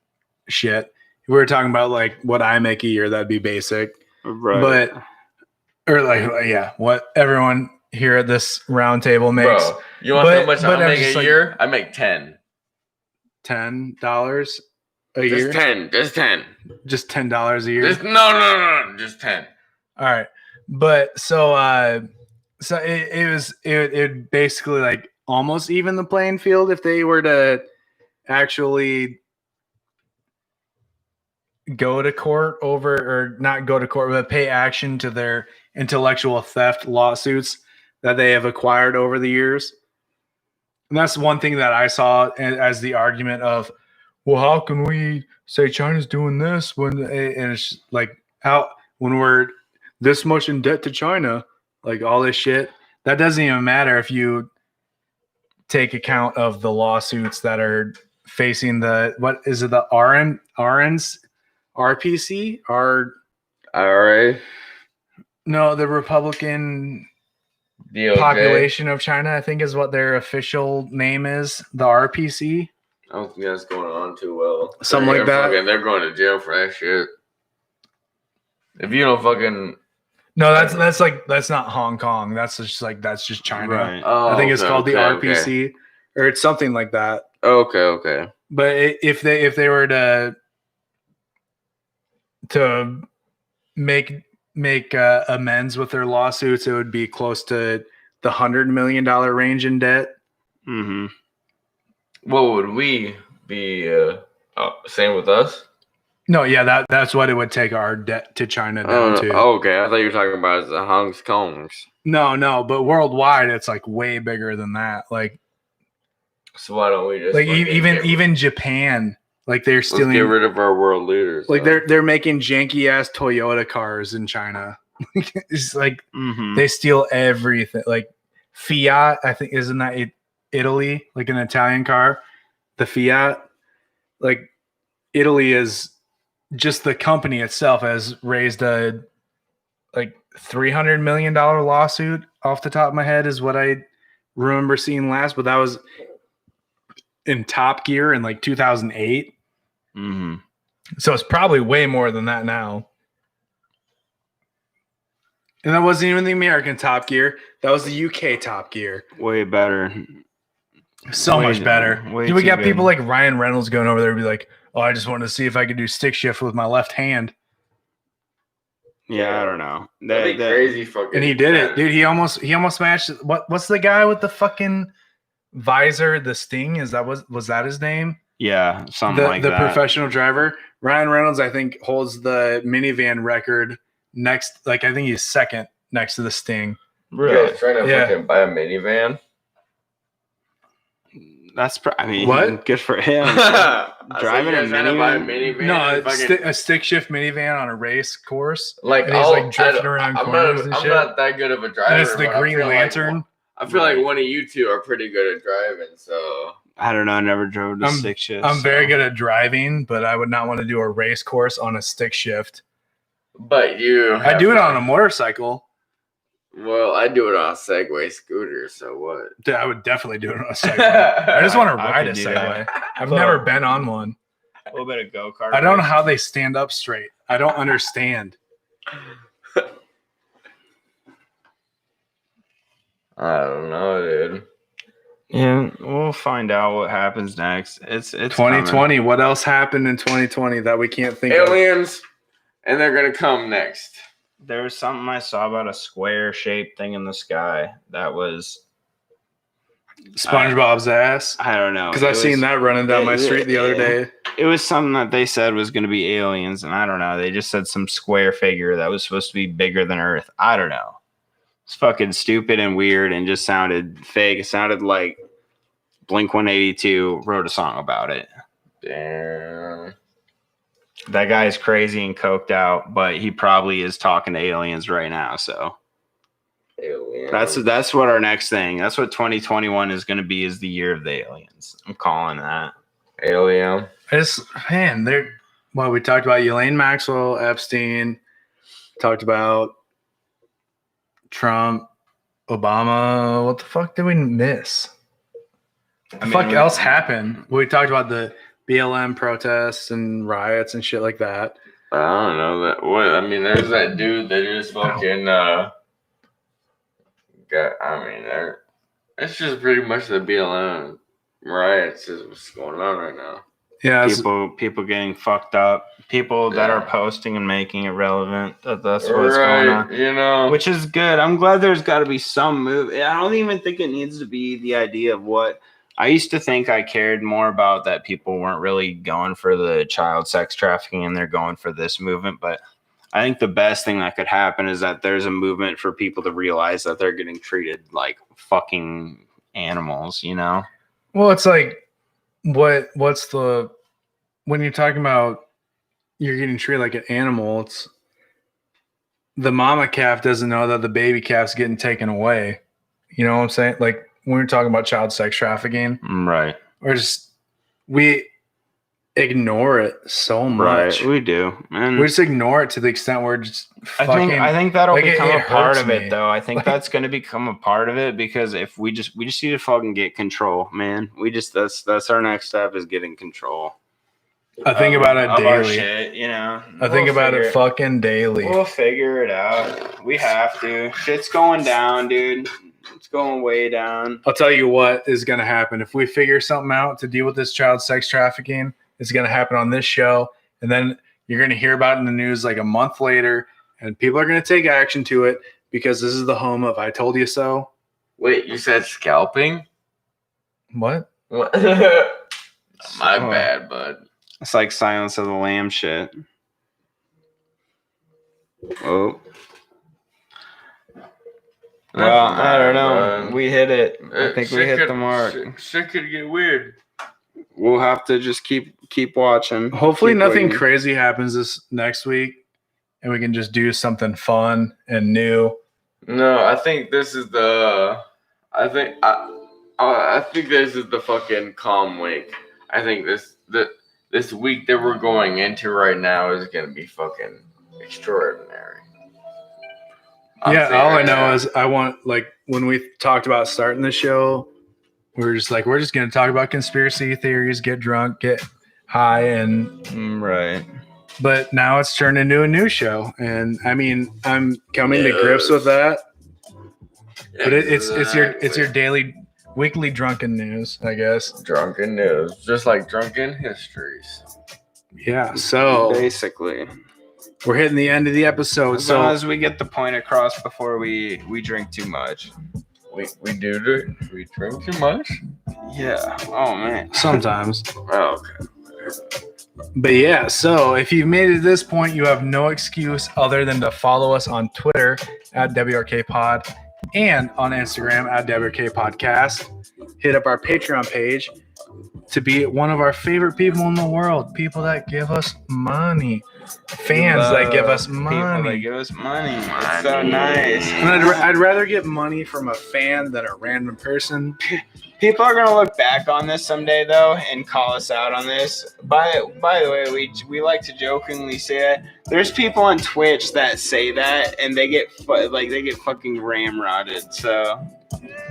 shit. If we were talking about like what I make a year, that'd be basic. Right. But, or like, yeah, what everyone here at this round table makes. Bro, you want how much I make a year? I make $10. $10 a year? Just 10. Just $10 a year? No. Just 10. All right. But so it basically like almost even the playing field if they were to actually go to court over, or not go to court, but pay action to their intellectual theft lawsuits that they have acquired over the years. And that's one thing that I saw as the argument of, well, how can we say China's doing this when, and it's like, how, when we're this much in debt to China, like all this shit, that doesn't even matter if you take account of the lawsuits that are facing the, what is it, the RNs, RPC, IRA? No, the Republican DOJ? Population of China, I think is what their official name is, the RPC. I don't think that's going on too well. Something like that. They're going to jail for that shit. If you don't fucking... No, that's not Hong Kong. That's just China. Right. Oh, I think it's called the RPC, or it's something like that. Okay. But if they were to make amends with their lawsuits, it would be close to the $100 million range in debt. Mm-hmm. What would we be same with us? No, yeah, that's what it would take our debt to China down to. Okay, I thought you were talking about the Hong Kongs. No, but worldwide it's like way bigger than that. Like, so why don't we just like even Japan, like they're stealing. Let's get rid of our world leaders. Like they're making janky ass Toyota cars in China. It's like they steal everything. Like Fiat, I think, isn't that Italy? Like an Italian car, the Fiat. Like Italy is just the company itself has raised a like $300 million lawsuit off the top of my head is what I remember seeing last, but that was in Top Gear in like 2008. Mm-hmm. So it's probably way more than that now. And that wasn't even the American Top Gear. That was the UK Top Gear. Way better. So much better. Way We got too people good. like Ryan Reynolds going over there and be like, oh, I just wanted to see if I could do stick shift with my left hand. Yeah, I don't know. That'd be crazy fucking. And he did it, dude. He almost matched. What's the guy with the fucking visor? The Sting? Was that his name? Yeah, something like that. The professional driver. Ryan Reynolds, I think, holds the minivan record next. Like, I think he's second next to the Sting. Really? Yeah, trying to fucking buy a minivan. That's I mean, what? Good for him. Driving a minivan. No, a stick shift minivan on a race course. Like, and he's like drifting around corners and shit. I'm not that good of a driver. And it's the Green Lantern. I feel like one of you two are pretty good at driving, so I don't know. I never drove a stick shift. I'm very good at driving, but I would not want to do a race course on a stick shift. But I do it on a motorcycle. Well, I do it on a Segway scooter, so what? Dude, I would definitely do it on a Segway. I just want to ride a Segway. I've never been on one. A little bit of go-kart. I don't know how they stand up straight. I don't understand. I don't know, dude. Yeah, we'll find out what happens next. It's 2020. Coming. What else happened in 2020 that we can't think of? Aliens, and they're gonna come next. There was something I saw about a square-shaped thing in the sky that was SpongeBob's ass. I don't know, because I seen that running down my street the other day. It was something that they said was going to be aliens, and I don't know. They just said some square figure that was supposed to be bigger than Earth. I don't know. It's fucking stupid and weird, and just sounded fake. It sounded like Blink-182 wrote a song about it. Damn. That guy is crazy and coked out, but he probably is talking to aliens right now. So aliens. That's what our next thing. That's what 2021 is going to be, is the year of the aliens. I'm calling that. Alien. We talked about Elaine Maxwell, Epstein, talked about Trump, Obama. What the fuck did we miss? Fuck else happened? We talked about the BLM protests and riots and shit like that. I don't know that. What I mean, there's that dude that just fucking got. I mean, it's just pretty much the BLM riots is what's going on right now. Yeah, people getting fucked up. People that are posting and making it relevant. That's what's going on. You know, which is good. I'm glad there's got to be some move. I don't even think it needs to be the idea of what I used to think. I cared more about that people weren't really going for the child sex trafficking and they're going for this movement. But I think the best thing that could happen is that there's a movement for people to realize that they're getting treated like fucking animals. You know? Well, it's like. What's the when you're talking about you're getting treated like an animal, it's the mama calf doesn't know that the baby calf's getting taken away. You know what I'm saying? Like when we're talking about child sex trafficking, right? We ignore it so much. Right, we do, and we just ignore it to the extent where just fucking. I think that'll become a part of it, though. I think that's going to become a part of it because if we just need to fucking get control, man. That's our next step is getting control. I think about it daily. Our shit, you know. I think about it fucking daily. We'll figure it out. We have to. Shit's going down, dude. It's going way down. I'll tell you what is going to happen if we figure something out to deal with this child sex trafficking. It's going to happen on this show, and then you're going to hear about it in the news like a month later, and people are going to take action to it because this is the home of I told you so. Wait, you said scalping? What? My bad, bud. It's like Silence of the Lambs shit. Oh. Well, I don't know. We hit it. I think we hit the mark. Shit could get weird. We'll have to just keep watching. Hopefully nothing crazy happens this next week and we can just do something fun and new. No, I think this is I think this is the fucking calm week. I think this week that we're going into right now is going to be fucking extraordinary. All I know is I want, like, when we talked about starting the show, we're just going to talk about conspiracy theories, get drunk, get high, and right. But now it's turned into a new show, and I mean, I'm coming to grips with that. But it's your daily, weekly drunken news, I guess. Drunken news, just like drunken histories. Yeah. So basically, we're hitting the end of the episode. As long as we get the point across before we drink too much. We drink too much? Yeah. Oh, man. Sometimes. Oh, okay. But yeah, so if you've made it to this point, you have no excuse other than to follow us on Twitter at WRKPod and on Instagram at WRKPodcast. Hit up our Patreon page to be one of our favorite people in the world. People that give us money. Fans that give us money. People that give us money. It's so nice. And I'd rather get money from a fan than a random person. People are gonna look back on this someday, though, and call us out on this. By the way, we like to jokingly say that there's people on Twitch that say that, and they get fucking ramrodded. So,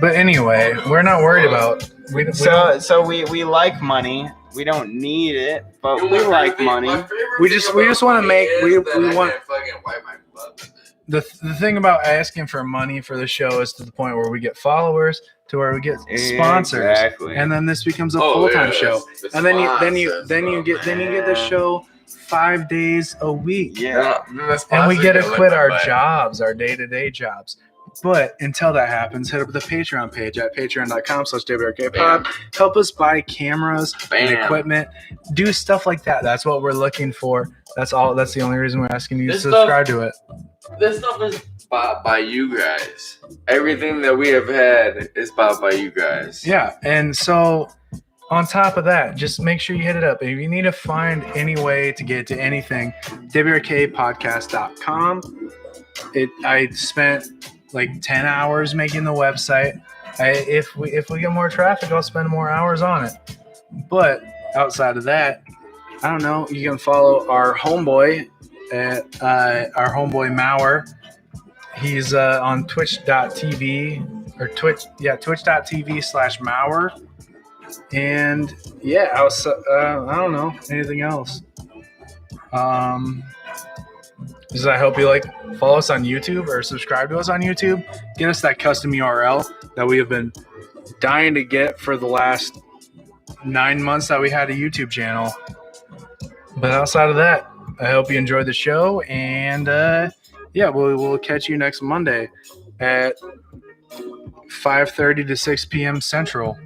but anyway, we're not worried about. So we like money. We don't need it, but we like money. We just want to make we want. The thing about asking for money for the show is to the point where we get followers, to where we get sponsors, exactly. And then this becomes a full-time show. And then you get the show 5 days a week. Yeah, and we get to quit our jobs, our day-to-day jobs. But until that happens, hit up the Patreon page at patreon.com/WRKPod. Help us buy cameras and equipment. Do stuff like that. That's what we're looking for. That's all. That's the only reason we're asking you to subscribe to it. This stuff is bought by you guys. Everything that we have had is bought by you guys. Yeah, and so on top of that, just make sure you hit it up. If you need to find any way to get to anything, WRKpodcast.com. I spent like 10 hours making the website. If we get more traffic, I'll spend more hours on it. But outside of that, I don't know. You can follow our homeboy at our homeboy Mauer. He's on twitch.tv or twitch.tv/Mauer. And yeah, I don't know anything else. Just I hope you follow us on YouTube or subscribe to us on YouTube. Get us that custom URL that we have been dying to get for the last 9 months that we had a YouTube channel. But outside of that, I hope you enjoyed the show, and we'll catch you next Monday at 5:30 to 6 p.m. Central.